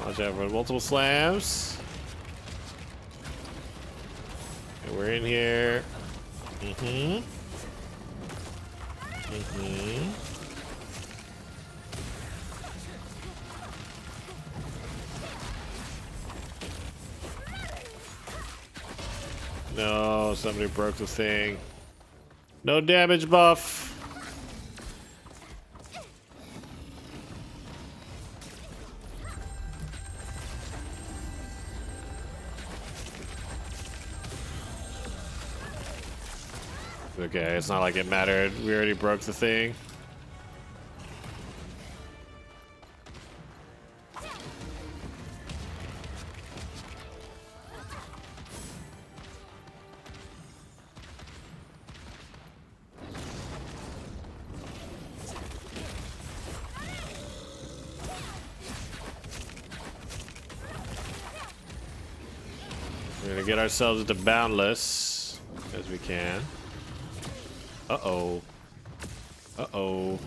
Watch out for multiple slams. Okay, we're in here. No, somebody broke the thing. No damage buff. Okay, it's not like it mattered. We already broke the thing. We're gonna get ourselves into boundless as we can. Uh-oh. Uh-oh.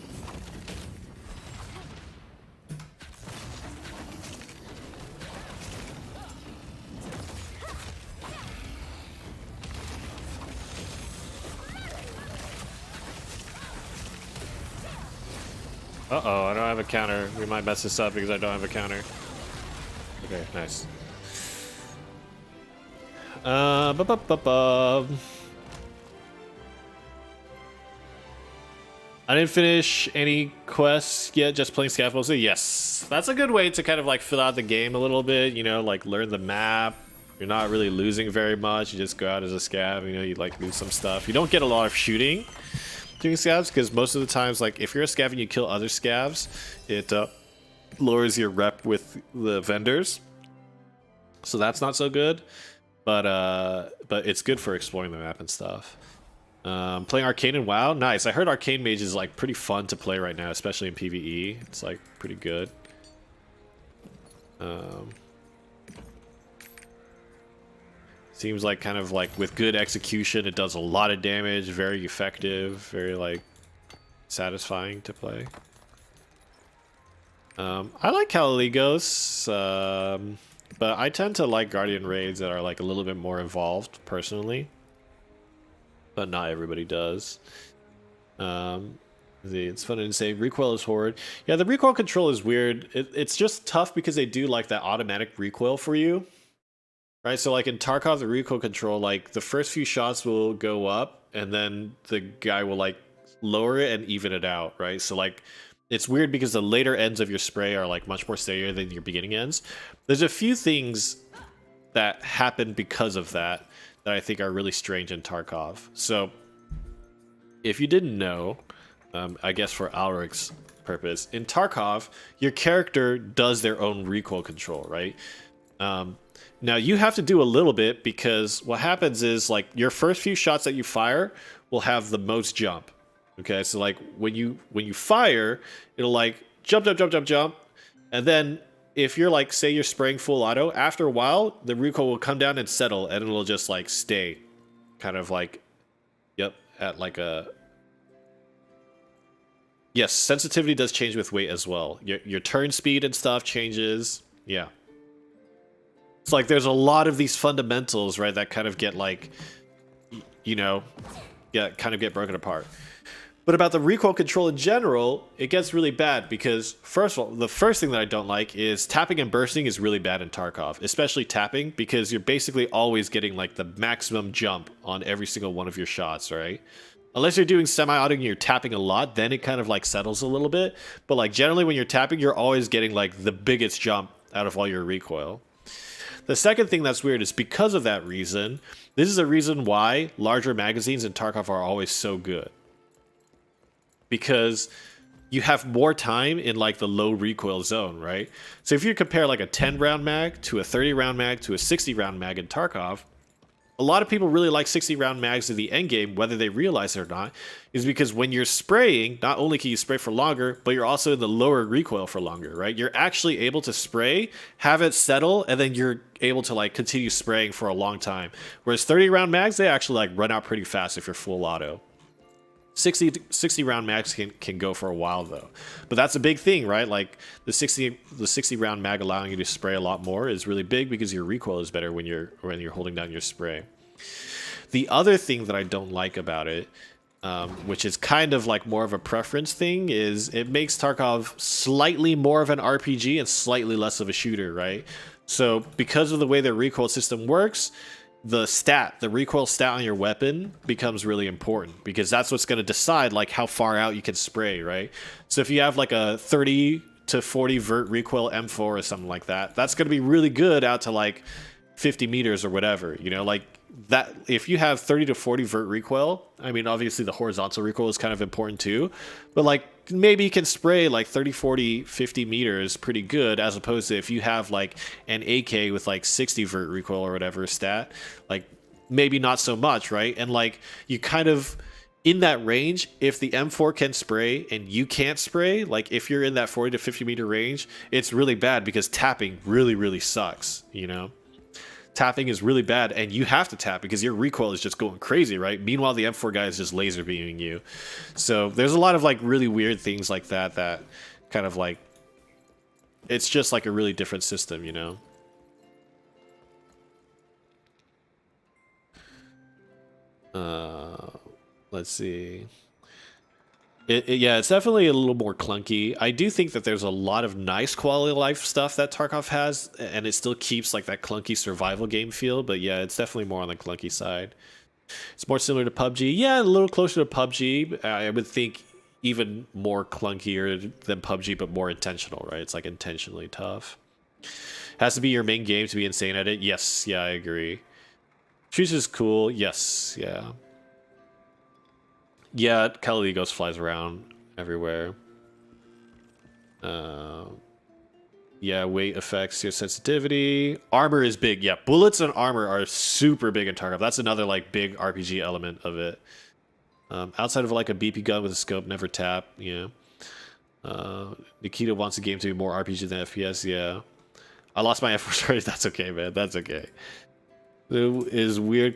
Uh-oh, I don't have a counter. We might mess this up because I don't have a counter. Okay, nice. I didn't finish any quests yet, just playing scav mostly. Yes, that's a good way to kind of like fill out the game a little bit, you know, like learn the map. You're not really losing very much. You just go out as a scav, you know, you like lose some stuff. You don't get a lot of shooting doing scavs because most of the times, like if you're a scav and you kill other scavs, it lowers your rep with the vendors. So that's not so good, but it's good for exploring the map and stuff. Playing Arcane and WoW, nice. I heard Arcane Mage is like pretty fun to play right now, especially in PvE. It's like pretty good. Seems like kind of like with good execution, it does a lot of damage, very effective, very like satisfying to play. I like Calaligos, but I tend to like Guardian raids that are like a little bit more involved personally. But not everybody does. It's fun and insane. Recoil is horrid. Yeah, the recoil control is weird. It's just tough because they do like that automatic recoil for you. Right? So like in Tarkov, the recoil control, like the first few shots will go up and then the guy will like lower it and even it out, right? So like it's weird because the later ends of your spray are like much more steadier than your beginning ends. There's a few things that happen because of that I think are really strange in Tarkov. So, if you didn't know, I guess for Alric's purpose, in Tarkov, your character does their own recoil control, right? Now, you have to do a little bit because what happens is, like, your first few shots that you fire will have the most jump. Okay, so, like, when you fire, it'll, like, jump, jump, jump, jump, jump, and then if you're like, say you're spraying full auto, after a while, the recoil will come down and settle, and it'll just like stay kind of like, yep, at like a... Yes, sensitivity does change with weight as well. Your turn speed and stuff changes. Yeah. It's like there's a lot of these fundamentals, right, that kind of get like, you know, kind of get broken apart. But about the recoil control in general, it gets really bad because, first of all, the first thing that I don't like is tapping and bursting is really bad in Tarkov, especially tapping, because you're basically always getting like the maximum jump on every single one of your shots, right? Unless you're doing semi-auto and you're tapping a lot, then it kind of like settles a little bit. But like generally when you're tapping, you're always getting like the biggest jump out of all your recoil. The second thing that's weird is because of that reason, this is a reason why larger magazines in Tarkov are always so good. Because you have more time in like the low recoil zone, right? So if you compare like a 10 round mag to a 30 round mag to a 60 round mag in Tarkov, a lot of people really like 60 round mags in the end game, whether they realize it or not, is because when you're spraying, not only can you spray for longer, but you're also in the lower recoil for longer, right? You're actually able to spray, have it settle, and then you're able to like continue spraying for a long time. Whereas 30 round mags, they actually like run out pretty fast if you're full auto. 60 round mags can go for a while though, but that's a big thing, right? Like the 60 round mag allowing you to spray a lot more is really big because your recoil is better when you're holding down your spray. The other thing that I don't like about it, which is kind of like more of a preference thing, is it makes Tarkov slightly more of an RPG and slightly less of a shooter, right? So because of the way their recoil system works, the recoil stat on your weapon becomes really important because that's what's going to decide like how far out you can spray, right? So if you have like a 30 to 40 vert recoil M4 or something like that, that's going to be really good out to like 50 meters or whatever, you know, like that. If you have 30 to 40 vert recoil, I mean, obviously the horizontal recoil is kind of important too, but like maybe you can spray like 30, 40, 50 meters pretty good, as opposed to if you have like an AK with like 60 vert recoil or whatever stat, like maybe not so much, right? And like you kind of in that range, if the M4 can spray and you can't spray, like if you're in that 40 to 50 meter range, it's really bad because tapping really, really sucks, you know? Tapping is really bad, and you have to tap because your recoil is just going crazy, right? Meanwhile, the M4 guy is just laser beaming you. So there's a lot of like really weird things like that that kind of like, it's just like a really different system, you know? Let's see. Yeah, it's definitely a little more clunky. I do think that there's a lot of nice quality of life stuff that Tarkov has, and it still keeps like that clunky survival game feel, but yeah, it's definitely more on the clunky side. It's more similar to PUBG. Yeah, a little closer to PUBG. I would think even more clunkier than PUBG, but more intentional, right? It's like intentionally tough. Has to be your main game to be insane at it. Yes, yeah, I agree. Choose is cool. Yes, yeah. Yeah, Caligos flies around everywhere. Yeah, weight affects your sensitivity. Armor is big. Yeah, bullets and armor are super big in Tarkov. That's another like big RPG element of it. Outside of like a BP gun with a scope, never tap. Yeah. Nikita wants the game to be more RPG than FPS. Yeah. I lost my F4 already. That's okay, man. That's okay. It is weird.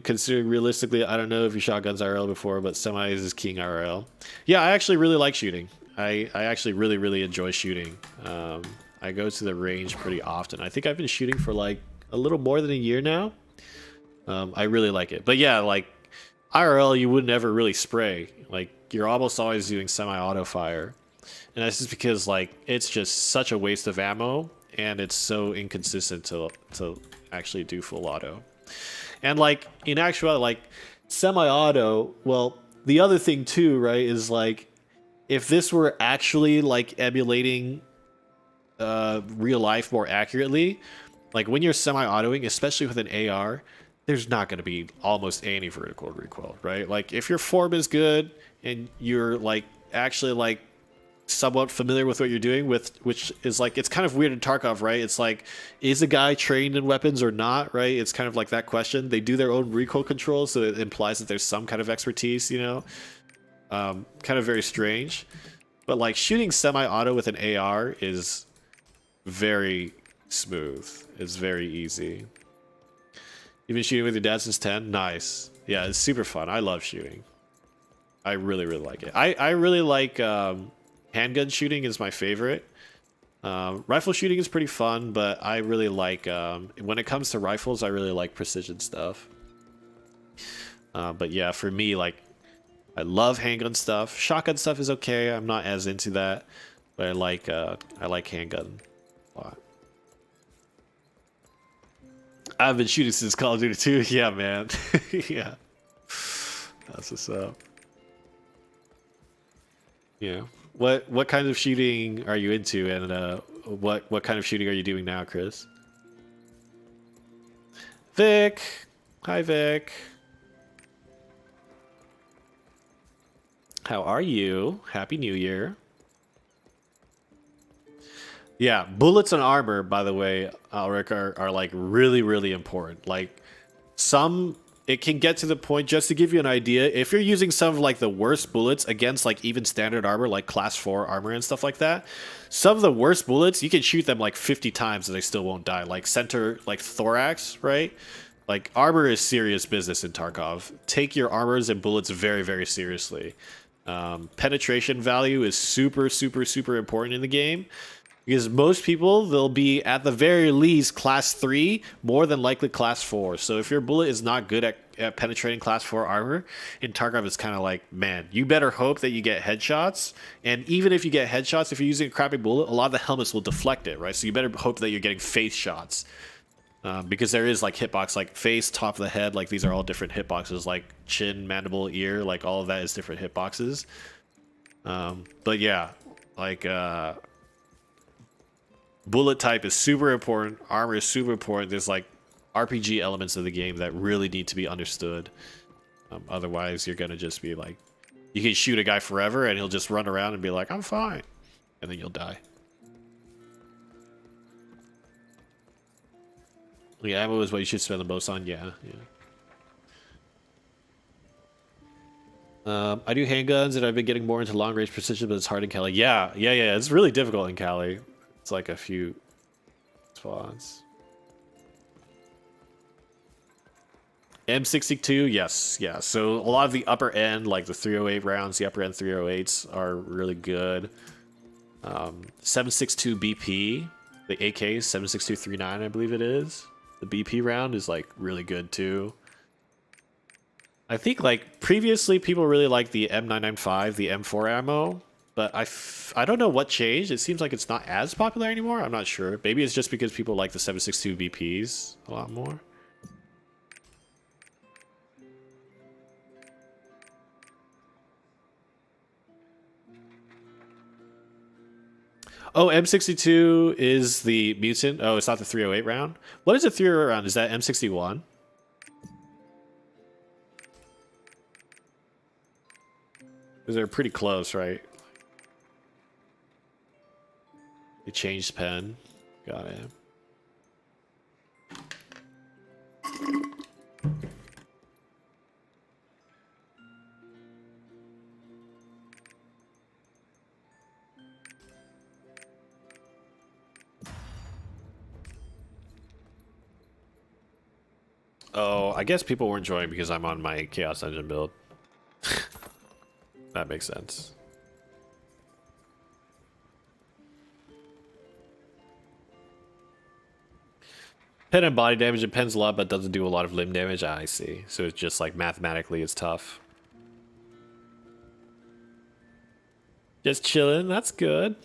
Considering realistically, I don't know if you shot guns IRL before, but semis is king IRL. Yeah, I actually really like shooting. I actually really enjoy shooting. I go to the range pretty often. I think I've been shooting for like a little more than a year now. I really like it. But yeah, like IRL, you would never really spray. Like you're almost always doing semi-auto fire. And that's just because like it's just such a waste of ammo and it's so inconsistent to actually do full auto. And like in actuality, like semi-auto, well, the other thing too, right, is like if this were actually like emulating real life more accurately, like when you're semi-autoing, especially with an AR, there's not going to be almost any vertical recoil, right? Like if your form is good and you're like actually like somewhat familiar with what you're doing, with which is like, it's kind of weird in Tarkov, right? It's like, is a guy trained in weapons or not, right? It's kind of like that question. They do their own recoil control, so it implies that there's some kind of expertise, you know? Kind of very strange. But like shooting semi-auto with an AR is very smooth. It's very easy. You've been shooting with your dad since 10? Nice. Yeah, it's super fun. I love shooting. I really like it. I really like handgun shooting is my favorite. Rifle shooting is pretty fun, but I really like when it comes to rifles, I really like precision stuff. But yeah, for me, like I love handgun stuff. Shotgun stuff is okay. I'm not as into that, but I like handgun a lot. I've been shooting since Call of Duty 2. Yeah, man. Yeah. That's what's up. Yeah. What kind of shooting are you into, and what kind of shooting are you doing now, Chris? Vic. Hi, Vic. How are you? Happy New Year. Yeah, bullets and armor, by the way, Alric, are like really, really important. Like it can get to the point, just to give you an idea, if you're using some of like the worst bullets against like even standard armor, like class 4 armor and stuff like that, some of the worst bullets, you can shoot them like 50 times and they still won't die. Like center, like thorax, right? Like armor is serious business in Tarkov. Take your armors and bullets very, very seriously. Penetration value is super, super, super important in the game. Because most people, they'll be at the very least class 3, more than likely class 4. So if your bullet is not good at penetrating class 4 armor, in Tarkov it's kind of like, man, you better hope that you get headshots. And even if you get headshots, if you're using a crappy bullet, a lot of the helmets will deflect it, right? So you better hope that you're getting face shots. Because there is like hitbox, like face, top of the head, like these are all different hitboxes, like chin, mandible, ear, like all of that is different hitboxes. But yeah, like... bullet type is super important. Armor is super important. There's like RPG elements of the game that really need to be understood. Otherwise, you're going to just be like... You can shoot a guy forever and he'll just run around and be like, I'm fine. And then you'll die. Yeah, ammo is what you should spend the most on. Yeah, yeah. I do handguns and I've been getting more into long range precision, but it's hard in Cali. Yeah. It's really difficult in Cali. It's like a few spots. M62, yes, yeah. So a lot of the upper end, like the 308 rounds, the upper end 308s are really good. 762 BP, the AK 76239, I believe it is. The BP round is like really good too. I think like previously people really liked the M995, the M4 ammo. But I don't know what changed. It seems like it's not as popular anymore. I'm not sure. Maybe it's just because people like the 762 BPs a lot more. Oh, M62 is the mutant. Oh, it's not the 308 round. What is the 308 round? Is that M61? Because they're pretty close, right? They changed pen. Got it. Oh, I guess people were enjoying because I'm on my Chaos Engine build. That makes sense. Pen and body damage depends a lot, but doesn't do a lot of limb damage. I see. So it's just like mathematically it's tough. Just chilling. That's good.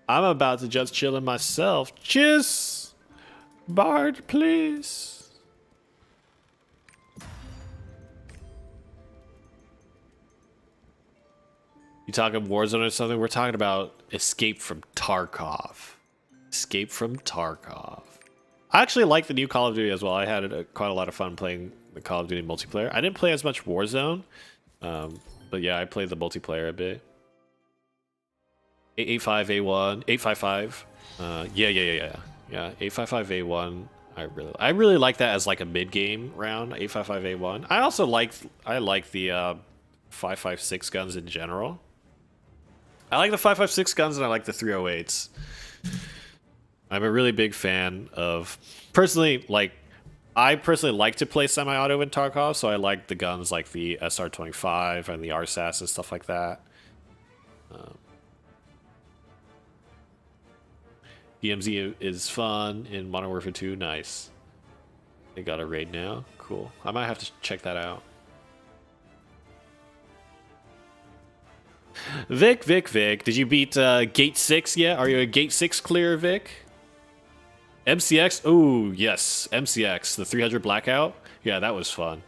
I'm about to just chillin' myself. Cheers! Bard, please. You talking Warzone or something? We're talking about Escape from Tarkov. Escape from Tarkov. I actually like the new Call of Duty as well. I had quite a lot of fun playing the Call of Duty multiplayer. I didn't play as much Warzone, but yeah, I played the multiplayer a bit. 885A1, 855. Yeah, 855A1. I really like that as like a mid game round. 855A1. I also like the 556 guns in general. I like the 556 guns and I like the 308s. I'm a really big fan of, I personally like to play semi-auto in Tarkov, so I like the guns like the SR25 and the RSAS and stuff like that. DMZ is fun in Modern Warfare 2, nice. They got a raid now, cool. I might have to check that out. Vic, did you beat Gate 6 yet? Are you a Gate 6 clear, Vic? MCX? Oh, yes. MCX, the 300 Blackout. Yeah, that was fun.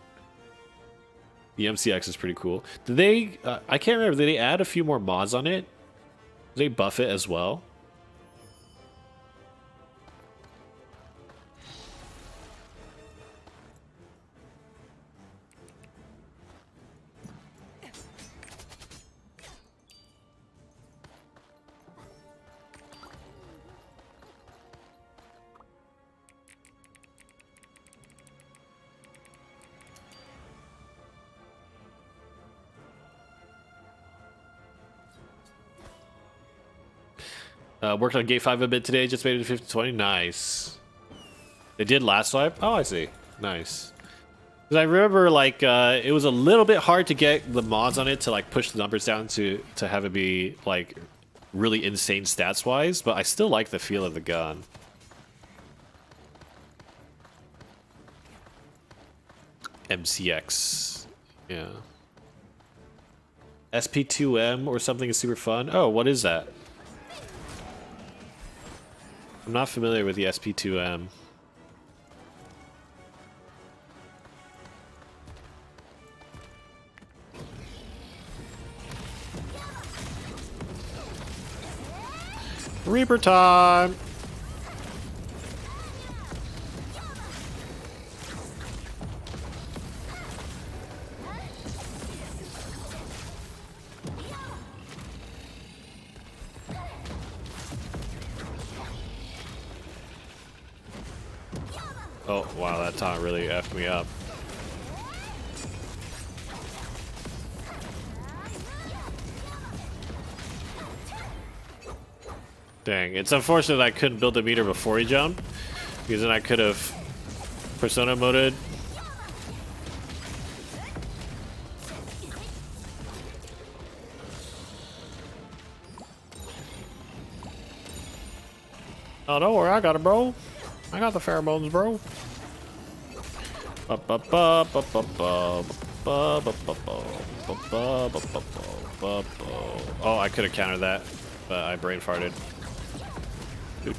The MCX is pretty cool. Did they... I can't remember. Did they add a few more mods on it? Did they buff it as well? Worked on gate 5 a bit today, just made it to 50-20. Nice. They did last swipe? Oh, I see. Nice. Because I remember, like, it was a little bit hard to get the mods on it to, like, push the numbers down to have it be, like, really insane stats-wise, but I still like the feel of the gun. MCX. Yeah. SP2M or something is super fun. Oh, what is that? I'm not familiar with the SP2M. Reaper time! Oh, wow, that taunt really effed me up. Dang, it's unfortunate that I couldn't build a meter before he jumped, because then I could have persona moded. Oh, don't worry, I got it, bro. I got the pheromones, bro. Oh, I could have countered that, but I brain farted. You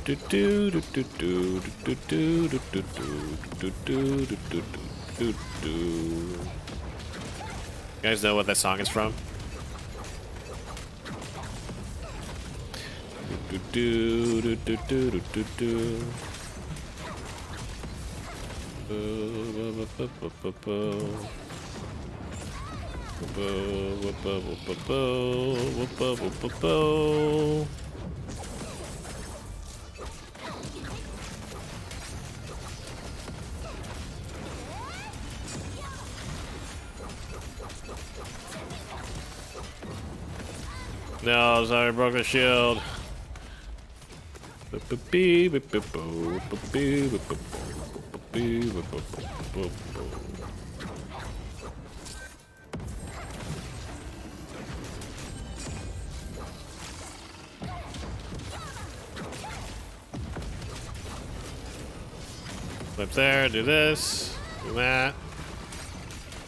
guys know what that song is from? No, sorry, I broke the shield. Flip there, do this, do that.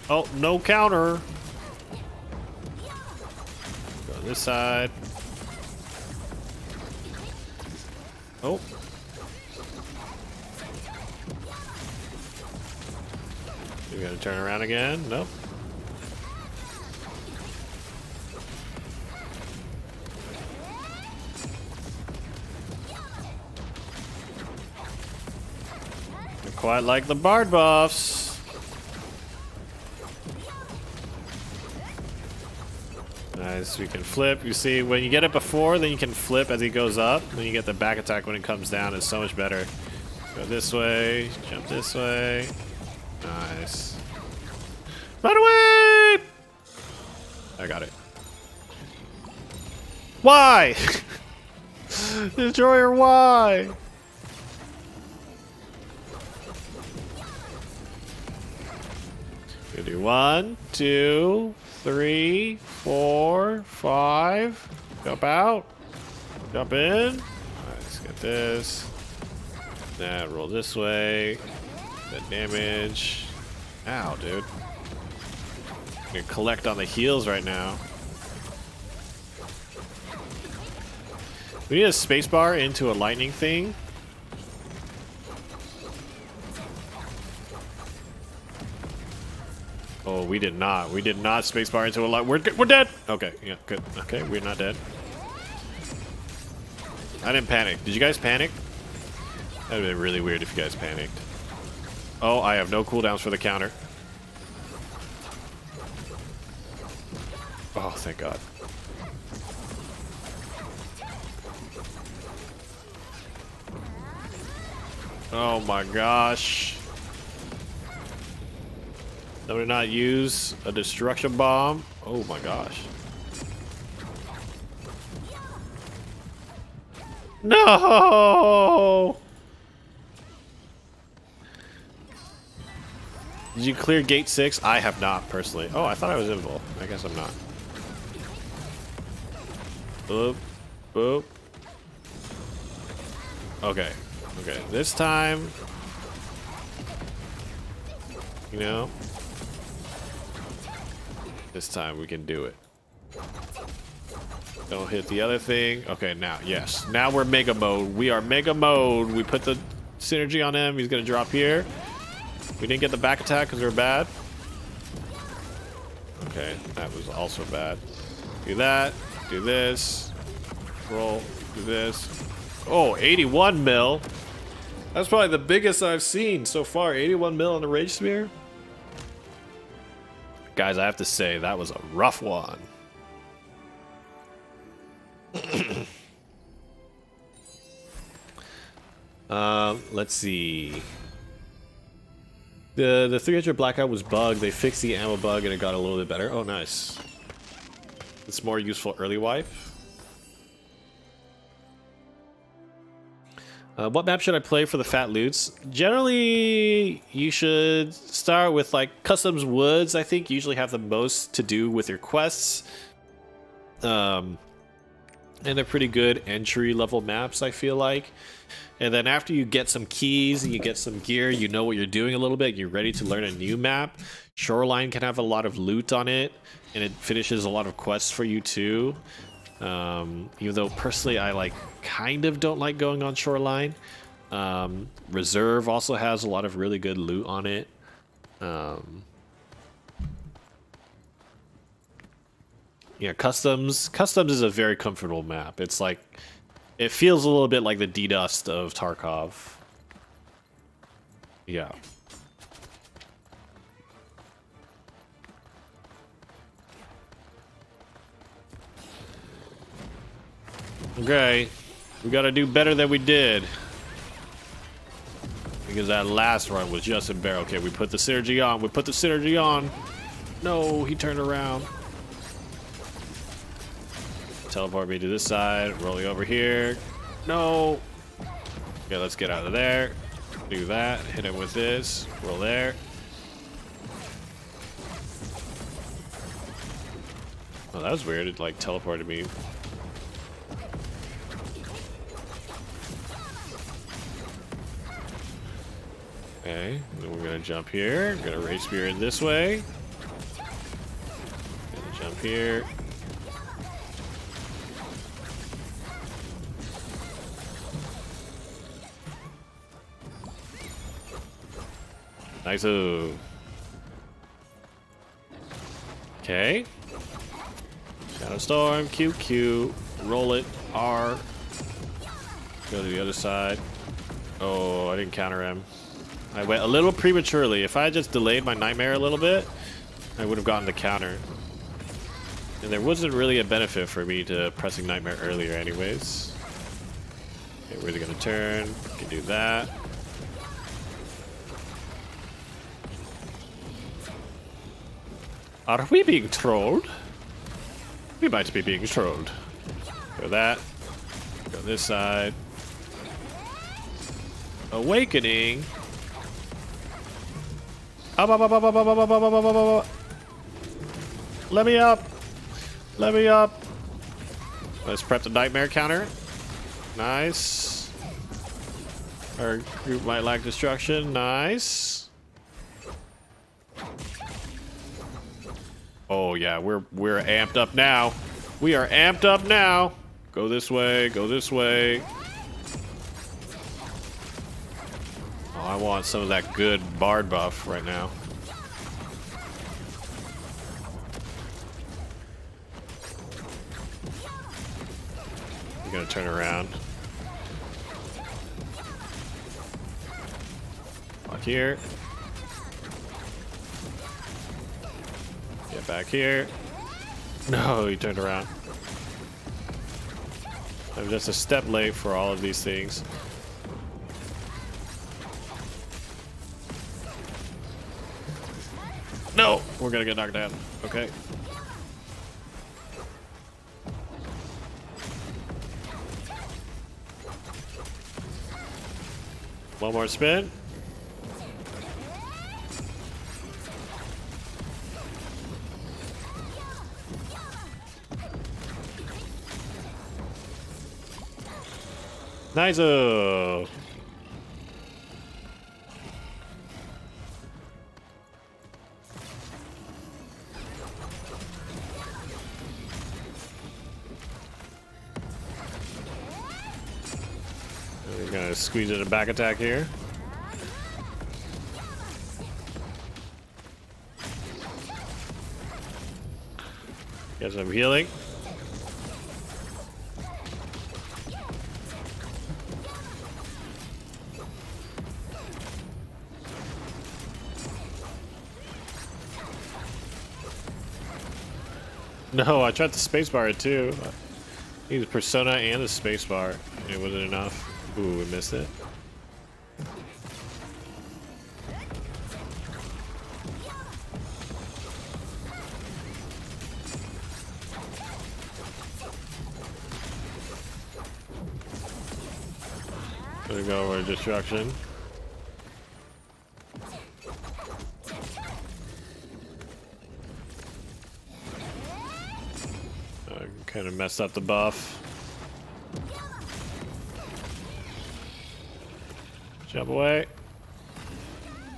Oh, no counter. Go on this side. Oh. We gotta turn around again? Nope. I quite like the bard buffs. Nice, we can flip. You see, when you get it before, then you can flip as he goes up. Then you get the back attack when it comes down. It's so much better. Go this way, jump this way. Nice. Run away! I got it. Why? Destroyer, why? Gonna do 1, 2, 3, 4, 5. Jump out. Jump in. Let's get this. Now roll this way. That damage. Ow, dude. I'm gonna collect on the heals right now. We need a spacebar into a lightning thing. Oh, we did not. We did not spacebar into a light. We're dead. Okay, yeah, good. Okay, we're not dead. I didn't panic. Did you guys panic? That would have been really weird if you guys panicked. Oh, I have no cooldowns for the counter. Oh, thank God. Oh my gosh. Somebody not use a destruction bomb. Oh my gosh. No! Did you clear gate 6? I have not, personally. Oh, I thought I was invul. I guess I'm not. Boop. Boop. Okay. Okay. This time... You know? This time we can do it. Don't hit the other thing. Okay, now, yes. Now we're mega mode. We are mega mode. We put the synergy on him. He's gonna drop here. We didn't get the back attack because we're bad. Okay, that was also bad. Do that. Do this. Roll. Do this. Oh, 81 mil. That's probably the biggest I've seen so far. 81 mil on the Rage Spear. Guys, I have to say, that was a rough one. Let's see. The 300 blackout was bugged. They fixed the ammo bug and it got a little bit better. Oh, nice. It's more useful early wipe. What map should I play for the fat loots? Generally, you should start with like Customs Woods. I think usually have the most to do with your quests. And they're pretty good entry level maps, I feel like. And then after you get some keys and you get some gear, you know what you're doing a little bit, you're ready to learn a new map. Shoreline can have a lot of loot on it, and it finishes a lot of quests for you too. Even though personally I like kind of don't like going on Shoreline. Reserve also has a lot of really good loot on it. Yeah, Customs is a very comfortable map. It's like, it feels a little bit like the D-Dust of Tarkov. Yeah. Okay, we gotta do better than we did. Because that last run was just embarrassing. Okay, we put the synergy on. We put the synergy on. No, he turned around. Teleport me to this side. Rolling over here. No. Okay, let's get out of there. Do that. Hit him with this. Roll there. Oh, that was weird. It like teleported me. Okay, then we're gonna jump here. Gonna Rage Spear in this way. Gonna jump here. Nice. Okay. Shadow Storm, QQ, roll it, R. Go to the other side. Oh, I didn't counter him. I went a little prematurely. If I had just delayed my Nightmare a little bit, I would have gotten the counter. And there wasn't really a benefit for me to pressing Nightmare earlier anyways. Okay, where's it gonna turn? Can do that. Are we being trolled? We might be being trolled. Go that. Go this side. Awakening. Up, up, up, up, up, up, up, up, up, up, up, up. Let me up. Let me up. Let's prep the Nightmare counter. Nice. Our group might lack destruction. Nice. Oh yeah, we're amped up now. We are amped up now. Go this way, go this way. Oh, I want some of that good bard buff right now. You're gonna turn around. Walk here. Get back here. No, he turned around. I'm just a step late for all of these things. No! We're gonna get knocked down. Okay. One more spin. Nice. We're gonna squeeze in a back attack here. Get some healing. No, I tried the spacebar it too. I used Persona and the spacebar. It wasn't enough. Ooh, we missed it. Gonna go over destruction. Kind of messed up the buff. Jump away.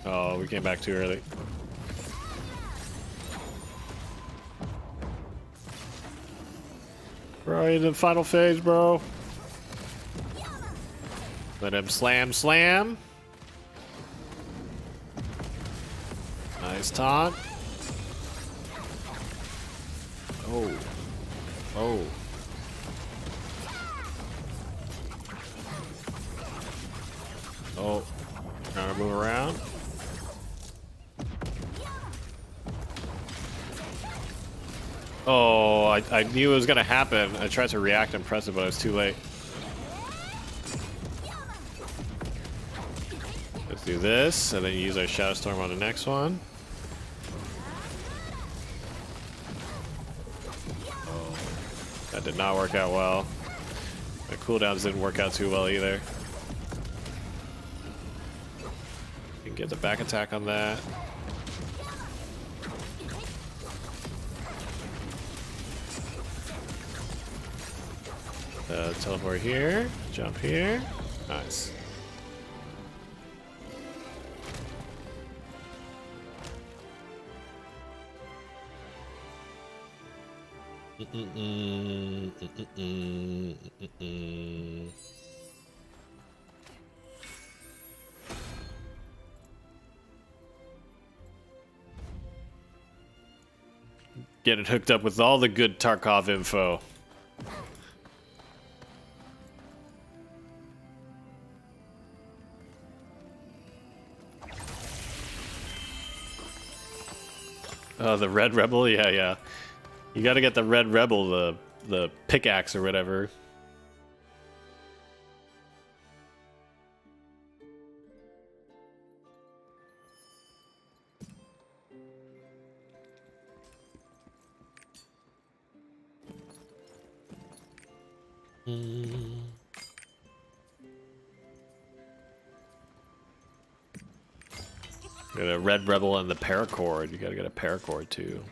Oh, we came back too early. Bro, in the final phase, bro. Let him slam, slam. Nice taunt. Oh. Oh. Oh. Trying to move around. Oh, I knew it was gonna happen. I tried to react and press it, but I was too late. Let's do this, and then use our Shadow Storm on the next one. That did not work out well. My cooldowns didn't work out too well either. You can get the back attack on that. Teleport here, jump here. Nice. Getting hooked up with all the good Tarkov info. Oh, the Red Rebel? Yeah, yeah. You gotta get the Red Rebel, the pickaxe or whatever. Got a Red Rebel and the Paracord. You gotta get a Paracord too.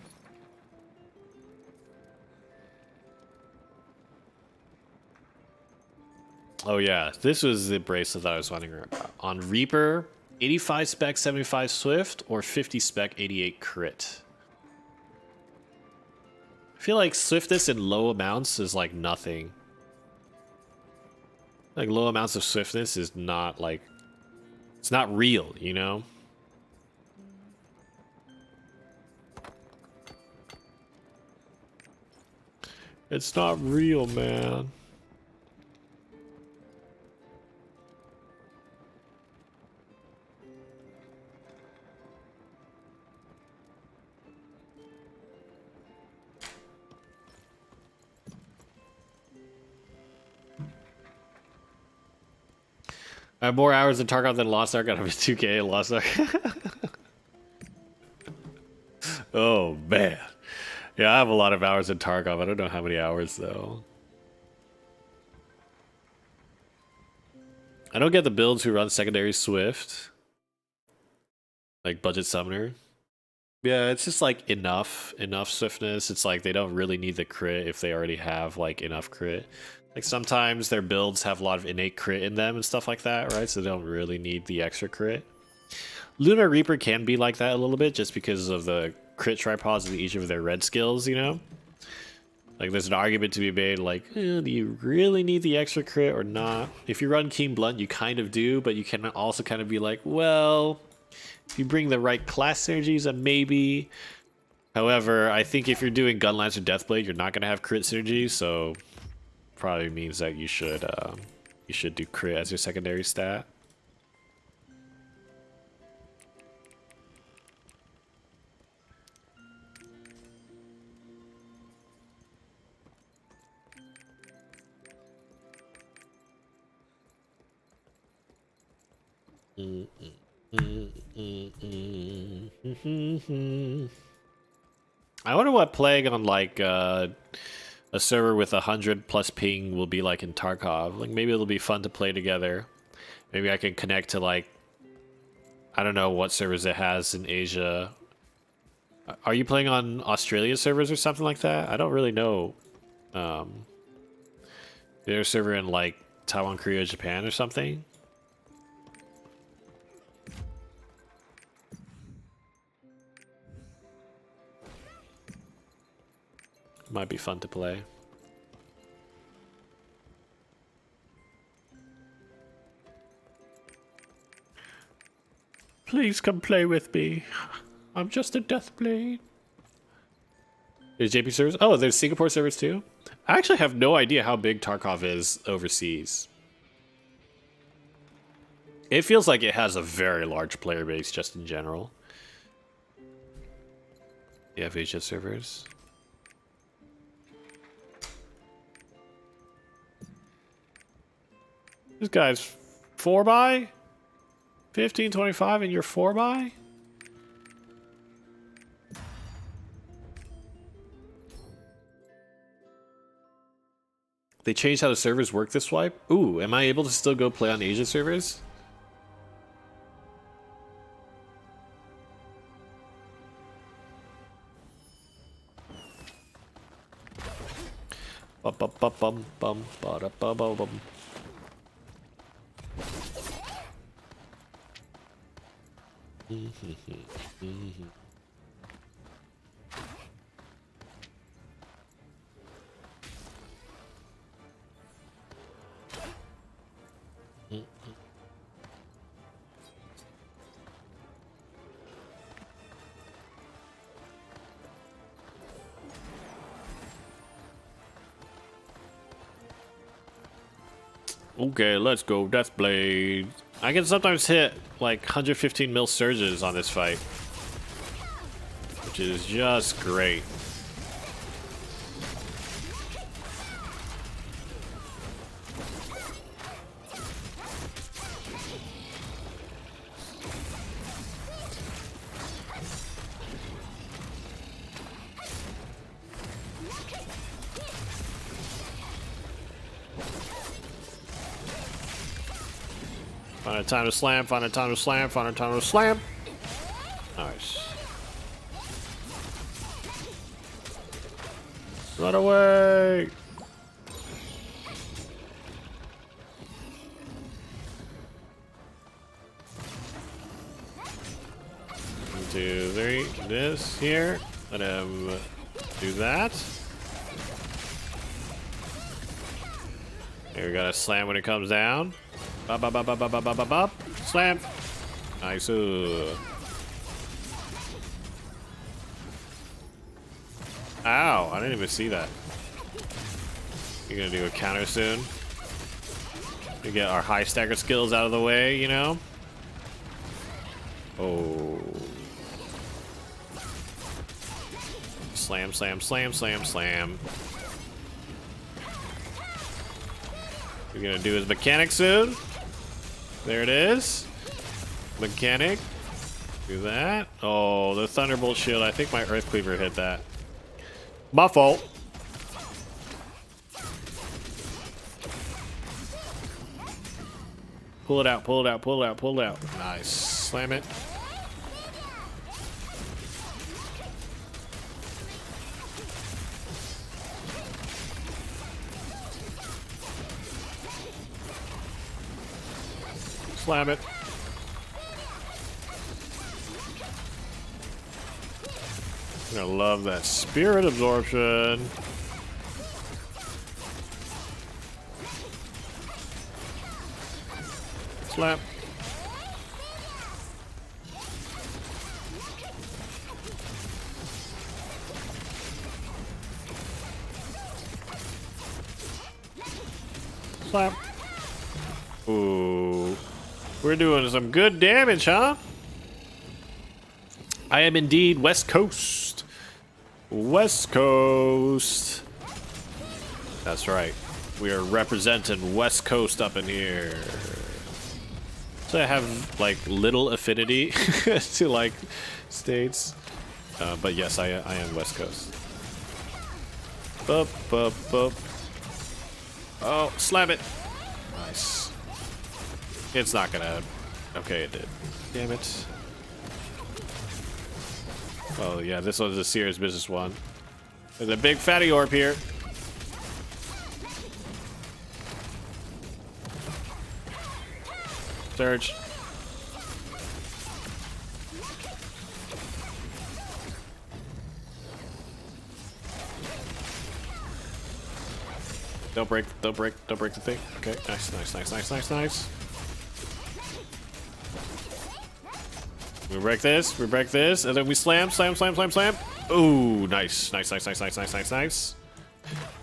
Oh yeah, this was the bracelet that I was wondering about. On Reaper, 85 spec, 75 Swift, or 50 spec, 88 crit. I feel like swiftness in low amounts is like nothing. Like low amounts of swiftness is not like, it's not real, you know? It's not real, man. I have more hours in Tarkov than Lost Ark. I have a 2K in Lost Ark. Oh, man. Yeah, I have a lot of hours in Tarkov. I don't know how many hours, though. I don't get the builds who run secondary Swift. Like budget summoner. Yeah, it's just like enough swiftness. It's like they don't really need the crit if they already have like enough crit. Like sometimes their builds have a lot of innate crit in them and stuff like that, right? So they don't really need the extra crit. Lunar Reaper can be like that a little bit just because of the crit tripods of each of their red skills, you know? Like there's an argument to be made like, do you really need the extra crit or not? If you run Keen Blunt, you kind of do, but you can also kind of be like, well, if you bring the right class synergies, then maybe. However, I think if you're doing Gunlance or Deathblade, you're not going to have crit synergy, so probably means that you should do crit as your secondary stat. I wonder what Plague on like a server with 100+ ping will be like in Tarkov. Like maybe it'll be fun to play together. Maybe I can connect to like, I don't know what servers it has in Asia. Are you playing on Australia servers or something like that? I don't really know. There's a server in like Taiwan, Korea, Japan or something. Might be fun to play. Please come play with me. I'm just a Deathblade. There's JP servers? Oh, there's Singapore servers too? I actually have no idea how big Tarkov is overseas. It feels like it has a very large player base just in general. You have Asia servers. This guy's 4x? 1525 and you're 4x? They changed how the servers work this swipe? Ooh, am I able to still go play on Asia servers? Bum bum bum bum bum ba bum bum bum. Okay, let's go Deathblade. I can sometimes hit like 115 mil surges on this fight, which is just great. Find a time to slam, find a time to slam, find a time to slam. Nice. Run away! 1, 2, 3. This here. Let him do that. Here we gotta slam when it comes down. Bop, bop, bop, bop, bop, bop, bop, bop. Slam. Nice. Ow, I didn't even see that. You're gonna do a counter soon. We get our high stagger skills out of the way, you know? Oh. Slam, slam, slam, slam, slam. We're gonna do his mechanic soon. There it is. Mechanic. Do that. Oh, the Thunderbolt shield. I think my Earth Cleaver hit that. My fault. Pull it out, pull it out, pull it out, pull it out. Nice. Slam it. Slam it. I love that spirit absorption. Slap. Slap. Ooh. We're doing some good damage, huh? I am indeed West Coast. West Coast. That's right. We are representing West Coast up in here. So I have like little affinity to like states, but yes, I am West Coast. Bup, bup, bup. Oh, slam it. Nice. It's not gonna. Okay, it did. Damn it. Oh yeah, this one's a serious business one. There's a big fatty orb here. Surge. Don't break the thing. Okay, nice. We break this, and then we slam. Ooh, nice.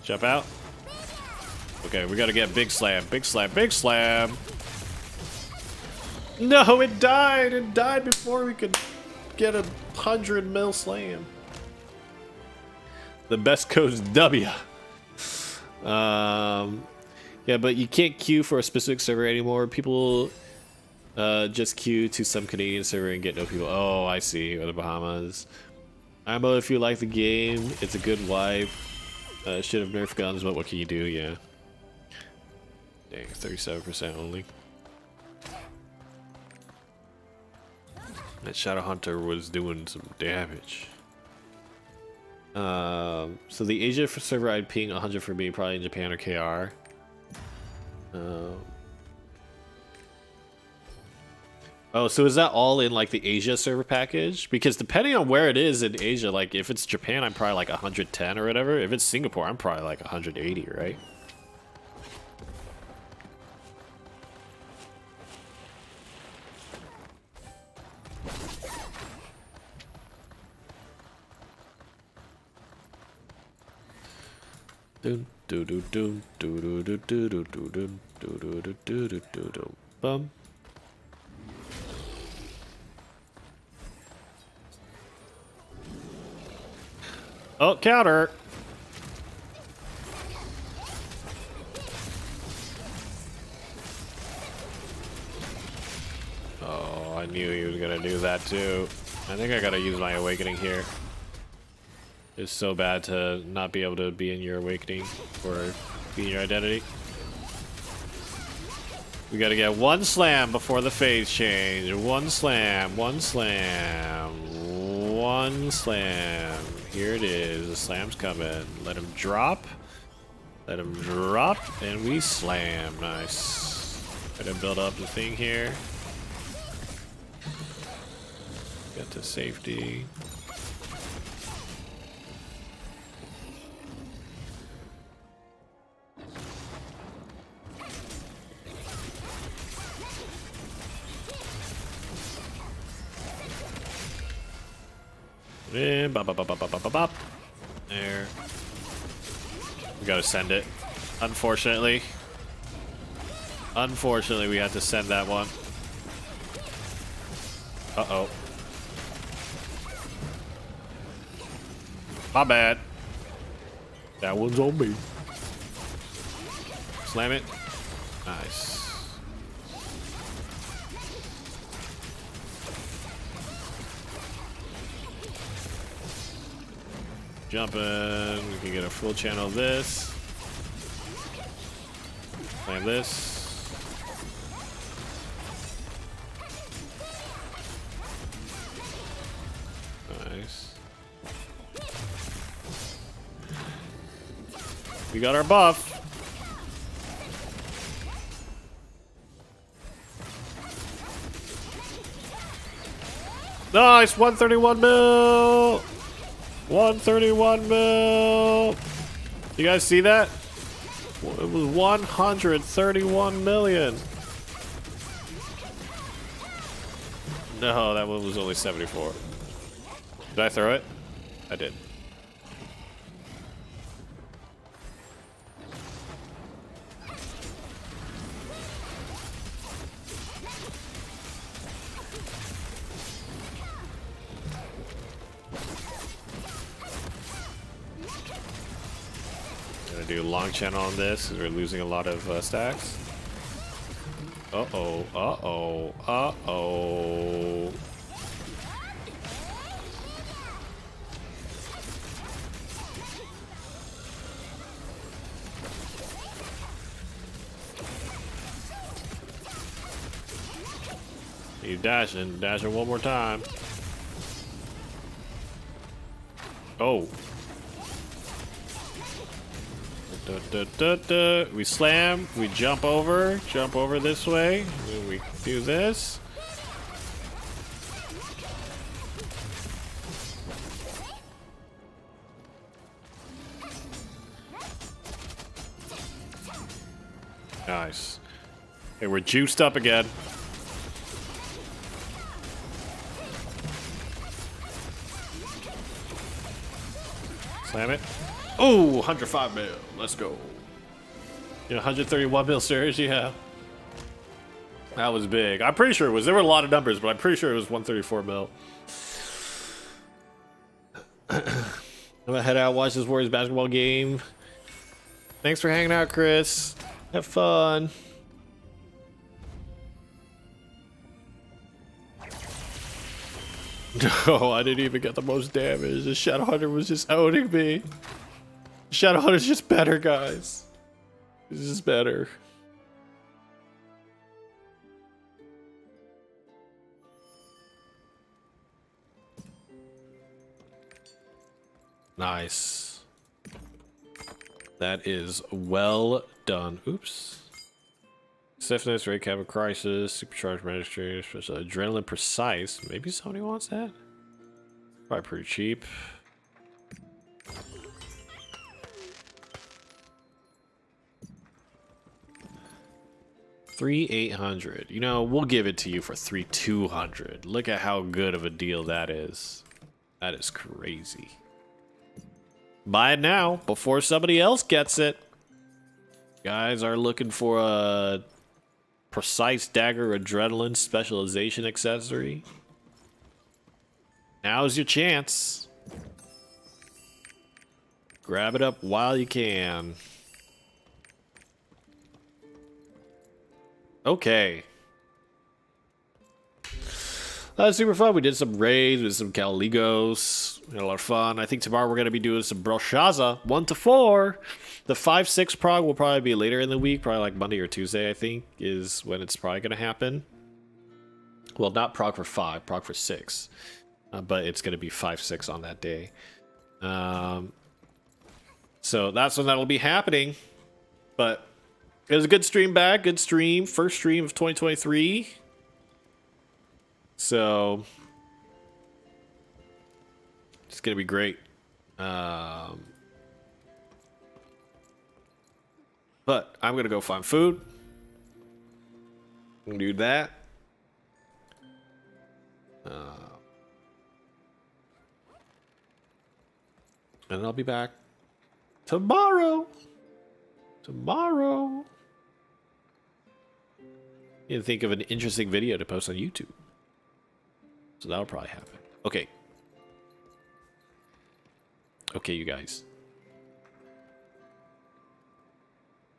Jump out. Okay, we gotta get big slam. No, it died. It died before we could get a 100 mil slam. The best coast W. Yeah, but you can't queue for a specific server anymore. People just queue to some Canadian server and get no people. Oh, I see. Or the Bahamas. Ammo, if you like the game, it's a good wipe. Should have nerfed guns, but what can you do? Yeah. Dang, 37% only. That Shadow Hunter was doing some damage. So the Asia server I'd ping 100 for me, probably in Japan or KR. Oh, so is that all in like the Asia server package? Because depending on where it is in Asia, like if it's Japan, I'm probably like 110 or whatever. If it's Singapore, I'm probably like 180, right? Bum. Oh, counter. Oh, I knew he was gonna do that too. I think I gotta use my awakening here. It's so bad to not be able to be in your awakening or be in your identity. We gotta get one slam before the phase change. One slam. Here it is. The slam's coming. Let him drop. And we slam. Nice. Gotta build up the thing here. Get to safety. And bop. There. We gotta send it. Unfortunately, we had to send that one. Uh-oh. My bad. That one's on me. Slam it. Nice. Jumping, we can get a full channel of this. Slam this. Nice. We got our buff. Nice, 131 mil. 131 mil. You guys see that? It was 131 million. No, that one was only 74. Did I throw it? I did. Gonna do long channel on this because we're losing a lot of stacks. Uh-oh, uh-oh, uh-oh. He's dashing one more time. Oh. We slam, we jump over this way, we do this. Nice. Okay, we're juiced up again. Slam it. Oh, 105 mil. Let's go. Yeah, 131 mil series. Yeah. That was big. I'm pretty sure it was. There were a lot of numbers, but I'm pretty sure it was 134 mil. I'm gonna head out, watch this Warriors basketball game. Thanks for hanging out, Chris. Have fun. No, I didn't even get the most damage. The Shadowhunter was just owning me. Shadowhunter's just better, guys. He's just better. Nice. That is well done. Oops. Stiffness, rate cap of crisis, supercharged registry, adrenaline precise. Maybe somebody wants that? Probably pretty cheap. $3,800. You know, we'll give it to you for $3,200. Look at how good of a deal that is. That is crazy. Buy it now before somebody else gets it. Guys are looking for a precise dagger adrenaline specialization accessory. Now's your chance. Grab it up while you can. Okay. That was super fun. We did some raids with some Caligos. We had a lot of fun. I think tomorrow we're going to be doing some Broshaza 1 to 4. The 5-6 prog will probably be later in the week. Probably like Monday or Tuesday, I think, is when it's probably going to happen. Well, not prog for 5, prog for 6. But it's going to be 5-6 on that day. So that's when that'll be happening. But it was a good stream back. Good stream. First stream of 2023. So it's going to be great. But I'm going to go find food. I'm going to do that. And I'll be back tomorrow. Tomorrow. You can think of an interesting video to post on YouTube. So that'll probably happen. Okay. Okay, you guys.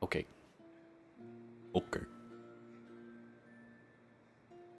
Okay. Okay.